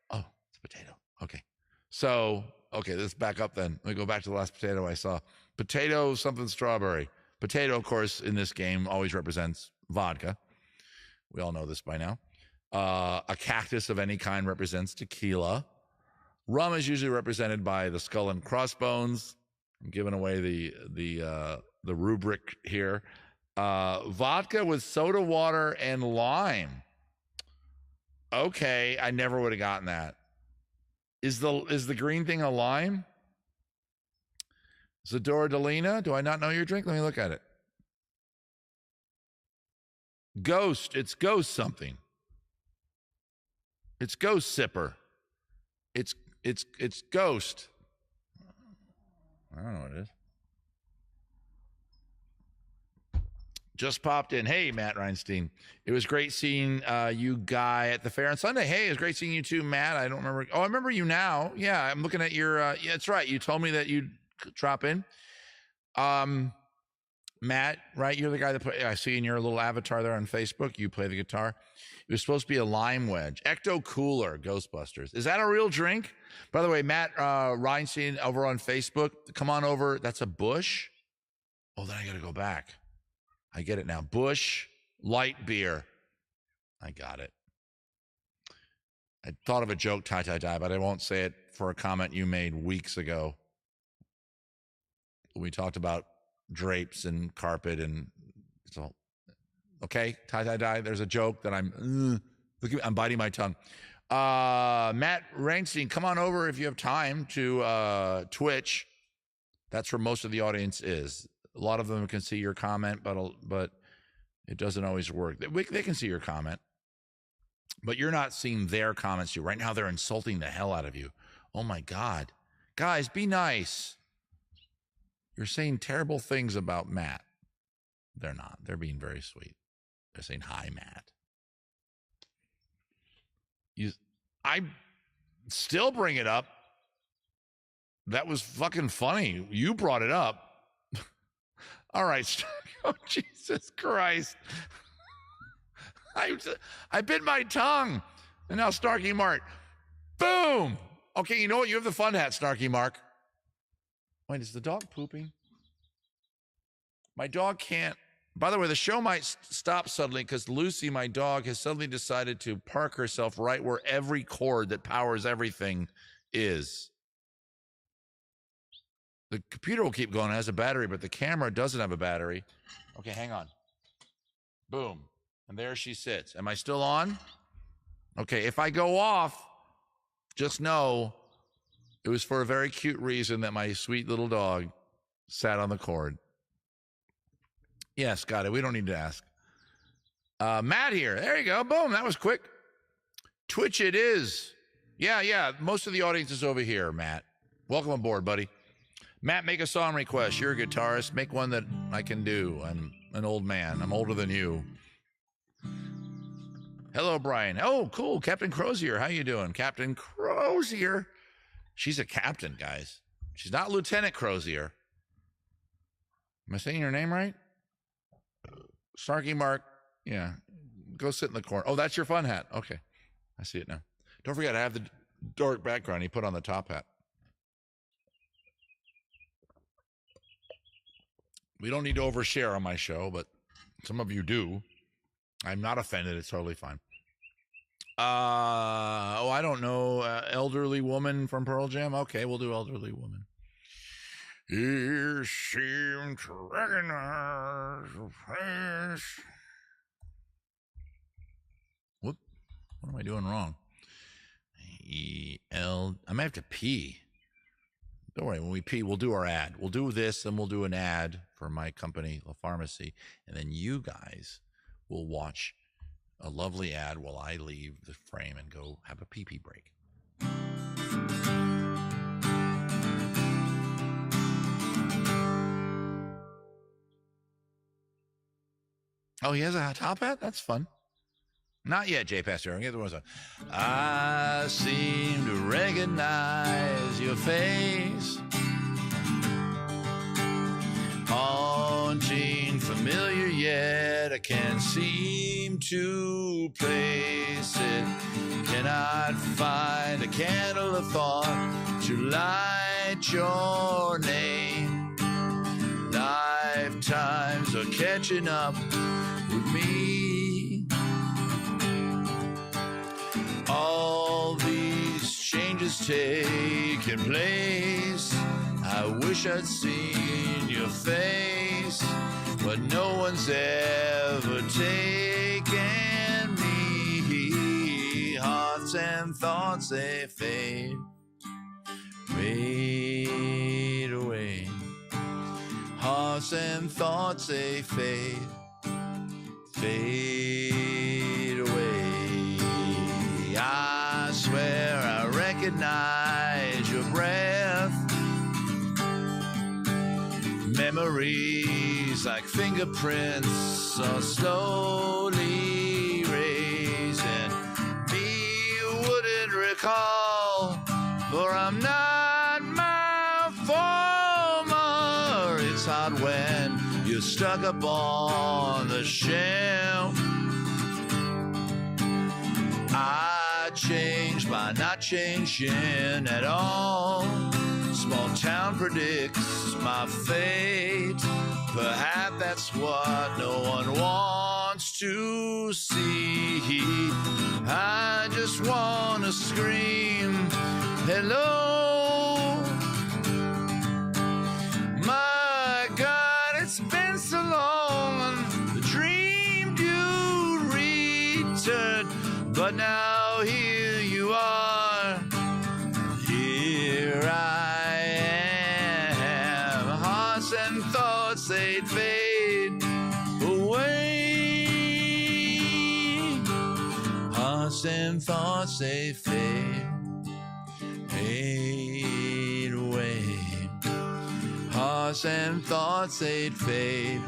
Oh, it's a potato. Okay. So, let's back up then. Let me go back to the last potato I saw. Potato, something strawberry. Potato, of course, in this game always represents vodka. We all know this by now. A cactus of any kind represents tequila. Rum is usually represented by the skull and crossbones. I'm giving away the rubric here. Vodka with soda water and lime. Okay, I never would have gotten that. Is the green thing a lime? Zadora Delina, do I not know your drink? Let me look at it. Ghost, it's Ghost something. It's Ghost Sipper. It's Ghost. I don't know what it is. Just popped in. Hey, Matt Reinstein. It was great seeing you guy at the fair on Sunday. Hey, it was great seeing you too, Matt. I don't remember. Oh, I remember you now. Yeah, I'm looking at your, yeah, that's right. You told me that you'd drop in. Matt, right? You're the guy that I see in your little avatar there on Facebook. You play the guitar. It was supposed to be a lime wedge. Ecto Cooler, Ghostbusters. Is that a real drink? By the way, Matt Reinstein over on Facebook. Come on over. That's a Bush. Oh, then I got to go back. I get it now. Bush light beer. I got it. I thought of a joke, tie, but I won't say it for a comment you made weeks ago. We talked about drapes and carpet and so. Okay, tie. There's a joke that I'm biting my tongue. Matt Reinstein, come on over if you have time to Twitch. That's where most of the audience is. A lot of them can see your comment, but it doesn't always work. They can see your comment, but you're not seeing their comments. Right now, they're insulting the hell out of you. Oh my God, guys, be nice. You're saying terrible things about Matt. They're not. They're being very sweet. They're saying hi, Matt. I still bring it up. That was fucking funny. You brought it up. All right. Oh, Jesus Christ. I bit my tongue. And now Snarky Mark. Boom. Okay, you know what? You have the fun hat, Snarky Mark. Wait, is the dog pooping? My dog can't. By the way, the show might stop suddenly because Lucy, my dog, has suddenly decided to park herself right where every cord that powers everything is. The computer will keep going. It has a battery, but the camera doesn't have a battery. Okay, hang on. Boom. And there she sits. Am I still on? Okay, if I go off, just know it was for a very cute reason that my sweet little dog sat on the cord. Yes, got it. We don't need to ask. Matt here. There you go. Boom. That was quick. Twitch it is. Yeah. Most of the audience is over here, Matt. Welcome aboard, buddy. Matt, make a song request. You're a guitarist. Make one that I can do. I'm an old man. I'm older than you. Hello, Brian. Oh, cool. Captain Crozier. How you doing? Captain Crozier. She's a captain, guys. She's not Lieutenant Crozier. Am I saying your name right? Snarky Mark. Yeah. Go sit in the corner. Oh, that's your fun hat. Okay. I see it now. Don't forget, I have the dark background he put on the top hat. We don't need to overshare on my show, but some of you do. I'm not offended. It's totally fine. I don't know. Elderly woman from Pearl Jam. Okay, we'll do elderly woman. You seem to recognize the face. What am I doing wrong? I might have to pee. Don't worry, when we pee, we'll do our ad. We'll do this, and we'll do an ad for my company, Pharmacie, and then you guys will watch a lovely ad while I leave the frame and go have a pee-pee break. Oh, he has a top hat? That's fun. Not yet, Jay Pastor. I'll get the one song. I seem to recognize your face. Haunting, familiar, yet I can't seem to place it. Cannot find a candle of thought to light your name. Lifetimes are catching up with me. All these changes taking place. I wish I'd seen your face, but no one's ever taken me. Hearts and thoughts, they fade, fade away. Hearts and thoughts, they fade, fade away. I swear I recognize your breath. Memories like fingerprints are slowly erasing. Me wouldn't recall, for I'm not my former. It's hard when you're stuck up on the shelf. I changed by not changing at all. Small town predicts my fate. Perhaps that's what no one wants to see. I just want to scream, hello. My God, it's been so long. I dreamed you returned, but now here you are. Here I am. Hearts and thoughts, they'd fade away. Hearts and thoughts, they fade, fade away. Hearts and thoughts, they'd fade,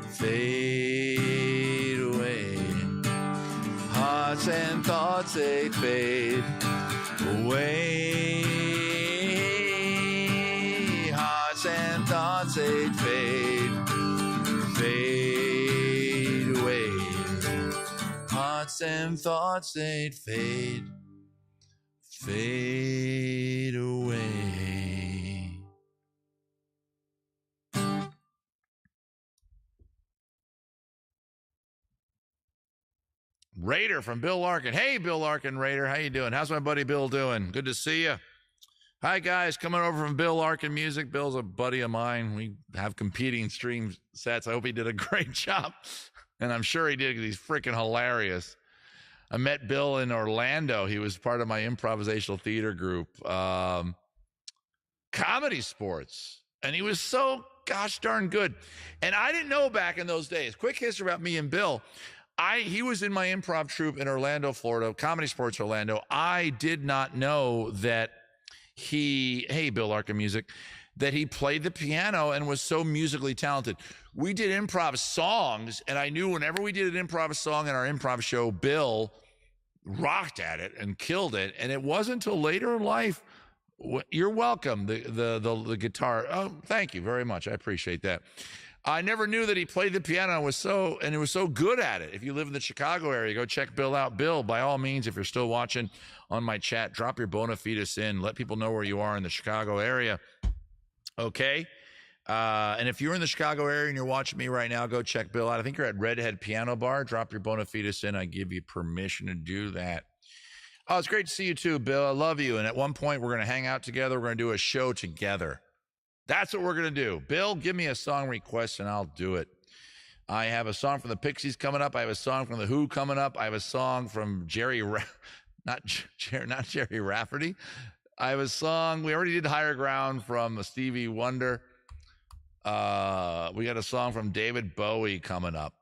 fade away. Hearts and thoughts, they'd fade away. Hearts and thoughts, they'd fade, fade away. Hearts and thoughts, they'd fade, fade away. Raider from Bill Larkin. Hey, Bill Larkin, Raider. How you doing? How's my buddy Bill doing? Good to see you. Hi, guys. Coming over from Bill Larkin Music. Bill's a buddy of mine. We have competing stream sets. I hope he did a great job. And I'm sure he did because he's freaking hilarious. I met Bill in Orlando. He was part of my improvisational theater group, Comedy Sports. And he was so gosh darn good. And I didn't know back in those days. Quick history about me and Bill. He was in my improv troupe in Orlando, Florida, Comedy Sports Orlando. I did not know that hey, Bill Larkin Music, that he played the piano and was so musically talented. We did improv songs, and I knew whenever we did an improv song in our improv show, Bill rocked at it and killed it. And it wasn't until later in life You're welcome. The guitar. Oh, thank you very much. I appreciate that. I never knew that he played the piano and was so good at it. If you live in the Chicago area, go check Bill out. Bill, by all means, if you're still watching on my chat, drop your bona fides in. Let people know where you are in the Chicago area. Okay. And if you're in the Chicago area and you're watching me right now, go check Bill out. I think you're at Redhead Piano Bar. Drop your bona fides in. I give you permission to do that. Oh, it's great to see you too, Bill. I love you. And at one point, we're going to hang out together. We're going to do a show together. That's what we're going to do. Bill, give me a song request and I'll do it. I have a song from the Pixies coming up. I have a song from the Who coming up. I have a song from not Jerry Rafferty. I have a song. We already did Higher Ground from Stevie Wonder. We got a song from David Bowie coming up.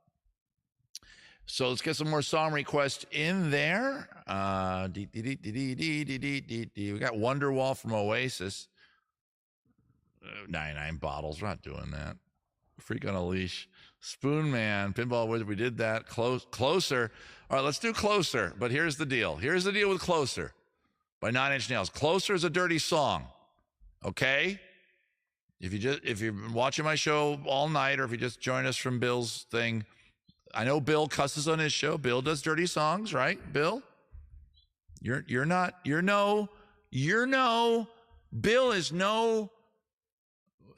So let's get some more song requests in there. We got Wonderwall from Oasis. 99 bottles. We're not doing that. Freak on a Leash. Spoon Man. Pinball Wizard. We did that. Closer. All right, let's do Closer. But here's the deal. Here's the deal with Closer by 9 Inch Nails. Closer is a dirty song. Okay? If you've been watching my show all night, or if you just join us from Bill's thing, I know Bill cusses on his show. Bill does dirty songs, right? Bill? Bill is no.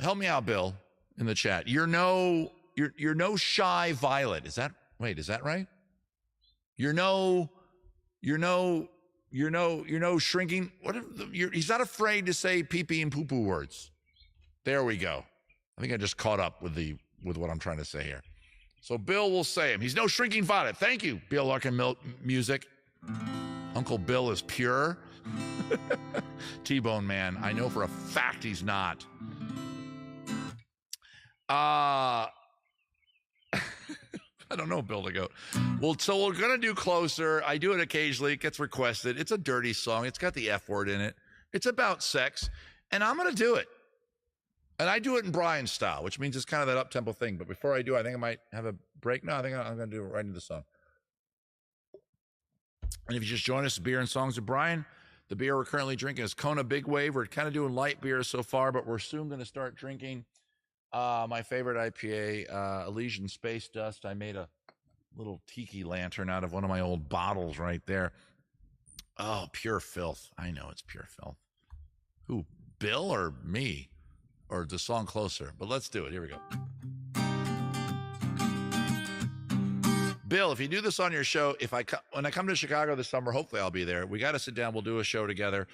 Help me out, Bill, in the chat. You're no Shy Violet. Is that right? You're no shrinking. He's not afraid to say pee-pee and poo-poo words. There we go. I think I just caught up with what I'm trying to say here. So Bill will say him. He's no shrinking violet. Thank you, Bill Larkin Music. Uncle Bill is pure. T-Bone Man. I know for a fact he's not. I don't know, Bill the Goat. Well, so we're going to do Closer. I do it occasionally. It gets requested. It's a dirty song. It's got the F word in it. It's about sex. And I'm going to do it. And I do it in Brian style, which means it's kind of that up-tempo thing. But before I do, I think I might have a break. No, I think I'm going to do it right into the song. And if you just join us, Beer and Songs with Brian, the beer we're currently drinking is Kona Big Wave. We're kind of doing light beer so far, but we're soon going to start drinking my favorite IPA, Elysian Space Dust. I made a little tiki lantern out of one of my old bottles right there. Oh, pure filth. I know it's pure filth. Who, Bill or me? Or the song Closer? But let's do it. Here we go. Bill, if you do this on your show, when I come to Chicago this summer, hopefully I'll be there. We got to sit down. We'll do a show together.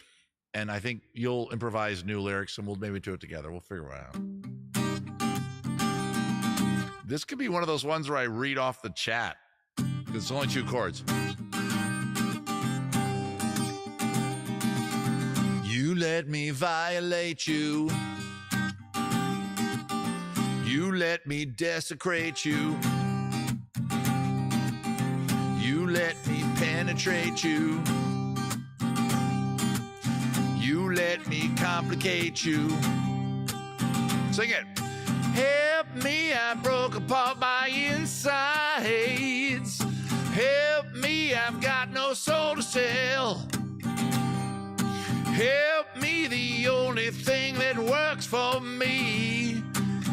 And I think you'll improvise new lyrics and we'll maybe do it together. We'll figure it out. This could be one of those ones where I read off the chat. Because it's only 2 chords. You let me violate you. You let me desecrate you. You let me penetrate you. You let me complicate you. Sing it. Help me, I broke apart my insides. Help me, I've got no soul to sell. Help me, the only thing that works for me.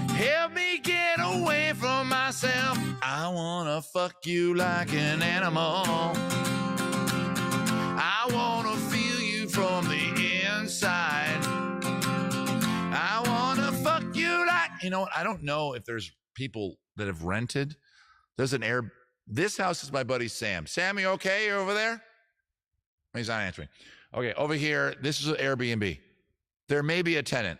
Help me get away from myself. I wanna fuck you like an animal. I wanna feel you from the inside. I wanna fuck you like... You know what? I don't know if there's people that have rented. There's an air... This house is my buddy Sam. Sam, you okay? You over there? He's not answering. Okay, over here, this is an Airbnb. There may be a tenant.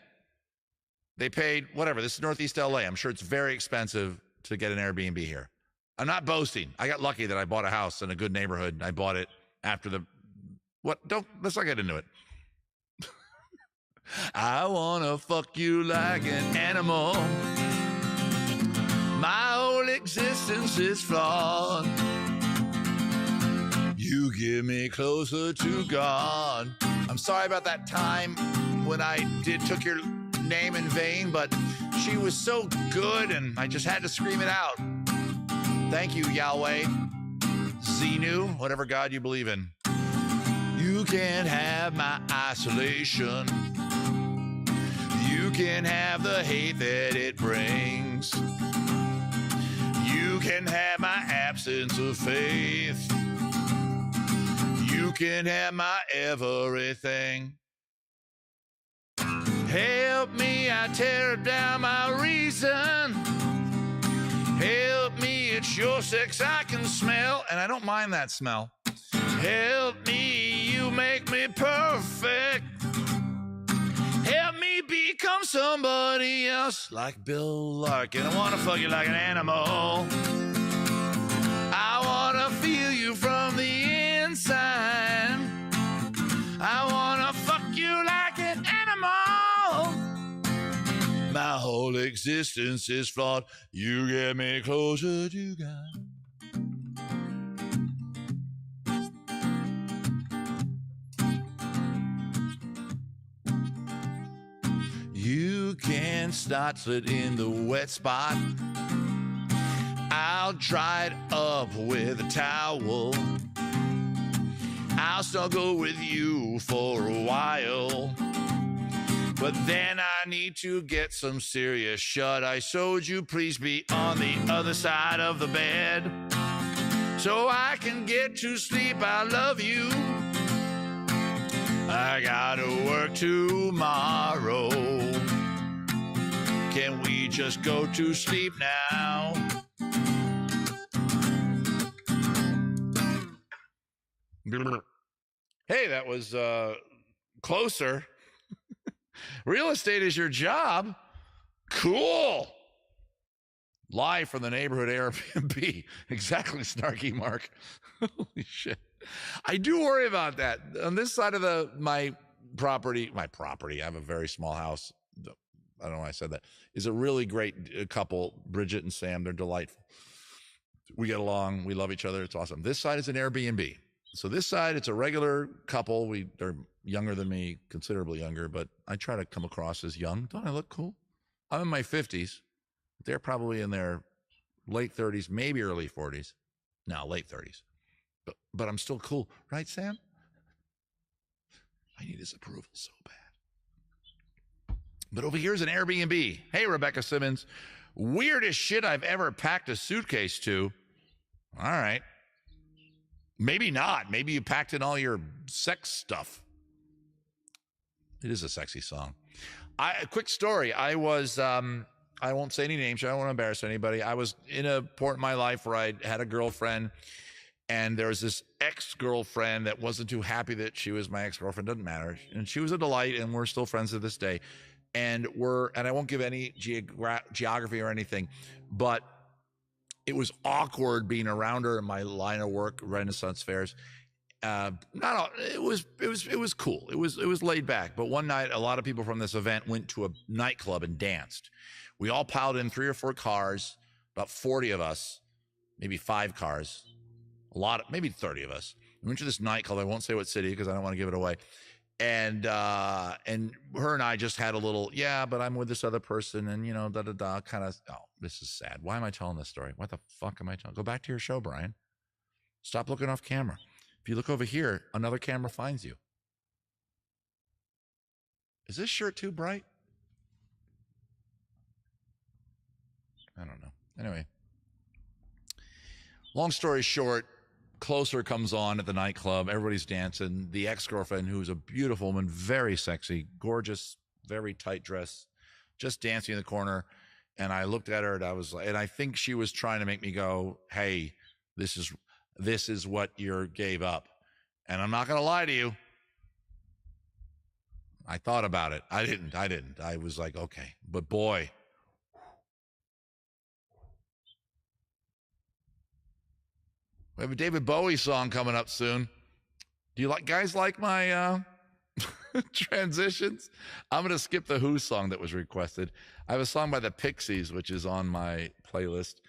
They paid, whatever, this is Northeast LA. I'm sure it's very expensive to get an Airbnb here. I'm not boasting. I got lucky that I bought a house in a good neighborhood. I bought it after let's not get into it. I wanna fuck you like an animal. My whole existence is flawed. You get me closer to God. I'm sorry about that time when I took your name in vain, but she was so good and I just had to scream it out. Thank you, Yahweh, Xenu, whatever God you believe in. You can have my isolation. You can have the hate that it brings. You can have my absence of faith. You can have my everything. Help me, I tear down my reason. Help me, it's your sex I can smell, and I don't mind that smell. Help me, you make me perfect. Help me become somebody else, like Bill Larkin. I wanna fuck you like an animal. I wanna feel you from the inside. I wanna fuck you like an animal. My whole existence is flawed. You get me closer to God. You can start it in the wet spot. I'll dry it up with a towel. I'll snuggle with you for a while. But then I need to get some serious shut-eye. So would you please be on the other side of the bed so I can get to sleep? I love you. I gotta work tomorrow. Can we just go to sleep now? Hey, that was closer. Real estate is your job. Cool. Live from the neighborhood Airbnb. Exactly, Snarky Mark. Holy shit. I do worry about that. On this side of my property, I have a very small house. I don't know why I said that. Is a really great couple, Bridget and Sam. They're delightful. We get along. We love each other. It's awesome. This side is an Airbnb. So this side, it's a regular couple. They're younger than me, considerably younger, but I try to come across as young. Don't I look cool? I'm in my 50s. They're probably in their late 30s, maybe early 40s. No, late 30s. But I'm still cool. Right, Sam? I need his approval so bad. But over here's an Airbnb. Hey, Rebecca Simmons. Weirdest shit I've ever packed a suitcase to. All right. Maybe not. Maybe you packed in all your sex stuff. It is a sexy song. A quick story. I was, I won't say any names. I don't want to embarrass anybody. I was in a point in my life where I had a girlfriend, and there was this ex-girlfriend that wasn't too happy that she was my ex-girlfriend. Doesn't matter. And she was a delight, and we're still friends to this day. And I won't give any geography or anything, but it was awkward being around her in my line of work, Renaissance fairs. It was cool. It was laid back. But one night, a lot of people from this event went to a nightclub and danced. We all piled in 3 or 4 cars, about 40 of us, maybe 5 cars, maybe 30 of us. We went to this nightclub. I won't say what city because I don't want to give it away. And her and I just had a little, yeah, but I'm with this other person, and kind of. Oh, this is sad. Why am I telling this story? What the fuck am I telling? Go back to your show, Brian. Stop looking off camera. If you look over here, another camera finds you. Is this shirt too bright? I don't know. Anyway, long story short, Closer comes on at the nightclub. Everybody's dancing. The ex-girlfriend, who's a beautiful woman, very sexy, gorgeous, very tight dress, just dancing in the corner. And I looked at her, and I think she was trying to make me go, hey, this is what you gave up. And I'm not going to lie to you. I thought about it. I didn't. I was like, okay. But boy. We have a David Bowie song coming up soon. Do you guys like my transitions? I'm going to skip the Who song that was requested. I have a song by the Pixies, which is on my playlist.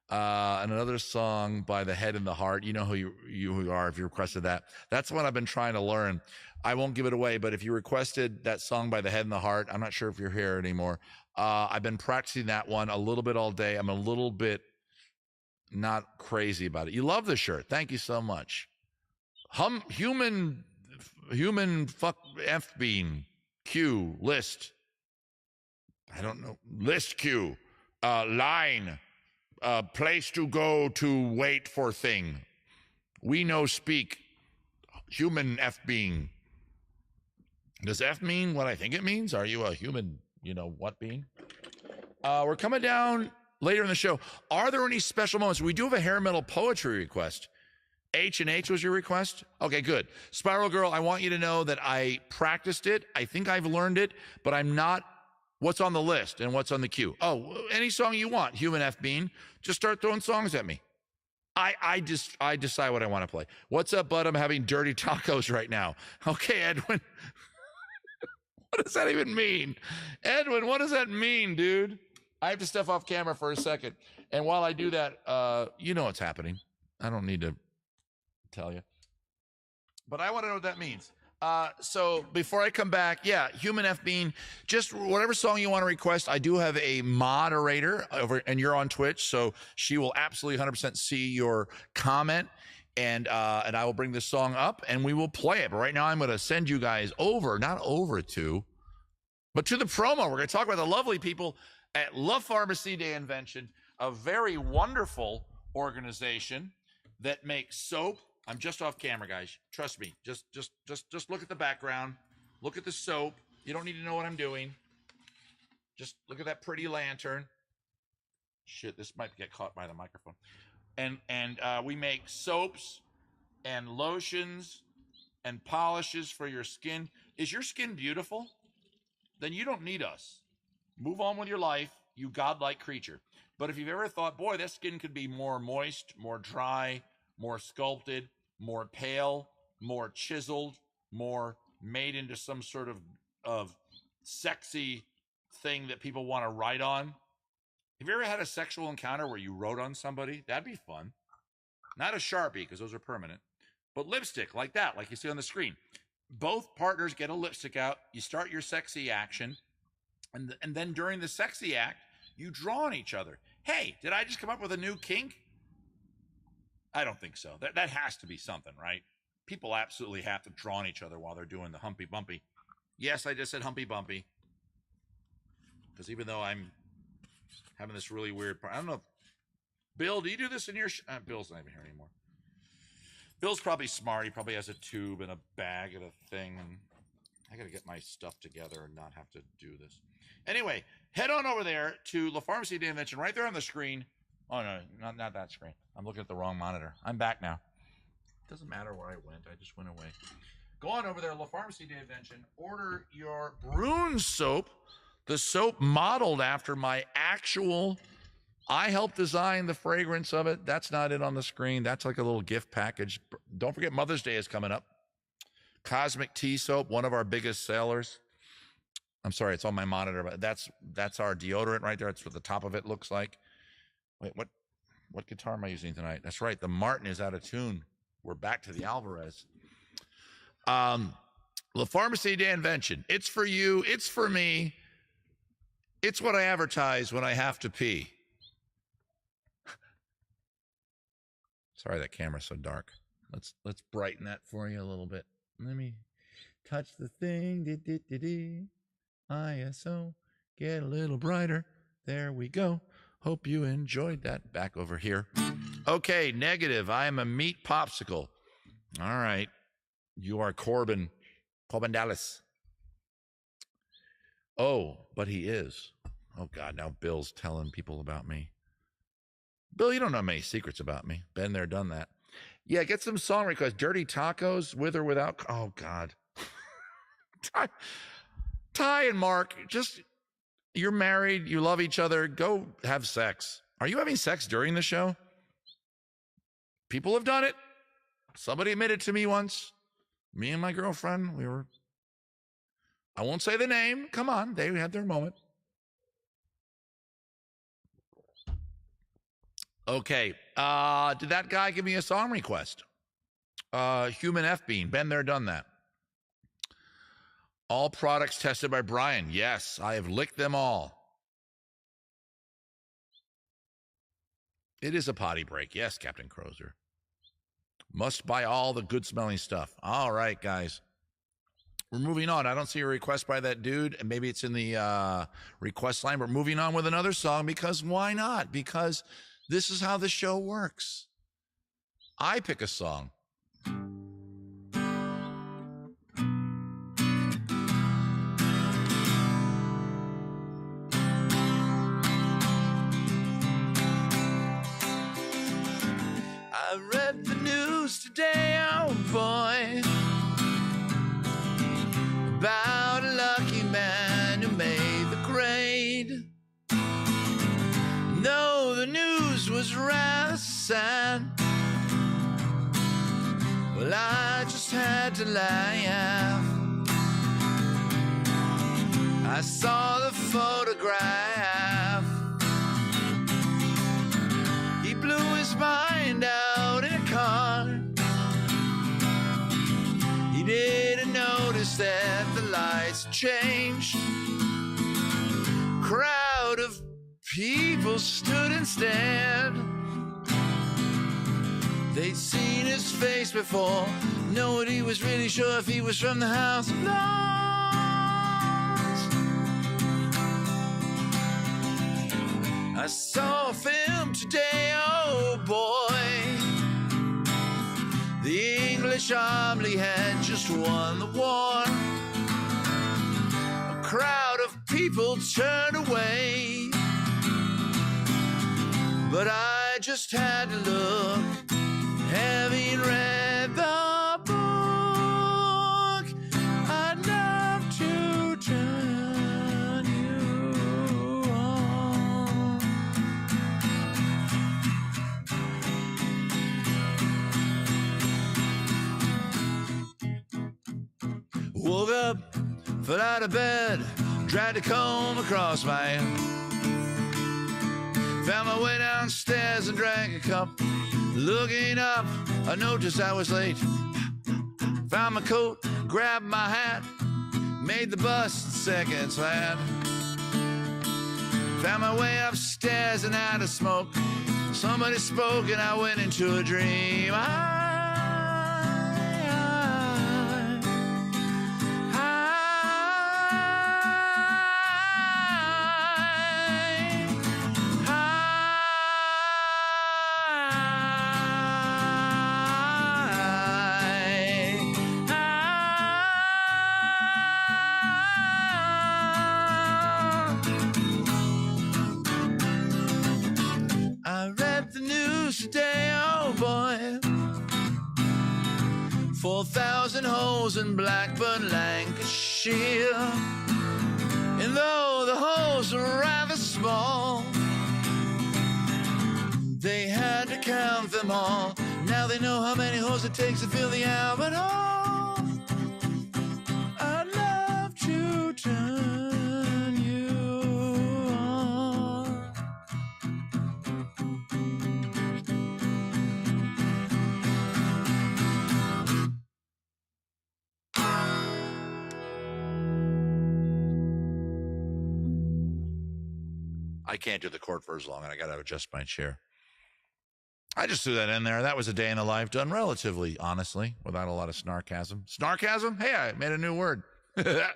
And another song by The Head and the Heart. You know who you are if you requested that. That's what I've been trying to learn. I won't give it away, but if you requested that song by The Head and the Heart, I'm not sure if you're here anymore. I've been practicing that one a little bit all day. I'm a little bit not crazy about it. You love the shirt. Thank you so much. Human human fuck F bean Q list. I don't know. List Q. Line. Place to go to wait for thing. We know speak. Human F being. Does F mean what I think it means? Are you a human, what being? We're coming down later in the show. Are there any special moments? We do have a hair metal poetry request. H&H was your request? Okay, good. Spiral Girl, I want you to know that I practiced it. I think I've learned it, but I'm not what's on the list and what's on the queue. Oh, any song you want, Human F Bean. Just start throwing songs at me. I decide what I want to play. What's up, bud? I'm having dirty tacos right now. Okay, Edwin. What does that even mean? Edwin, what does that mean, dude? I have to step off camera for a second. And while I do that, you know what's happening. I don't need to tell you. But I want to know what that means. So before I come back, yeah, Human F Bean, just whatever song you want to request. I do have a moderator over, and you're on Twitch, so she will absolutely 100% see your comment, and I will bring this song up and we will play it. But right now, I'm going to send you guys not over to, but to the promo. We're going to talk about the lovely people at La Pharmacie de Invention, a very wonderful organization that makes soap. I'm just off camera, guys. Trust me. Just look at the background. Look at the soap. You don't need to know what I'm doing. Just look at that pretty lantern. Shit, this might get caught by the microphone. And we make soaps and lotions and polishes for your skin. Is your skin beautiful? Then you don't need us. Move on with your life, you godlike creature. But if you've ever thought, boy, that skin could be more moist, more dry, more sculpted, more pale, more chiseled, more made into some sort of sexy thing that people want to write on. Have you ever had a sexual encounter where you wrote on somebody? That'd be fun. Not a Sharpie, because those are permanent, but lipstick like that, like you see on the screen. Both partners get a lipstick out. You start your sexy action, and then during the sexy act, you draw on each other. Hey, did I just come up with a new kink? I don't think so. That has to be something, right? People absolutely have to draw on each other while they're doing the humpy bumpy. Yes, I just said humpy bumpy. Because even though I'm having this really weird part, I don't know. Bill, do you do this in your... Bill's not even here anymore. Bill's probably smart. He probably has a tube and a bag and a thing. And I got to get my stuff together and not have to do this. Anyway, head on over there to La Pharmacie de Invention, right there on the screen. Oh, no, not that screen. I'm looking at the wrong monitor. I'm back now. Doesn't matter where I went. I just went away. Go on over there, La Pharmacie de Invention. Order your Brune soap, the soap modeled after my actual... I helped design the fragrance of it. That's not it on the screen. That's like a little gift package. Don't forget Mother's Day is coming up. Cosmic Tea Soap, one of our biggest sellers. I'm sorry, it's on my monitor, but that's our deodorant right there. That's what the top of it looks like. Wait, what guitar am I using tonight? That's right, the Martin is out of tune. We're back to the Alvarez. La Pharmacie de Invention. It's for you. It's for me. It's what I advertise when I have to pee. Sorry, that camera's so dark. Let's brighten that for you a little bit. Let me touch the thing. ISO. Get a little brighter. There we go. Hope you enjoyed that. Back over here. Okay, negative. I am a meat popsicle. All right. You are Corbin Dallas. Oh, but he is. Oh, God, now Bill's telling people about me. Bill, you don't know many secrets about me. Been there, done that. Yeah, get some song requests. Dirty Tacos, with or without. Oh, God. Ty and Mark, just, you're married. You love each other. Go have sex. Are you having sex during the show? People have done it. Somebody admitted to me once. Me and my girlfriend, I won't say the name. Come on. They had their moment. Okay. Did that guy give me a song request? Human F Bean. Been there, done that. All products tested by Brian. Yes, I have licked them all. It is a potty break. Yes, Captain Crozer. Must buy all the good smelling stuff. All right, guys. We're moving on. I don't see a request by that dude, and maybe it's in the request line. We're moving on with another song because why not? Because this is how the show works. I pick a song. I read the news today, oh boy, about a lucky man who made the grade. No, the news was rather sad. Well, I just had to laugh. I saw the photograph. He blew his mind out in a car. He didn't notice that the lights changed. Crowd of people stood and stared. They'd seen his face before. Nobody was really sure if he was from the House of Lords. I saw a film today, oh boy. The English army had just won the war. A crowd of people turned away, but I just had to look. Having read the book, I'd love to turn you on. Woke up, fell out of bed, dragged a comb across my head. Found my way downstairs and drank a cup. Looking up, I noticed I was late. Found my coat, grabbed my hat, made the bus seconds flat. Found my way upstairs and out of smoke. Somebody spoke and I went into a dream. Today, oh boy, 4,000 holes in Blackburn, Lancashire. And though the holes are rather small, they had to count them all. Now they know how many holes it takes to fill the Albert Hall. I'd love to turn you on. I can't do the chord for as long, and I got to adjust my chair. I just threw that in there. That was a day in the life done relatively honestly, without a lot of snarkasm. Snarkasm? Hey, I made a new word. This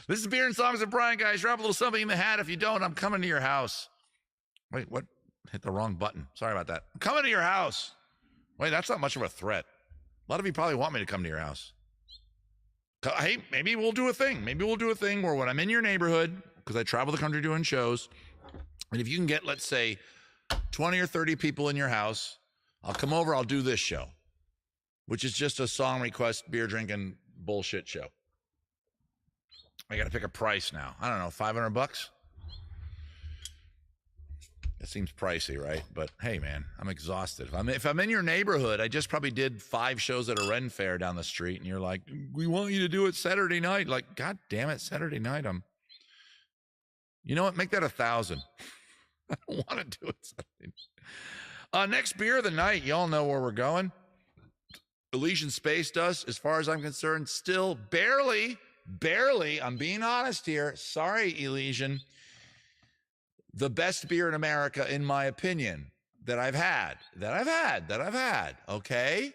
is Beer and Songs with Brian, guys. Drop a little something in the hat. If you don't, I'm coming to your house. Wait, what? Hit the wrong button. Sorry about that. I'm coming to your house. Wait, that's not much of a threat. A lot of you probably want me to come to your house. Hey, maybe we'll do a thing. Maybe we'll do a thing where when I'm in your neighborhood, because I travel the country doing shows, and if you can get, let's say, 20 or 30 people in your house, I'll come over, I'll do this show, which is just a song request, beer drinking bullshit show. I got to pick a price now. I don't know, $500? It seems pricey, right? But hey, man, I'm exhausted. If I'm in your neighborhood, I just probably did 5 shows at a Ren Fair down the street, and you're like, we want you to do it Saturday night. Like, God damn it, Saturday night. You know what? Make that 1,000. I don't want to do it Saturday. Next beer of the night. Y'all know where we're going. Elysian Space Dust, as far as I'm concerned, still barely, I'm being honest here. Sorry, Elysian. The best beer in America, in my opinion, that I've had. Okay?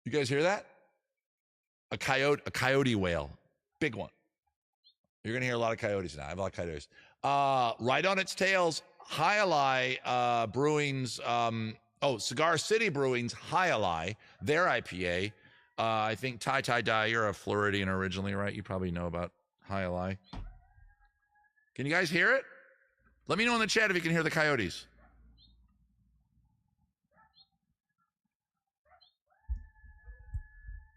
You guys hear that? A coyote wail. Big one. You're going to hear a lot of coyotes now. I have a lot of coyotes. Right on its tails, Highlight Brewing's, Cigar City Brewing's Highlight, their IPA. I think Ty Dye, you're a Floridian originally, right? You probably know about Highlight. Can you guys hear it? Let me know in the chat if you can hear the coyotes.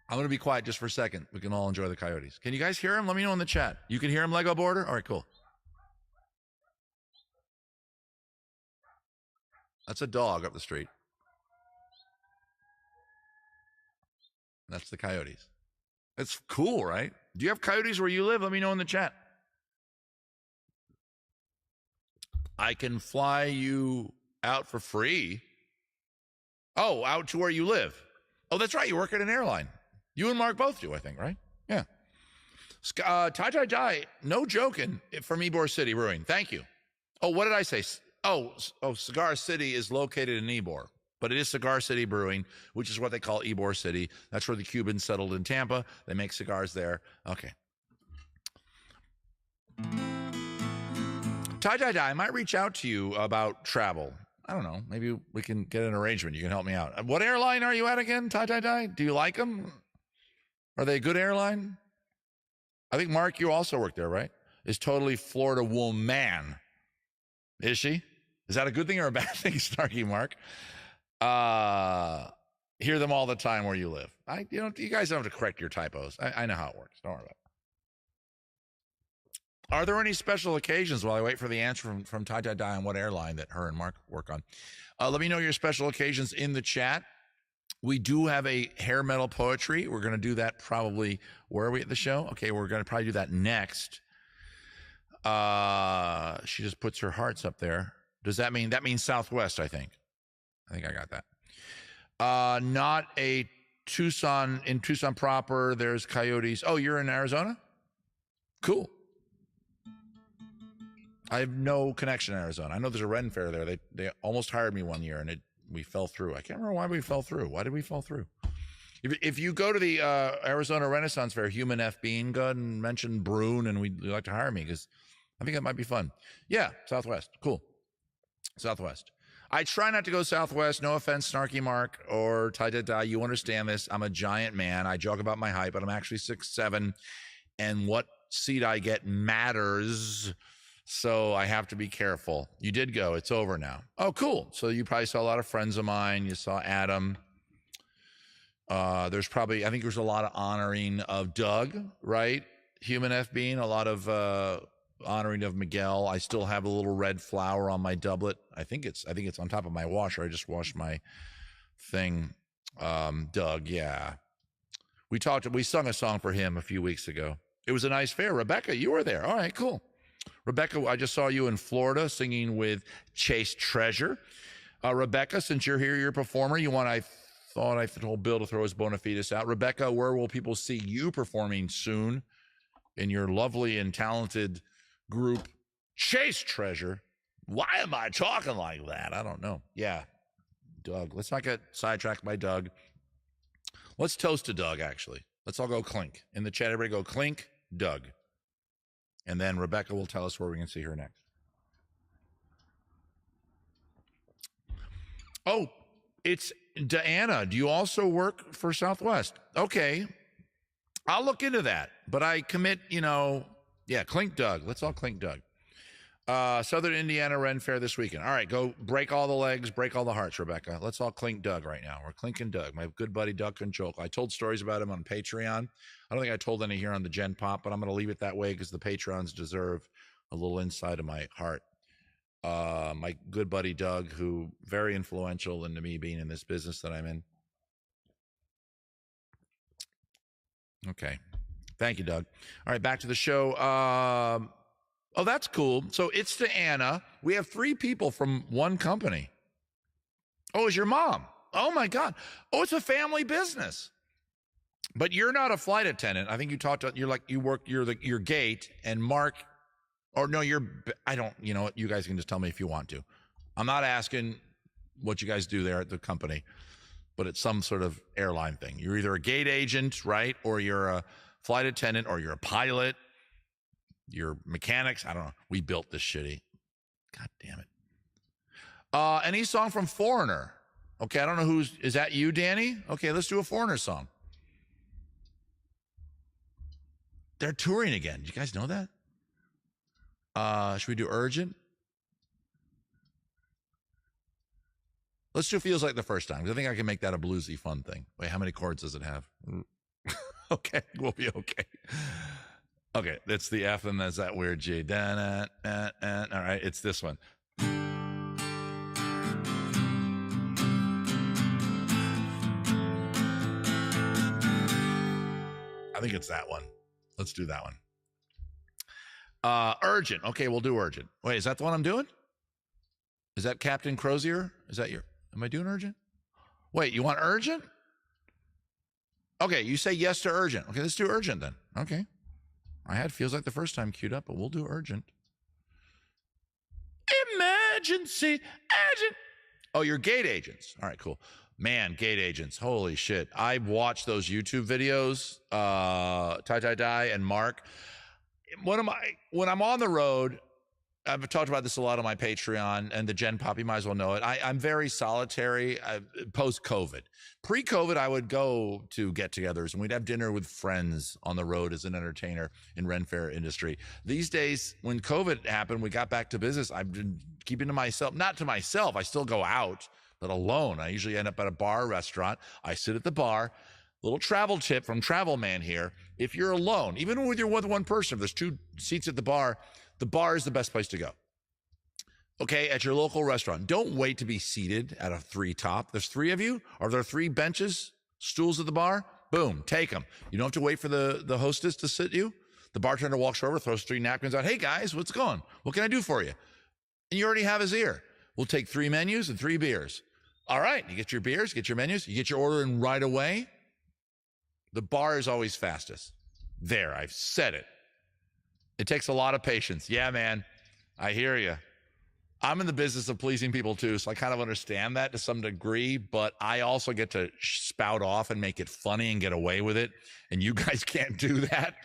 I'm going to be quiet just for a second. We can all enjoy the coyotes. Can you guys hear them? Let me know in the chat. You can hear them, Lego Border? All right, cool. That's a dog up the street. That's the coyotes. It's cool, right? Do you have coyotes where you live? Let me know in the chat. I can fly you out for free. Oh, out to where you live. Oh, that's right. You work at an airline. You and Mark both do, I think, right? Yeah. Ty Dye, no joking, from Ybor City Brewing. Thank you. Oh, what did I say? Oh, Cigar City is located in Ybor, but it is Cigar City Brewing, which is what they call Ybor City. That's where the Cubans settled in Tampa. They make cigars there. Okay. Ty Dye, I might reach out to you about travel. I don't know. Maybe we can get an arrangement. You can help me out. What airline are you at again, Ty Dye? Do you like them? Are they a good airline? I think, Mark, you also work there, right? Is totally Florida woman. Is she? Is that a good thing or a bad thing, Snarky Mark? Hear them all the time where you live. You guys don't have to correct your typos. I know how it works. Don't worry about it. Are there any special occasions while I wait for the answer from Ty Dye on what airline that her and Mark work on? Let me know your special occasions in the chat. We do have a hair metal poetry. We're going to do that probably, where are we at the show? Okay, we're going to probably do that next. She just puts her hearts up there. Does that means Southwest, I think. I got that. Not a Tucson, in Tucson proper, there's coyotes. Oh, you're in Arizona? Cool. I have no connection in Arizona. I know there's a Ren Fair there. They almost hired me one year, and we fell through. I can't remember why we fell through. Why did we fall through? If you go to the Arizona Renaissance Fair, Human F. Bean, go ahead and mention Brune, and you'd like to hire me, because I think that might be fun. Yeah, Southwest. Cool. Southwest. I try not to go Southwest. No offense, Snarky Mark or Ty Dye. You understand this. I'm a giant man. I joke about my height, but I'm actually 6'7", and what seat I get matters. So I have to be careful. You did go. It's over now. Oh, cool. So you probably saw a lot of friends of mine. You saw Adam. I think there's a lot of honoring of Doug, right? Human F. Bean, a lot of honoring of Miguel. I still have a little red flower on my doublet. I think it's on top of my washer. I just washed my thing. Doug, yeah. We sung a song for him a few weeks ago. It was a nice fair. Rebecca, you were there. All right, cool. Rebecca, I just saw you in Florida singing with Chase Treasure. Rebecca, since you're here, you're a performer. I told Bill to throw his bona fides out. Rebecca, where will people see you performing soon in your lovely and talented group, Chase Treasure? Why am I talking like that? I don't know. Yeah, Doug. Let's not get sidetracked by Doug. Let's toast to Doug, actually. Let's all go clink. In the chat, everybody go clink, Doug. And then Rebecca will tell us where we can see her next. Oh, it's Diana. Do you also work for Southwest? Okay. I'll look into that. But I commit, clink Doug. Let's all clink Doug. Southern Indiana Ren Fair this weekend. All right, go break all the legs, break all the hearts, Rebecca. Let's all clink Doug right now. We're clinking Doug, my good buddy Doug Conchoco. I told stories about him on Patreon. I don't think I told any here on the Gen Pop, but I'm going to leave it that way because the Patrons deserve a little inside of my heart. My good buddy Doug, who very influential into me being in this business that I'm in. Okay. Thank you, Doug. All right, back to the show. Oh, that's cool. So it's to Anna. We have 3 people from one company. Oh, it's your mom. Oh, my God. Oh, it's a family business. But you're not a flight attendant. I think you're gate, and Mark, I don't, you guys can just tell me if you want to. I'm not asking what you guys do there at the company. but it's some sort of airline thing. You're either a gate agent, right? Or you're a flight attendant, or you're a pilot. You're mechanics. I don't know. We built this shitty. God damn it. Any song from Foreigner? Okay, I don't know is that you, Danny? Okay, let's do a Foreigner song. They're touring again. Did you guys know that? Should we do Urgent? Let's do Feels Like the First Time, because I think I can make that a bluesy fun thing. Wait, how many chords does it have? Okay, we'll be okay. Okay, that's the F, and that's that weird G. All right, it's this one. I think it's that one. Let's do that one. Urgent. Okay, we'll do Urgent. Wait, is that the one I'm doing? Is that Captain Crozier? Is that am I doing Urgent? Wait, you want Urgent? Okay, you say yes to Urgent. Okay, let's do Urgent then. Okay. I had Feels Like the First Time queued up, but we'll do Urgent. Emergency agent. Oh, you're gate agents. All right, cool. Man, gate agents. Holy shit. I watched those YouTube videos, Tie and Mark. When I'm on the road, I've talked about this a lot on my Patreon, and the Gen Pop, you might as well know it. I'm very solitary post-COVID. Pre-COVID, I would go to get-togethers, and we'd have dinner with friends on the road as an entertainer in Ren Fair industry. These days, when COVID happened, we got back to business. I've been keeping to myself. Not to myself. I still go out, but alone. I usually end up at a bar or restaurant. I sit at the bar. Little travel tip from Travel Man here. If you're alone, even with one person, if there's 2 seats at the bar is the best place to go. Okay, at your local restaurant, don't wait to be seated at a 3 top. There's 3 of you. Are there 3 benches, stools at the bar? Boom, take them. You don't have to wait for the hostess to sit you. The bartender walks over, throws 3 napkins out. Hey guys, what's going? What can I do for you? And you already have his ear. We'll take 3 menus and 3 beers. All right, you get your beers, get your menus, you get your order in right away. The bar is always fastest. There, I've said it. It takes a lot of patience. Yeah, man, I hear you. I'm in the business of pleasing people too, so I kind of understand that to some degree, but I also get to spout off and make it funny and get away with it, and you guys can't do that.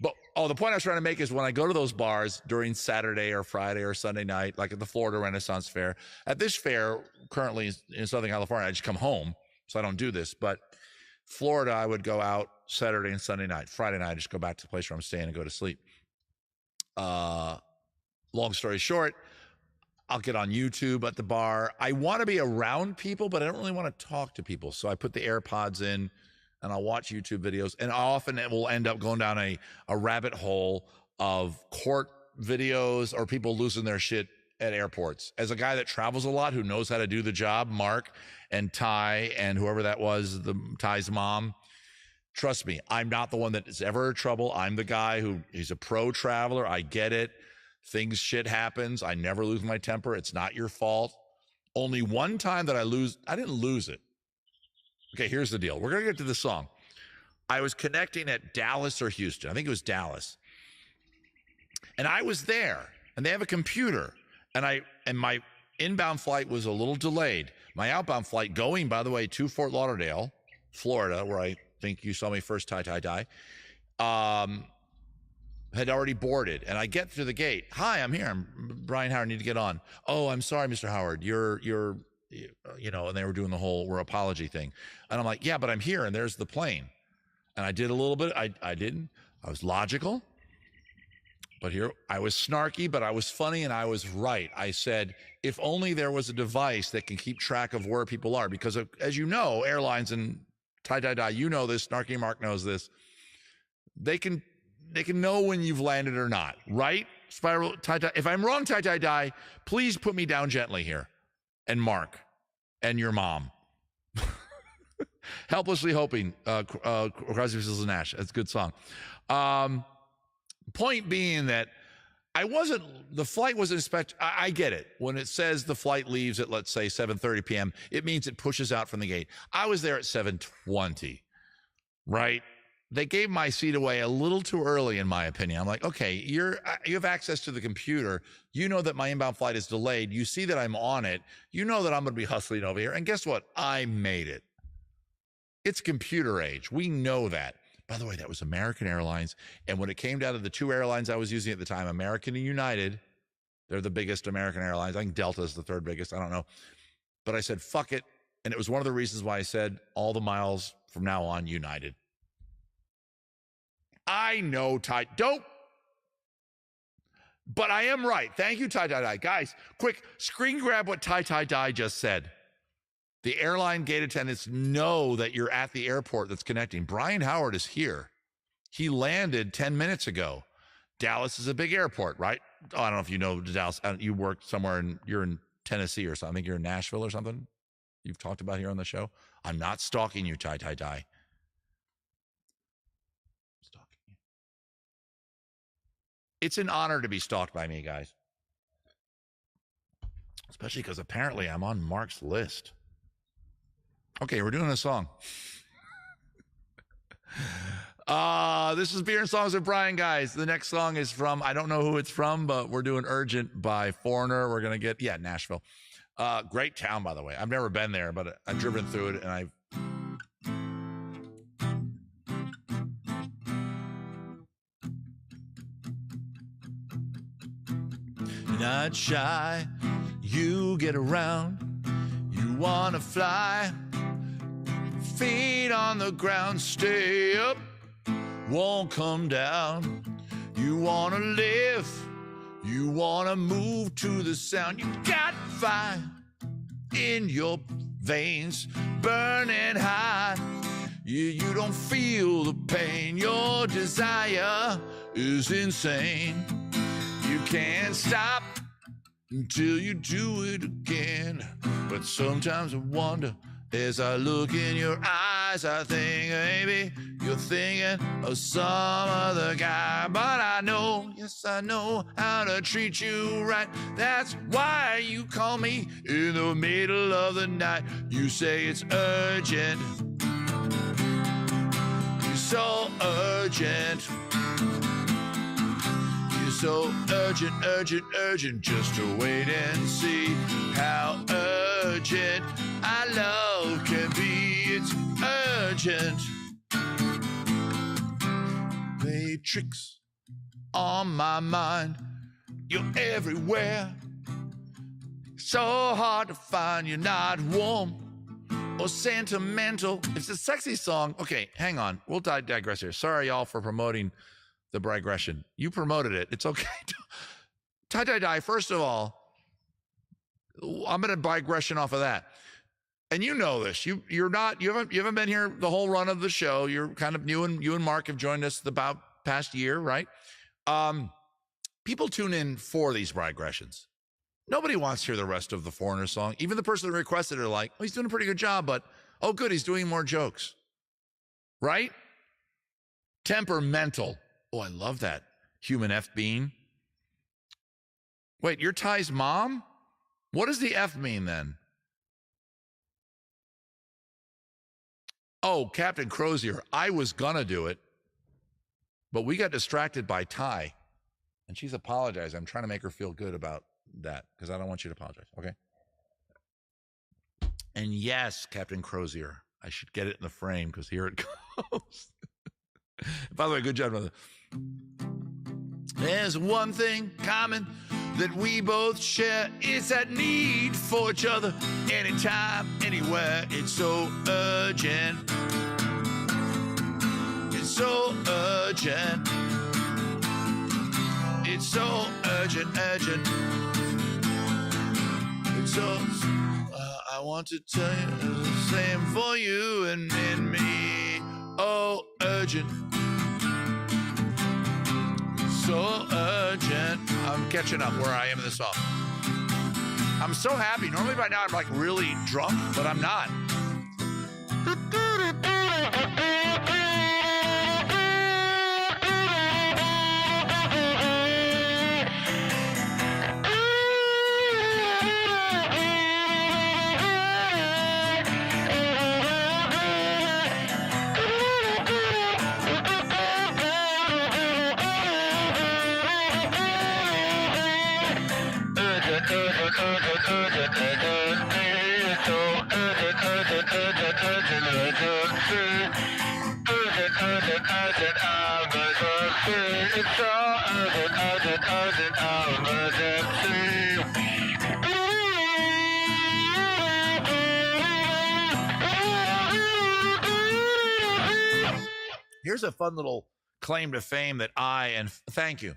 But, the point I was trying to make is when I go to those bars during Saturday or Friday or Sunday night, like at the Florida Renaissance Fair, at this fair currently in Southern California, I just come home, so I don't do this, but Florida, I would go out Saturday and Sunday night. Friday night, I just go back to the place where I'm staying and go to sleep. Long story short, I'll get on YouTube at the bar. I want to be around people, but I don't really want to talk to people. So I put the AirPods in and I'll watch YouTube videos. And often it will end up going down a rabbit hole of court videos or people losing their shit at airports. As a guy that travels a lot, who knows how to do the job, Mark and Ty and whoever that was, Ty's mom, trust me, I'm not the one that is ever in trouble. I'm the guy he's a pro traveler. I get it. Shit happens. I never lose my temper. It's not your fault. Only one time that I didn't lose it. Okay, here's the deal. We're going to get to the song. I was connecting at Dallas or Houston. I think it was Dallas. And I was there, and they have a computer. And my inbound flight was a little delayed. My outbound flight going, by the way, to Fort Lauderdale, Florida, where I think you saw me first, Tie, had already boarded, and I get through the gate. Hi, I'm here. I'm Brian Howard. Need to get on. Oh, I'm sorry, Mr. Howard. You're, and they were doing the whole apology thing, and I'm like, yeah, but I'm here, and there's the plane. And I did a little bit. I didn't. I was logical, but here I was snarky, but I was funny, and I was right. I said, if only there was a device that can keep track of where people are, because as you know, airlines and Tie, you know this. Snarky Mark knows this. They can know when you've landed or not, right? Spiral, Tie. If I'm wrong, Tie, please put me down gently here. And Mark, and your mom. Helplessly Hoping, Crosby, Stills and Nash. That's a good song. Point being that the flight wasn't expected. I get it. When it says the flight leaves at, let's say, 7:30 p.m., it means it pushes out from the gate. I was there at 7:20, right? They gave my seat away a little too early, in my opinion. I'm like, okay, you have access to the computer. You know that my inbound flight is delayed. You see that I'm on it. You know that I'm going to be hustling over here. And guess what? I made it. It's computer age. We know that. By the way, that was American Airlines. And when it came down to the two airlines I was using at the time, American and United, they're the biggest American airlines. I think Delta is the third biggest. I don't know. But I said, fuck it. And it was one of the reasons why I said all the miles from now on, United. I know, don't. But I am right. Thank you, Tie Tie Die. Guys, quick, screen grab what Tie Tie Die just said. The airline gate attendants know that you're at the airport that's connecting. Brian Howard is here. He landed 10 minutes ago. Dallas is a big airport, right? Oh, I don't know if you know Dallas. You work somewhere you're in Tennessee or something. I think you're in Nashville or something. You've talked about here on the show. I'm not stalking you, Tie Tie Die. Stalking you. It's an honor to be stalked by me, guys. Especially because apparently I'm on Mark's list. Okay, we're doing a song. This is Beer and Songs with Brian, guys. The next song is from, I don't know who it's from, but we're doing Urgent by Foreigner. We're going to get, Nashville. Great town, by the way. I've never been there, but I've driven through it, and I've... Not shy, you get around, you want to fly, feet on the ground, stay up, won't come down. You want to live, you want to move to the sound. You got fire in your veins, burning high. You don't feel the pain, your desire is insane. You can't stop until you do it again. But sometimes I wonder, as I look in your eyes, I think maybe you're thinking of some other guy. But I know, yes, I know how to treat you right. That's why you call me in the middle of the night. You say it's urgent. You're so urgent. You're so urgent, urgent, urgent, just to wait and see how urgent our love can be. It's urgent. Play tricks on my mind. You're everywhere. So hard to find. You're not warm or sentimental. It's a sexy song. Okay, hang on. We'll digress here. Sorry, y'all, for promoting the digression. You promoted it. It's okay. Tie Tie Die, first of all, I'm going to digression off of that. And you know this. You haven't been here the whole run of the show. You're kind of new, and you and Mark have joined us about past year, right? People tune in for these digressions. Nobody wants to hear the rest of the Foreigner song. Even the person that requested it are like, oh, he's doing a pretty good job, but oh, good, he's doing more jokes. Right? Temperamental. Oh, I love that. Human F bean. Wait, you're Ty's mom? What does the F mean then? Oh, Captain Crozier. I was gonna do it, but we got distracted by Ty, and she's apologized. I'm trying to make her feel good about that because I don't want you to apologize, okay? And yes, Captain Crozier. I should get it in the frame because here it goes. By the way, good job, brother. There's one thing common that we both share. It's that need for each other anytime, anywhere. It's so urgent. It's so urgent. It's so urgent, urgent. It's so, I want to tell you the same for you and me. Oh, urgent. So urgent. I'm catching up where I am in the song. I'm so happy. Normally by now I'm like really drunk, but I'm not. It's so urgent emergency. Here's a fun little claim to fame that thank you.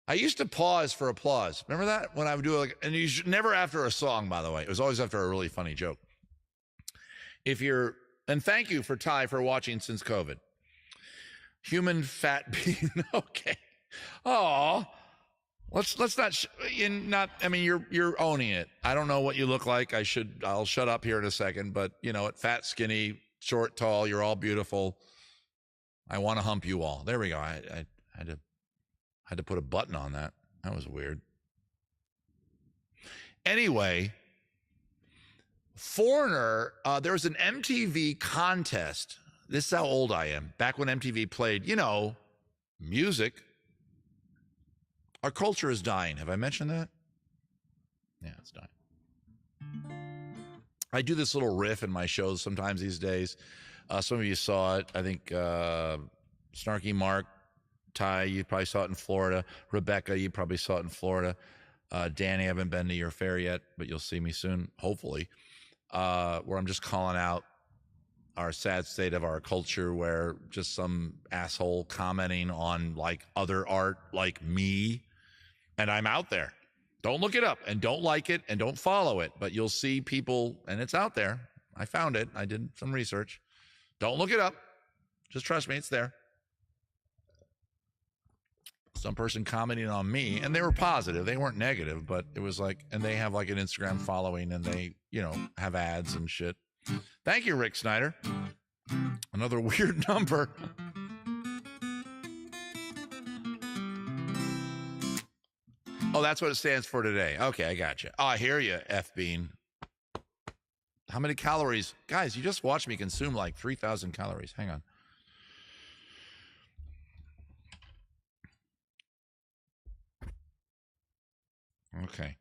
I used to pause for applause. Remember that when I would do and never after a song, by the way. It was always after a really funny joke. And thank you for Ty for watching since COVID. Human fat being okay. Oh, let's not. You're owning it. I don't know what you look like. I'll shut up here in a second. But you know it. Fat, skinny, short, tall. You're all beautiful. I want to hump you all. There we go. I had to put a button on that. That was weird. Anyway, Foreigner, there was an MTV contest. This is how old I am. Back when MTV played, music. Our culture is dying. Have I mentioned that? Yeah, it's dying. I do this little riff in my shows sometimes these days. Some of you saw it. I think Snarky Mark, Ty, you probably saw it in Florida. Rebecca, you probably saw it in Florida. Danny, I haven't been to your fair yet, but you'll see me soon, hopefully. Where I'm just calling out our sad state of our culture, where just some asshole commenting on like other art like me, and I'm out there. Don't look it up and don't like it and don't follow it, but you'll see people, and it's out there. I found it. I did some research. Don't look it up. Just trust me, it's there. Some person commenting on me, and they were positive. They weren't negative, but it was like, and they have like an Instagram following, and they, have ads and shit. Thank you, Rick Snyder. Another weird number. Oh, that's what it stands for today. Okay, I got you. Oh, I hear you, F Bean. How many calories? Guys, you just watched me consume like 3,000 calories. Hang on. Okay.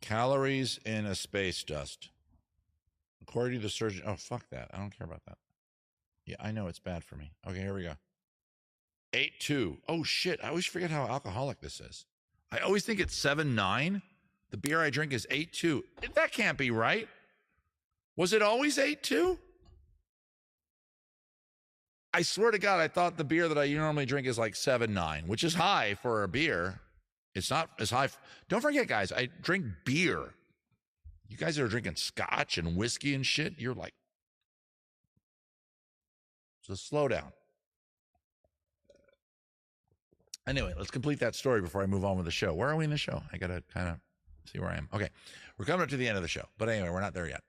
Calories in a space dust. According to the surgeon. Oh, fuck that. I don't care about that. Yeah, I know it's bad for me. Okay, here we go. 8.2. Oh, shit. I always forget how alcoholic this is. I always think it's 7.9. The beer I drink is 8.2. That can't be right. Was it always 8.2? I swear to God, I thought the beer that I normally drink is like 7.9, which is high for a beer. It's not as high. Don't forget, guys, I drink beer. You guys are drinking scotch and whiskey and shit. You're like, so slow down. Anyway, let's complete that story before I move on with the show. Where are we in the show? I got to kind of see where I am. Okay, we're coming up to the end of the show. But anyway, we're not there yet.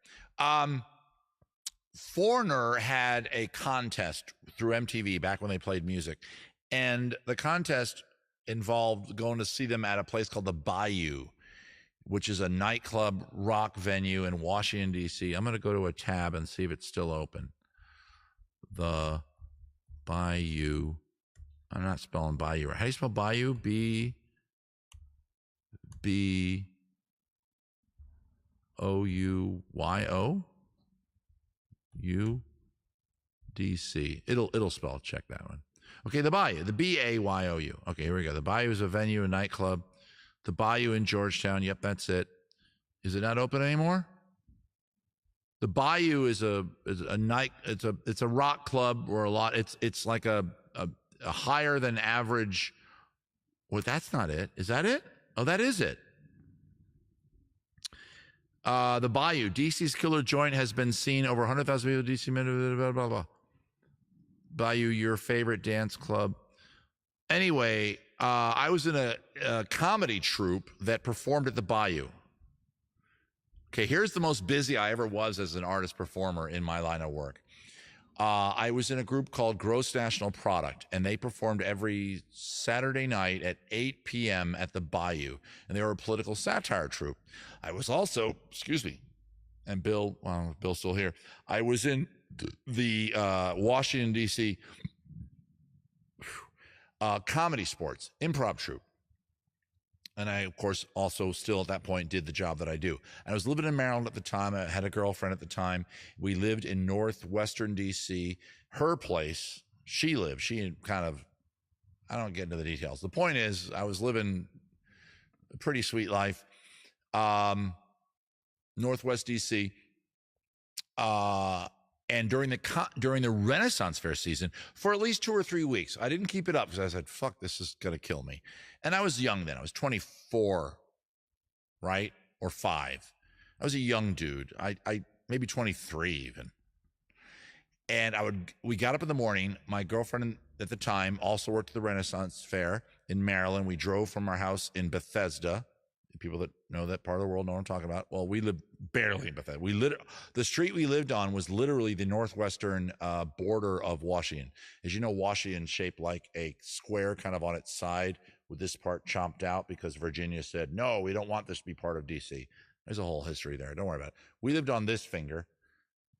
Foreigner had a contest through MTV back when they played music. And the contest involved going to see them at a place called the Bayou, which is a nightclub rock venue in Washington, D.C. I'm going to go to a tab and see if it's still open. The Bayou. I'm not spelling Bayou right. How do you spell Bayou? B-O-U-Y-O? U-D-C. It'll spell. Check that one. Okay, the Bayou, the B-A-Y-O-U. Okay, here we go. The Bayou is a venue, a nightclub. The Bayou in Georgetown. Yep, that's it. Is it not open anymore? The Bayou is a night. It's a rock club where it's like a higher than average. Well, that's not it. Is that it? Oh, that is it. The Bayou, DC's killer joint, has been seen over 100,000 people. DC, blah, blah, blah. Bayou, your favorite dance club. Anyway, I was in a comedy troupe that performed at the Bayou. Okay, here's the most busy I ever was as an artist performer in my line of work. I was in a group called Gross National Product, and they performed every Saturday night at 8 p.m. at the Bayou, and they were a political satire troupe. I was also, and Bill's still here. I was in the Washington, D.C. Comedy Sports improv troupe. And I, of course, also still at that point did the job that I do. And I was living in Maryland at the time. I had a girlfriend at the time. We lived in northwestern DC. Her place, she kind of, I don't get into the details. The point is, I was living a pretty sweet life. Northwest DC. And during the Renaissance Fair season, for at least 2 or 3 weeks, I didn't keep it up because I said, "Fuck, this is gonna kill me." And I was young then; I was 24, right, or 5. I was a young dude. I maybe 23 even. And we got up in the morning. My girlfriend at the time also worked at the Renaissance Fair in Maryland. We drove from our house in Bethesda. People that know that part of the world know what I'm talking about. Well, we lived barely in Bethesda. The street we lived on was literally the northwestern border of Washington. As you know, Washington shaped like a square kind of on its side with this part chomped out because Virginia said, no, we don't want this to be part of D.C. There's a whole history there. Don't worry about it. We lived on this finger,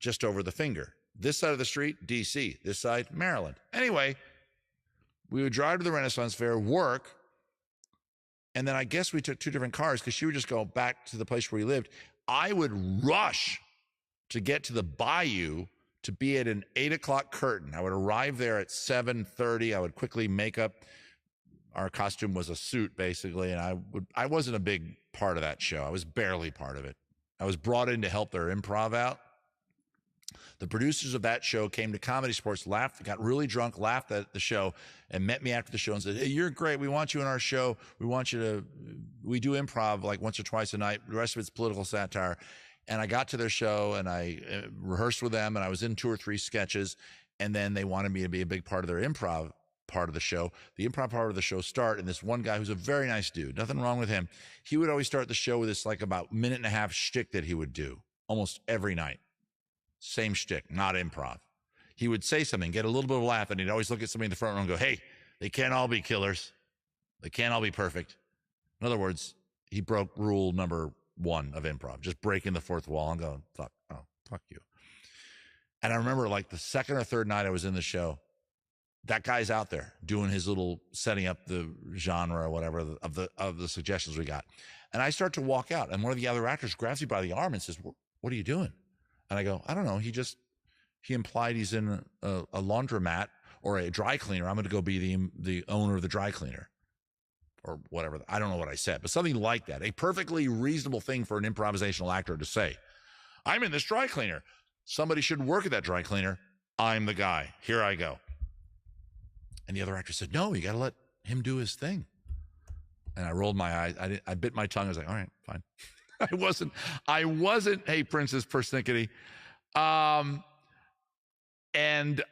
just over the finger. This side of the street, D.C. This side, Maryland. Anyway, we would drive to the Renaissance Fair, work, and then I guess we took 2 different cars because she would just go back to the place where we lived. I would rush to get to the bayou to be at an 8 o'clock curtain. I would arrive there at 7:30. I would quickly make up. Our costume was a suit, basically, and I wasn't a big part of that show. I was barely part of it. I was brought in to help their improv out. The producers of that show came to Comedy Sports, laughed, got really drunk, laughed at the show, and met me after the show and said, "Hey, you're great. We want you in our show. We do improv like once or twice a night. The rest of it's political satire." And I got to their show and I rehearsed with them, and I was in 2 or 3 sketches. And then they wanted me to be a big part of their improv part of the show. The improv part of the show started, and this one guy who's a very nice dude, nothing wrong with him. He would always start the show with this like about minute and a half shtick that he would do almost every night. Same shtick, not improv. He would say something, get a little bit of a laugh, and he'd always look at somebody in the front row and go, "Hey, they can't all be killers. They can't all be perfect." In other words, he broke rule number 1 of improv, just breaking the 4th wall and going, fuck you. And I remember like the 2nd or 3rd night I was in the show, that guy's out there doing his little setting up the genre or whatever of the suggestions we got. And I start to walk out, and one of the other actors grabs me by the arm and says, "What are you doing?" And I go, "I don't know. He implied he's in a laundromat or a dry cleaner. I'm going to go be the owner of the dry cleaner," or whatever. I don't know what I said, but something like that. A perfectly reasonable thing for an improvisational actor to say. "I'm in this dry cleaner. Somebody should work at that dry cleaner. I'm the guy. Here I go." And the other actor said, "No, you got to let him do his thing." And I rolled my eyes. I bit my tongue. I was like, "All right, fine." I wasn't, hey, Princess Persnickety. And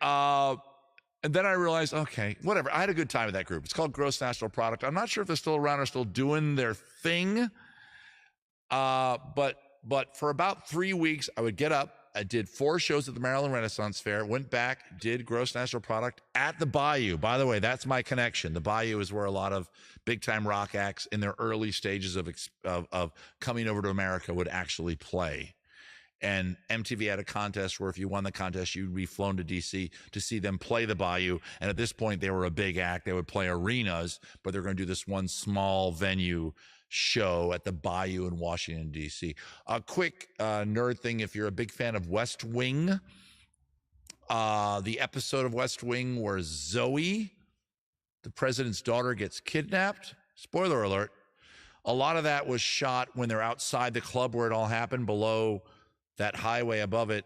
then I realized, okay, whatever. I had a good time with that group. It's called Gross National Product. I'm not sure if they're still around or still doing their thing. But for about 3 weeks, I would get up. I did 4 shows at the Maryland Renaissance Fair, went back, did Gross National Product at the Bayou. By the way, that's my connection. The Bayou is where a lot of big-time rock acts in their early stages of coming over to America would actually play. And MTV had a contest where if you won the contest, you'd be flown to D.C. to see them play the Bayou. And at this point, they were a big act. They would play arenas, but they're going to do this one small venue show at the Bayou in Washington, D.C. A quick nerd thing, if you're a big fan of West Wing, the episode of West Wing where Zoe, the president's daughter, gets kidnapped, spoiler alert, a lot of that was shot when they're outside the club where it all happened, below that highway above it,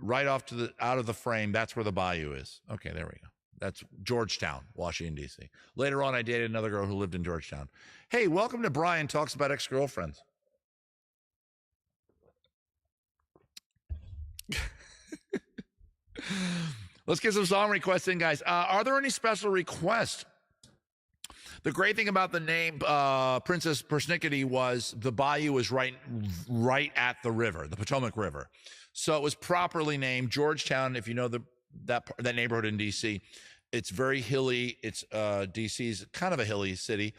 right off to out of the frame. That's where the Bayou is. Okay, there we go. That's Georgetown, Washington, D.C. Later on, I dated another girl who lived in Georgetown. Hey, welcome to Brian Talks About Ex-Girlfriends. Let's get some song requests in, guys. Are there any special requests? The great thing about the name Princess Persnickety was the Bayou was right at the river, the Potomac River. So it was properly named Georgetown. If you know that neighborhood in D.C., it's very hilly. It's D.C.'s kind of a hilly city,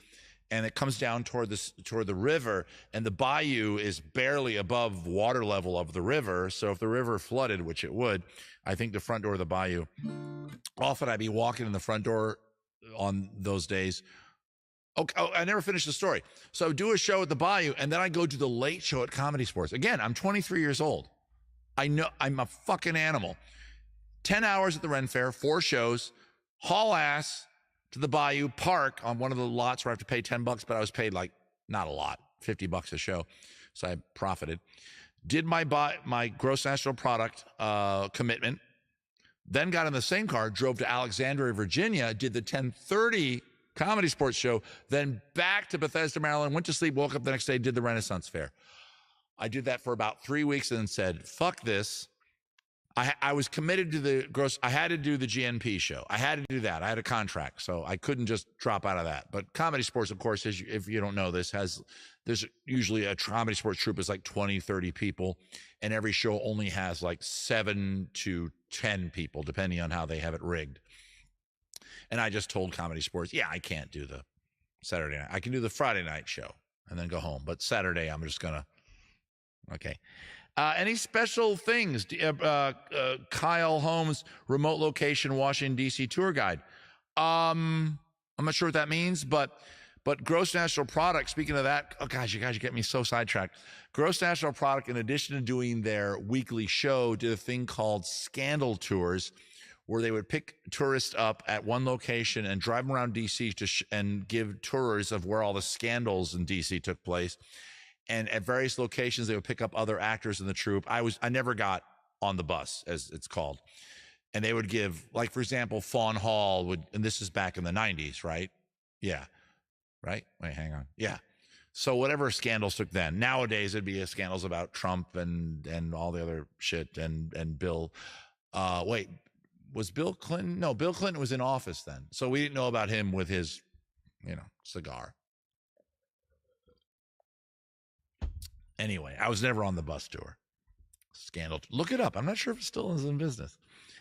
and it comes down toward the river, and the Bayou is barely above water level of the river. So if the river flooded, which it would, I think the front door of the Bayou, often I'd be walking in the front door on those days, Okay, oh, I never finished the story. So I would do a show at the Bayou, and then I go do the late show at Comedy Sports. Again, I'm 23 years old. I know I'm a fucking animal. 10 hours at the Ren Fair, 4 shows, haul ass to the Bayou, park on one of the lots where I have to pay $10, but I was paid like not a lot, $50 a show. So I profited. Did my gross national product commitment, then got in the same car, drove to Alexandria, Virginia, did the 10:30 Comedy Sports show, then back to Bethesda, Maryland, went to sleep, woke up the next day, did the Renaissance Fair. I did that for about 3 weeks and then said, fuck this. I was committed to the gross. I had to do the GNP show. I had to do that. I had a contract, so I couldn't just drop out of that. But Comedy Sports, of course, if you don't know this, there's usually a Comedy Sports troupe is like 20, 30 people, and every show only has like 7 to 10 people, depending on how they have it rigged. And I just told Comedy Sports, yeah, I can't do the Saturday night. I can do the Friday night show and then go home. But Saturday, I'm just going to, okay. Any special things? Kyle Holmes, remote location, Washington, D.C. tour guide. I'm not sure what that means, but gross national product, speaking of that, oh gosh, you guys, you get me so sidetracked. Gross national product, in addition to doing their weekly show, did a thing called Scandal Tours, where they would pick tourists up at one location and drive them around D.C. and give tours of where all the scandals in D.C. took place. And at various locations, they would pick up other actors in the troupe. I never got on the bus, as it's called. And they would give, like, for example, Fawn Hall would, and this is back in the 90s, right? Yeah. Right? Wait, hang on. Yeah. So whatever scandals took then. Nowadays, it'd be scandals about Trump and all the other shit and Bill. Wait, was Bill Clinton? No, Bill Clinton was in office then. So we didn't know about him with his, cigar. Anyway, I was never on the bus tour. Scandal. Look it up. I'm not sure if it still is in business.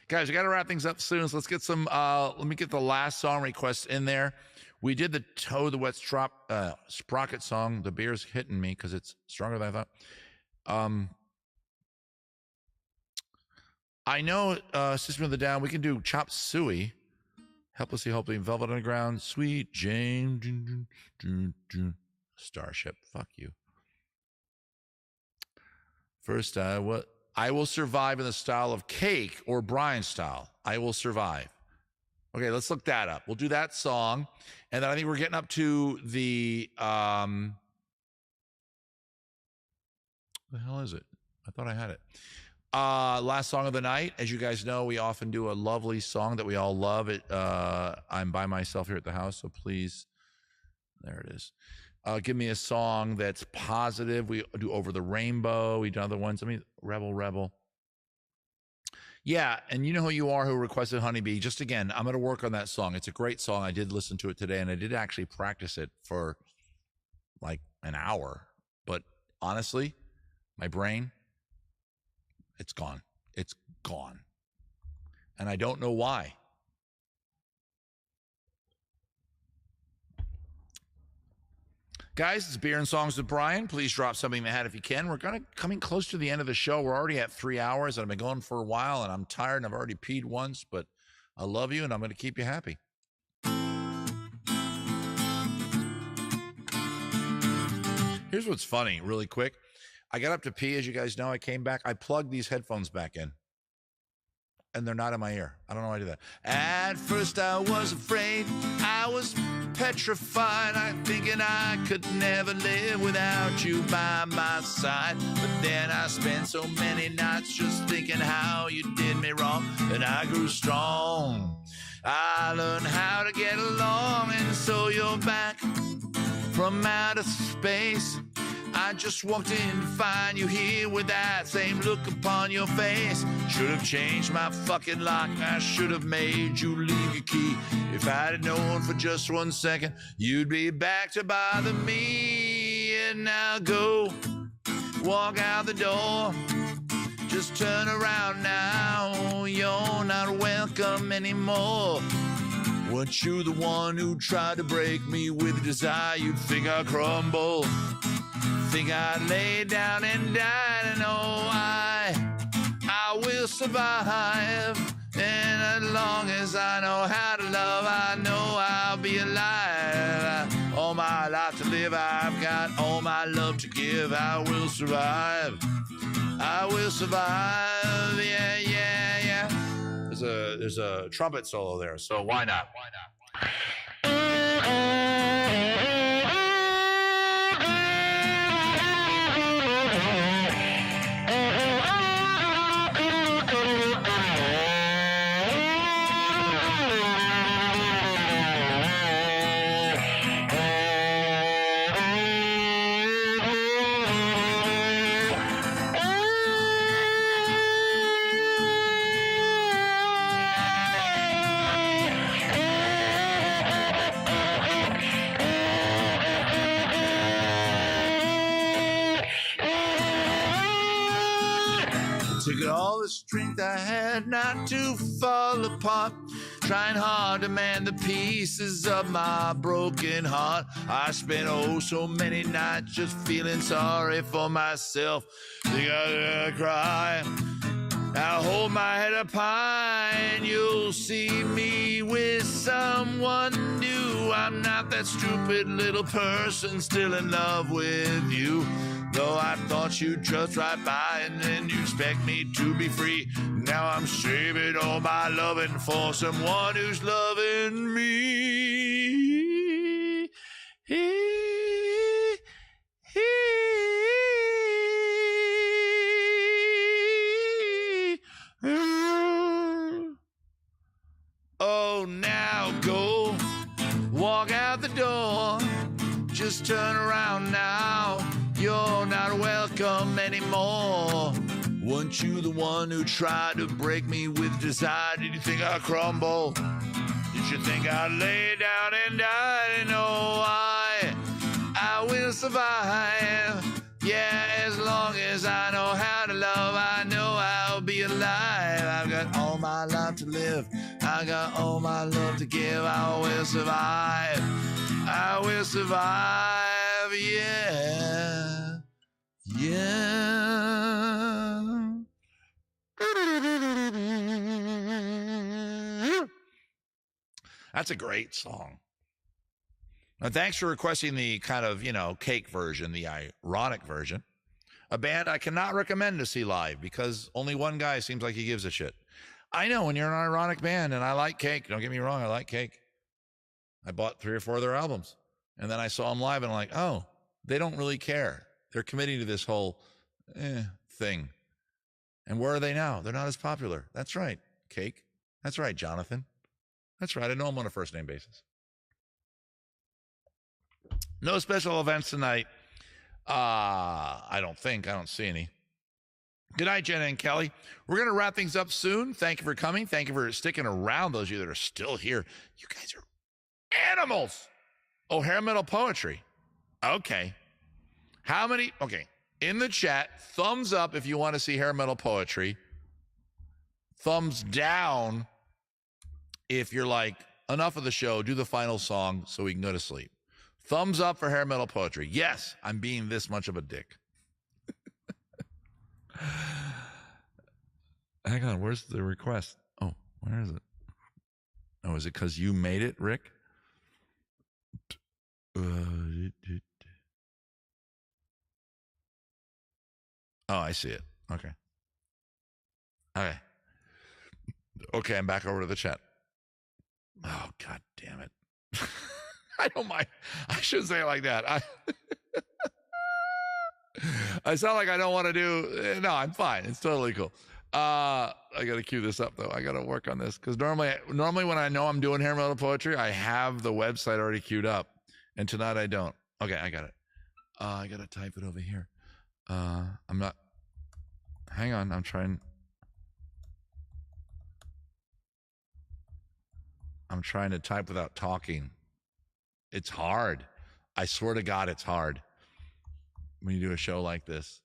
Guys, we got to wrap things up soon. So let's get some, let me get the last song request in there. We did the Toe the Wet Sprocket song. The beer's hitting me because it's stronger than I thought. I know System of the Down. We can do Chop Suey. Helplessly Hopefully, Velvet Underground. Sweet Jane. Starship. Fuck you. First, I Will Survive in the style of Cake or Brian style. I Will Survive. Okay, let's look that up. We'll do that song. And then I think we're getting up to the, the hell is it? I thought I had it. Last song of the night. As you guys know, we often do a lovely song that we all love. I'm by myself here at the house, so please, there it is. Give me a song that's positive. We do Over the Rainbow. We do other ones. I mean, Rebel. Yeah, and you know who you are who requested Honeybee. Just again, I'm going to work on that song. It's a great song. I did listen to it today, and I did actually practice it for like an hour. But honestly, my brain, it's gone. It's gone. And I don't know why. Guys, it's Beer and Songs with Brian. Please drop something in the hat if you can. We're coming close to the end of the show. We're already at 3 hours, and I've been going for a while, and I'm tired, and I've already peed once, but I love you, and I'm going to keep you happy. Here's what's funny, really quick. I got up to pee, as you guys know. I came back. I plugged these headphones back in, and they're not in my ear. I don't know why I do that. At first, I was afraid. I was petrified. I'm thinking I could never live without you by my side. But then I spent so many nights just thinking how you did me wrong. And I grew strong. I learned how to get along. And so you're back from outer space. I just walked in to find you here with that same look upon your face. Should have changed my fucking lock. I should have made you leave your key. If I'd have known for just 1 second you'd be back to bother me. And now go, walk out the door. Just turn around now. You're not welcome anymore. Weren't you the one who tried to break me with a desire? You'd think I'd crumble. Think I'd lay down and die, and oh, I will survive. And as long as I know how to love, I know I'll be alive. All my life to live. I've got all my love to give. I will survive. I will survive. Yeah, yeah, yeah. There's a trumpet solo there, so why not? Took all the strength I had not to fall apart, trying hard to mend the pieces of my broken heart. I spent oh so many nights just feeling sorry for myself. Think I'd cry. I'll hold my head up high and you'll see me with someone new. I'm not that stupid little person still in love with you. Though I thought you'd just right by and then you expect me to be free. Now I'm saving all my loving for someone who's loving me. Oh, now go, walk out the door, just turn around now. You're not welcome anymore. Weren't you the one who tried to break me with desire? Did you think I'd crumble? Did you think I'd lay down and die? No, I will survive. Yeah, as long as I know how to love, I know I'll be alive. I've got all my life to live. I got all my love to give. I will survive. I will survive. Yeah. Yeah. That's a great song. Now, thanks for requesting the kind of, Cake version, the ironic version. A band I cannot recommend to see live because only one guy seems like he gives a shit. I know when you're an ironic band, and I like Cake. Don't get me wrong, I like Cake. I bought 3 or 4 of their albums. And then I saw them live, and I'm like, oh, they don't really care. They're committing to this whole thing. And where are they now? They're not as popular. That's right, Cake. That's right, Jonathan. That's right. I know them on a first-name basis. No special events tonight. I don't think. I don't see any. Good night, Jenna and Kelly. We're going to wrap things up soon. Thank you for coming. Thank you for sticking around, those of you that are still here. You guys are animals. Oh, hair metal poetry. Okay. How many? Okay. In the chat, thumbs up if you want to see hair metal poetry. Thumbs down if you're like, enough of the show, do the final song so we can go to sleep. Thumbs up for hair metal poetry. Yes, I'm being this much of a dick. Hang on, where's the request? Oh, where is it? Oh, is it because you made it, Rick? Oh, I see it. Okay. Okay, I'm back over to the chat. Oh, God damn it. I don't mind. I shouldn't say it like that. I sound like I don't want to do. No, I'm fine. It's totally cool. I got to cue this up, though. I got to work on this because normally when I know I'm doing hair metal poetry, I have the website already queued up. And tonight I don't. Okay, I got it. I got to type it over here. I'm not. Hang on. I'm trying to type without talking. It's hard. I swear to God, it's hard when you do a show like this.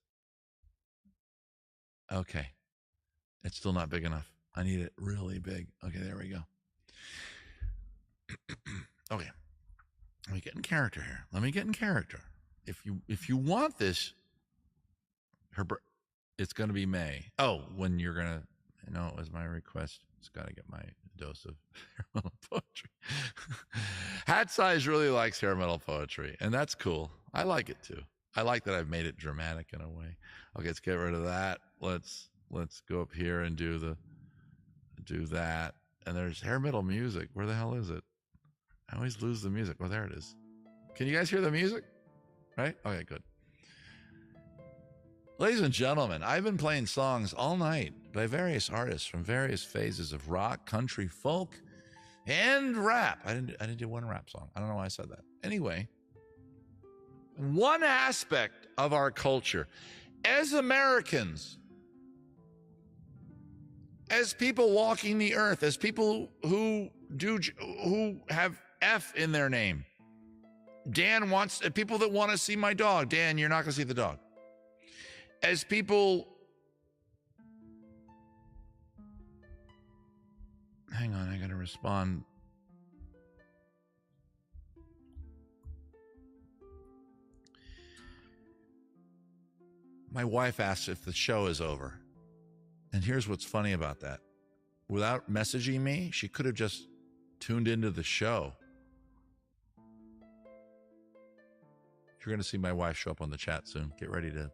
Okay. It's still not big enough. I need it really big. Okay, there we go. Okay. Let me get in character here. If you want this, it's going to be May. Oh, when you're going to, it was my request. Just got to get my dose of poetry. Hat Size really likes hair metal poetry, and that's cool. I like it too. I like that I've made it dramatic in a way. Okay, let's get rid of that. Let's go up here and do that. And there's hair metal music. Where the hell is it? I always lose the music. Oh, there it is. Can you guys hear the music? Right? Okay, good. Ladies and gentlemen, I've been playing songs all night by various artists from various phases of rock, country, folk, and rap. I didn't do one rap song. I don't know why I said that. Anyway, one aspect of our culture as Americans, as people walking the earth, as people who have F in their name. Dan wants people that want to see my dog. Dan, you're not going to see the dog. As people, hang on, I got to respond. My wife asked if the show is over. And here's what's funny about that. Without messaging me, she could have just tuned into the show. You're going to see my wife show up on the chat soon. Get ready to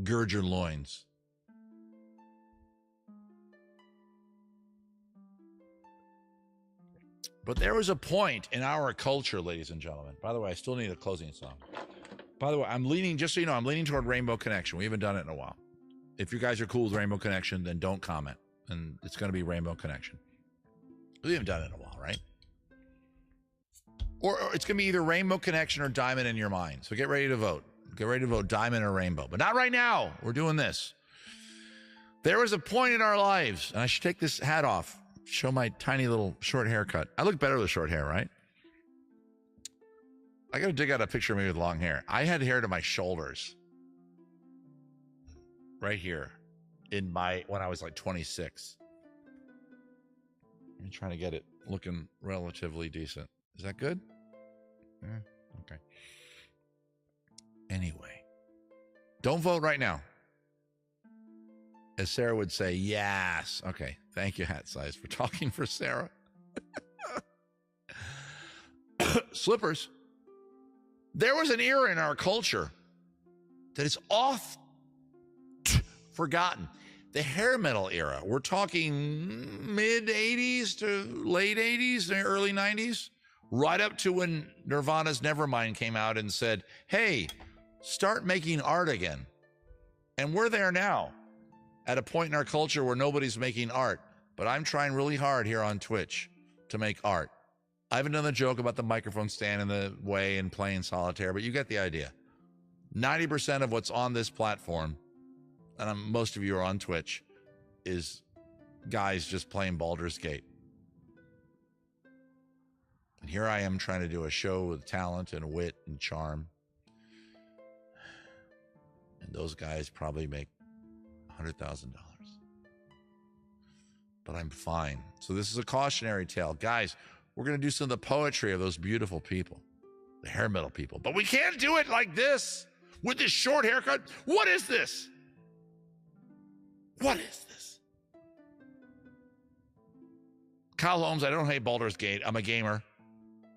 gird your loins. But there was a point in our culture, ladies and gentlemen. By the way, I still need a closing song. By the way, I'm leaning, just so you know, I'm leaning toward Rainbow Connection. We haven't done it in a while. If you guys are cool with Rainbow Connection, then don't comment. And it's going to be Rainbow Connection. We haven't done it in a while, right? Or it's going to be either Rainbow Connection or Diamond in Your Mind. So get ready to vote. Get ready to vote Diamond or Rainbow. But not right now. We're doing this. There was a point in our lives, and I should take this hat off, show my tiny little short haircut. I look better with short hair, right? I got to dig out a picture of me with long hair. I had hair to my shoulders. Right here. When I was like 26. I'm trying to get it looking relatively decent. Is that good? Yeah, okay. Anyway, don't vote right now. As Sarah would say, yes. Okay, thank you, Hat Size, for talking for Sarah. Slippers. There was an era in our culture that is oft forgotten. The hair metal era. We're talking mid 80s to late 80s, early 90s, right up to when Nirvana's Nevermind came out and said, hey, start making art again. And we're there now at a point in our culture where nobody's making art. But I'm trying really hard here on Twitch to make art. I haven't done the joke about the microphone stand in the way and playing solitaire, but you get the idea. 90% of what's on this platform, and most of you are on Twitch, is guys just playing Baldur's Gate. And here I am trying to do a show with talent and wit and charm. And those guys probably make $100,000. But I'm fine. So this is a cautionary tale. Guys, we're going to do some of the poetry of those beautiful people, the hair metal people. But we can't do it like this, with this short haircut. What is this? What is this? Kyle Holmes, I don't hate Baldur's Gate. I'm a gamer.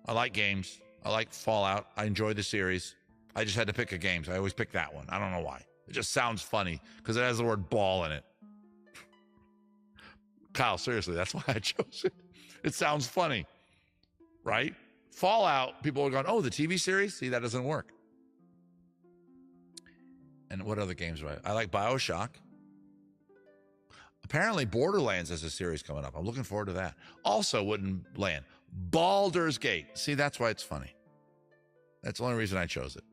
I like games. I like Fallout. I enjoy the series. I just had to pick a game, so I always pick that one. I don't know why. It just sounds funny because it has the word ball in it. Kyle, seriously, that's why I chose it. It sounds funny, right? Fallout, people are going, oh, the TV series? See, that doesn't work. And what other games do I like BioShock. Apparently, Borderlands has a series coming up. I'm looking forward to that. Also wouldn't land. Baldur's Gate. See, that's why it's funny. That's the only reason I chose it.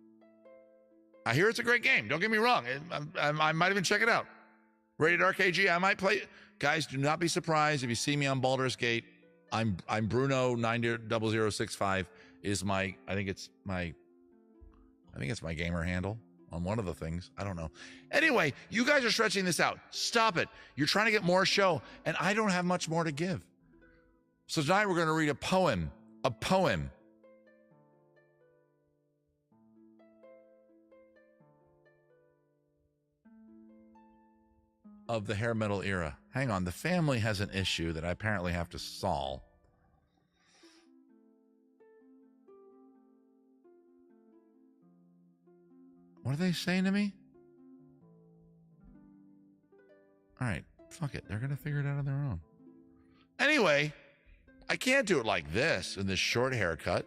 I hear it's a great game. Don't get me wrong. I might even check it out. Rated RKG, I might play it. Guys, do not be surprised if you see me on Baldur's Gate. I'm Bruno 900065 is my I think it's my gamer handle on one of the things. I don't know. Anyway, you guys are stretching this out. Stop it. You're trying to get more show, and I don't have much more to give. So tonight we're going to read a poem. Of the hair metal era. Hang on, the family has an issue that I apparently have to solve. What are they saying to me? All right, fuck it. They're going to figure it out on their own. Anyway, I can't do it like this in this short haircut.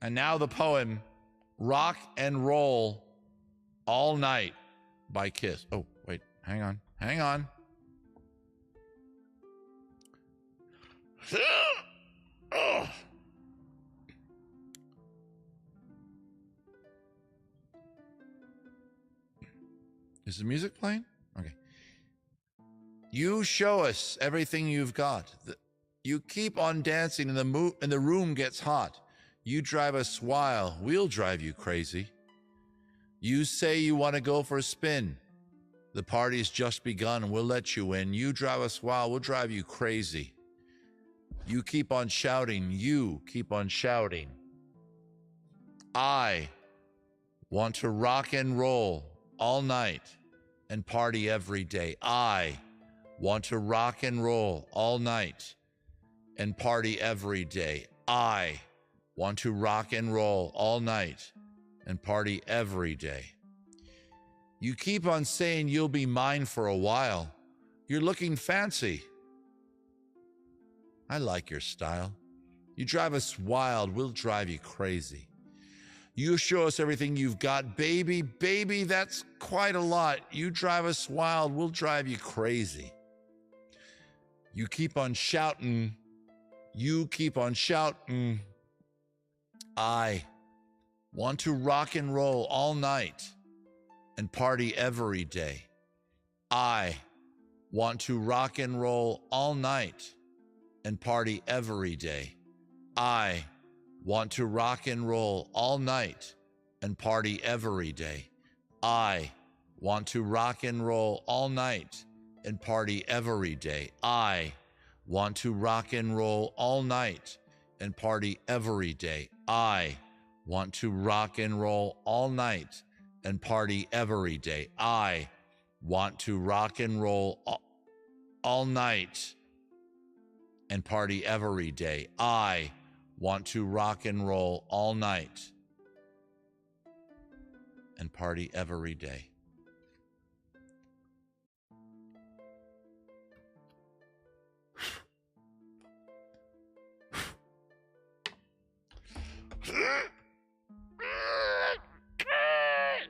And now the poem, Rock and Roll All Night by Kiss. Oh, wait, hang on. Is the music playing? Okay. You show us everything you've got. You keep on dancing and the room gets hot. You drive us wild, we'll drive you crazy. You say you want to go for a spin. The party's just begun and we'll let you in. You drive us wild, we'll drive you crazy. You keep on shouting, I want to rock and roll all night and party every day. I want to rock and roll all night and party every day. I want to rock and roll all night and party every day. You keep on saying you'll be mine for a while. You're looking fancy. I like your style. You drive us wild, we'll drive you crazy. You show us everything you've got. Baby, that's quite a lot. You drive us wild, we'll drive you crazy. You keep on shouting. I want to rock and roll all night and party every day. I want to rock and roll all night and party every day. I want to rock and roll all night and party every day. I want to rock and roll all night and party every day. I want to rock and roll all night and party every day. I want to rock and roll all night and party every day. I want to rock and roll all night and party every day. I want to rock and roll all night and party every day.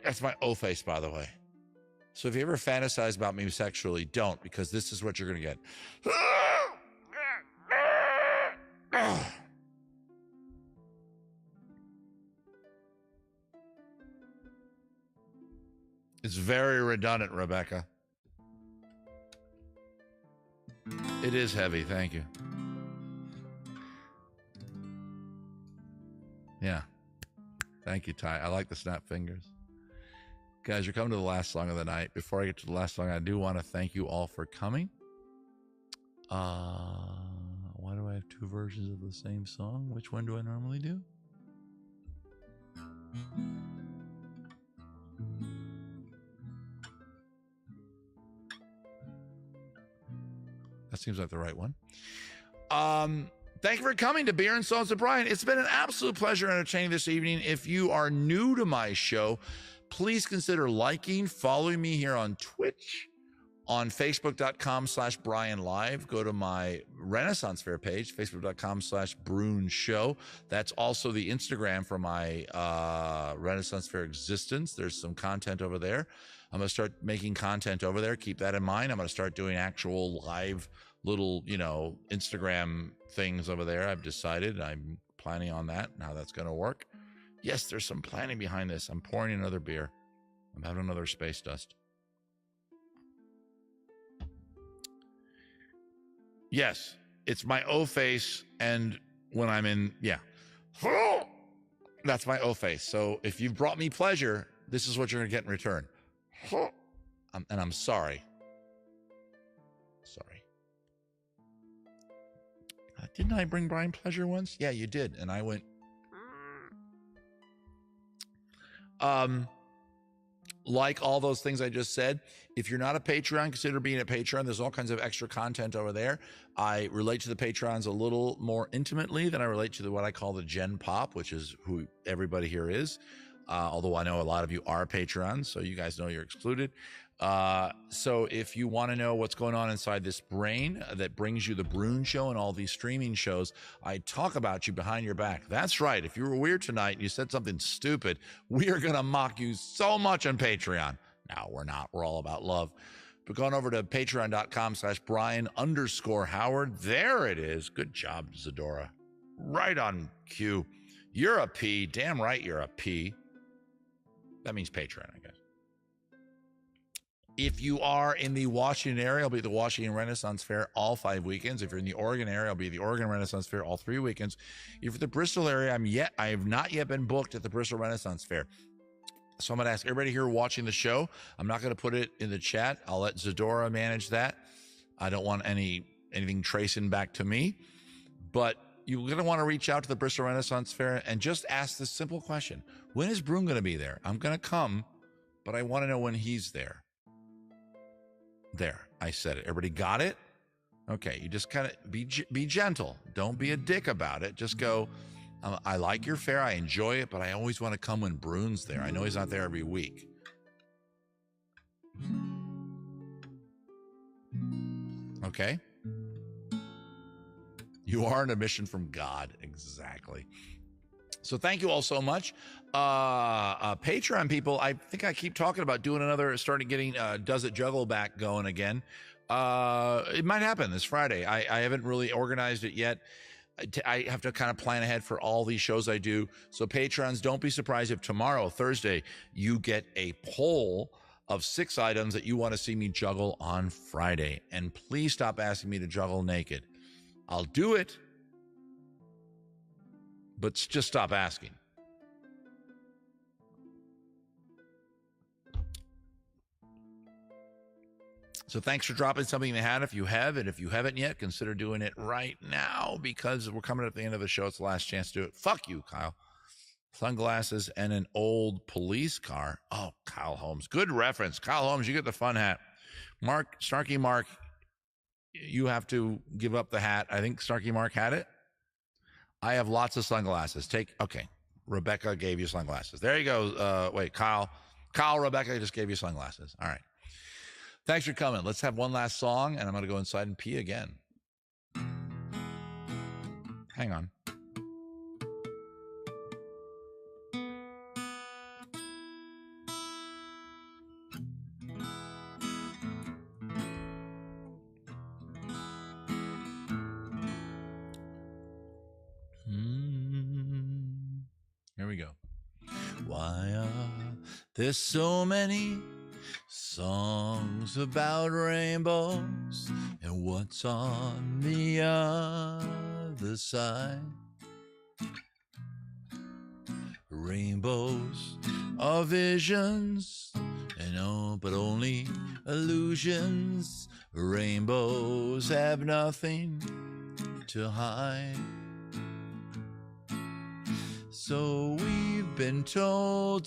That's my O face, by the way. So if you ever fantasize about me sexually, don't, because this is what you're going to get. It's very redundant, Rebecca. It is heavy, thank you. Yeah. Thank you, Ty. I like the snap fingers. Guys, you're coming to the last song of the night. Before I get to the last song, I do want to thank you all for coming. Why do I have two versions of the same song? Which one do I normally do? That seems like the right one. Thank you for coming to Beer and Salts with Brian. It's been an absolute pleasure entertaining this evening. If you are new to my show, please consider liking, following me here on Twitch, on Facebook.com/Brian Live. Go to my Renaissance Fair page, Facebook.com/Brune Show. That's also the Instagram for my Renaissance Fair existence. There's some content over there. I'm going to start making content over there. Keep that in mind. I'm going to start doing actual live little, Instagram things over there. I've decided. I'm planning on that and how that's going to work. Yes, there's some planning behind this. I'm pouring another beer. I'm having another space dust. Yes, it's my O face, and when I'm in, that's my O face. So if you've brought me pleasure, this is what you're going to get in return. And I'm sorry. Didn't I bring Brian pleasure once? Yeah, you did. And I went. like all those things I just said. If you're not a Patreon, consider being a Patreon. There's all kinds of extra content over there. I relate to the Patrons a little more intimately than I relate to what I call the Gen Pop, which is who everybody here is. Although I know a lot of you are Patrons, so you guys know you're excluded. So if you want to know what's going on inside this brain that brings you the Brune Show and all these streaming shows, I talk about you behind your back. That's right. If you were weird tonight and you said something stupid, we are going to mock you so much on Patreon. No, we're not. We're all about love. But going over to patreon.com/Brian_Howard. There it is. Good job, Zadora. Right on cue. You're a P. Damn right you're a P. That means Patreon, I guess. If you are in the Washington area, I'll be at the Washington Renaissance Fair all 5 weekends. If you're in the Oregon area, I'll be at the Oregon Renaissance Fair all 3 weekends. If you're at the Bristol area, I have not yet been booked at the Bristol Renaissance Fair. So I'm going to ask everybody here watching the show. I'm not going to put it in the chat. I'll let Zadora manage that. I don't want anything tracing back to me. But you're going to want to reach out to the Bristol Renaissance Fair and just ask this simple question. When is Brune going to be there? I'm going to come, but I want to know when he's there. There, I said it. Everybody got it? Okay, you just kind of be gentle. Don't be a dick about it. Just go, I like your fair. I enjoy it, but I always want to come when Brune's there. I know he's not there every week. Okay? You are on a mission from God. Exactly. So thank you all so much. Patreon people, I think I keep talking about starting getting Does It Juggle back going again. It might happen this Friday. I haven't really organized it yet. I have to kind of plan ahead for all these shows I do. So patrons, don't be surprised if tomorrow, Thursday, you get a poll of 6 items that you want to see me juggle on Friday. And please stop asking me to juggle naked. I'll do it, but just stop asking. So thanks for dropping something in the hat if you have, and if you haven't yet, consider doing it right now because we're coming at the end of the show. It's the last chance to do it. Fuck you, Kyle. Sunglasses and an old police car. Oh, Kyle Holmes. Good reference. Kyle Holmes, you get the fun hat. Snarky Mark, you have to give up the hat. I think Snarky Mark had it. I have lots of sunglasses. Okay. Rebecca gave you sunglasses. There you go. Wait, Kyle, Rebecca just gave you sunglasses. All right. Thanks for coming. Let's have one last song, and I'm going to go inside and pee again. Hang on. Here we go. Why are there so many songs about rainbows, and what's on the other side? Rainbows are visions, but only illusions. Rainbows have nothing to hide. So we've been told,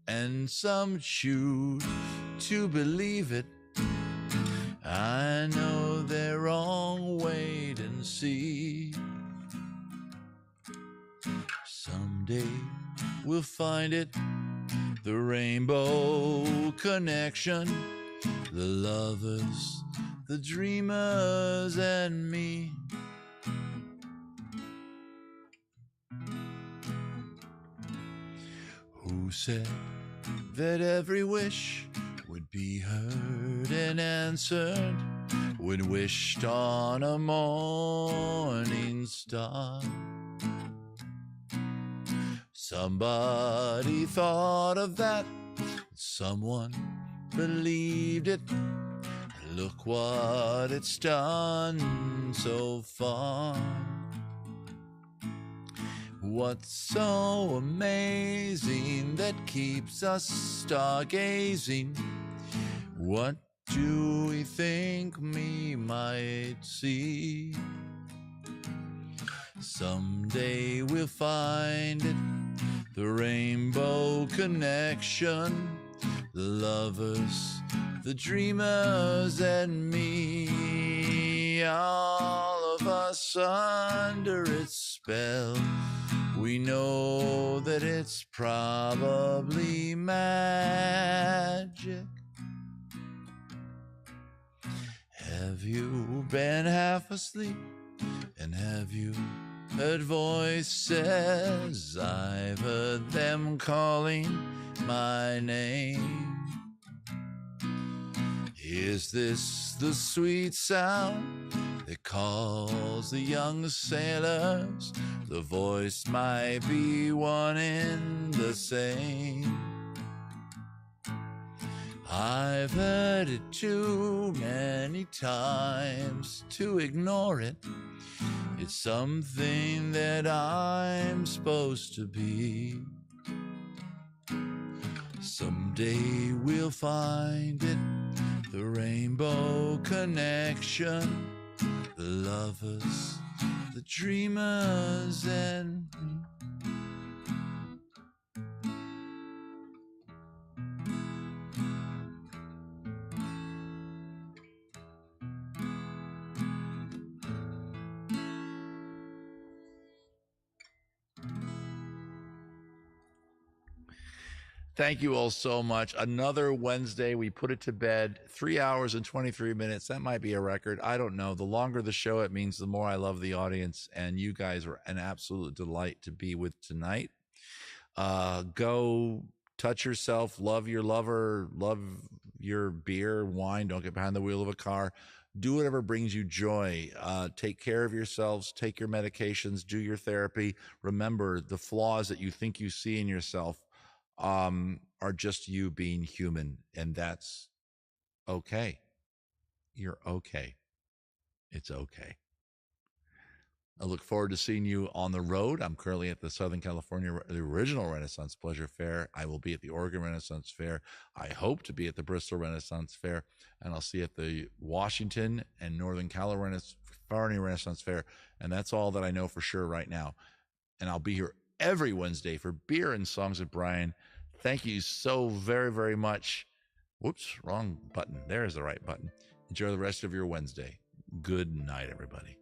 and some choose to believe it. I know they're wrong, wait and see. Someday we'll find it, the rainbow connection, the lovers, the dreamers, and me. Who said that every wish would be heard and answered when wished on a morning star? Somebody thought of that, someone believed it. Look what it's done so far. What's so amazing that keeps us stargazing? What do we think we might see? Someday we'll find it, the rainbow connection, the lovers, the dreamers, and me. All of us under its spell. We know that it's probably magic. Have you been half asleep? And have you heard voices? I've heard them calling my name. Is this the sweet sound that calls the young sailors? The voice might be one and the same. I've heard it too many times to ignore it. It's something that I'm supposed to be. Someday we'll find it, the rainbow connection, the lovers, the dreamers, and me. Thank you all so much. Another Wednesday. We put it to bed. 3 hours and 23 minutes. That might be a record. I don't know. The longer the show, it means the more I love the audience. And you guys were an absolute delight to be with tonight. Go touch yourself. Love your lover. Love your beer, wine. Don't get behind the wheel of a car. Do whatever brings you joy. Take care of yourselves. Take your medications. Do your therapy. Remember, the flaws that you think you see in yourself are just you being human, and that's okay. You're okay. It's okay. I look forward to seeing you on the road. I'm currently at the Southern California, the original Renaissance Pleasure Fair. I will be at the Oregon Renaissance Fair. I hope to be at the Bristol Renaissance Fair, and I'll see you at the Washington and Northern California Renaissance Fair. And that's all that I know for sure right now. And I'll be here every Wednesday for Beer and Songs with Brian. Thank you so very, very much. Whoops, wrong button. There's the right button. Enjoy the rest of your Wednesday. Good night, everybody.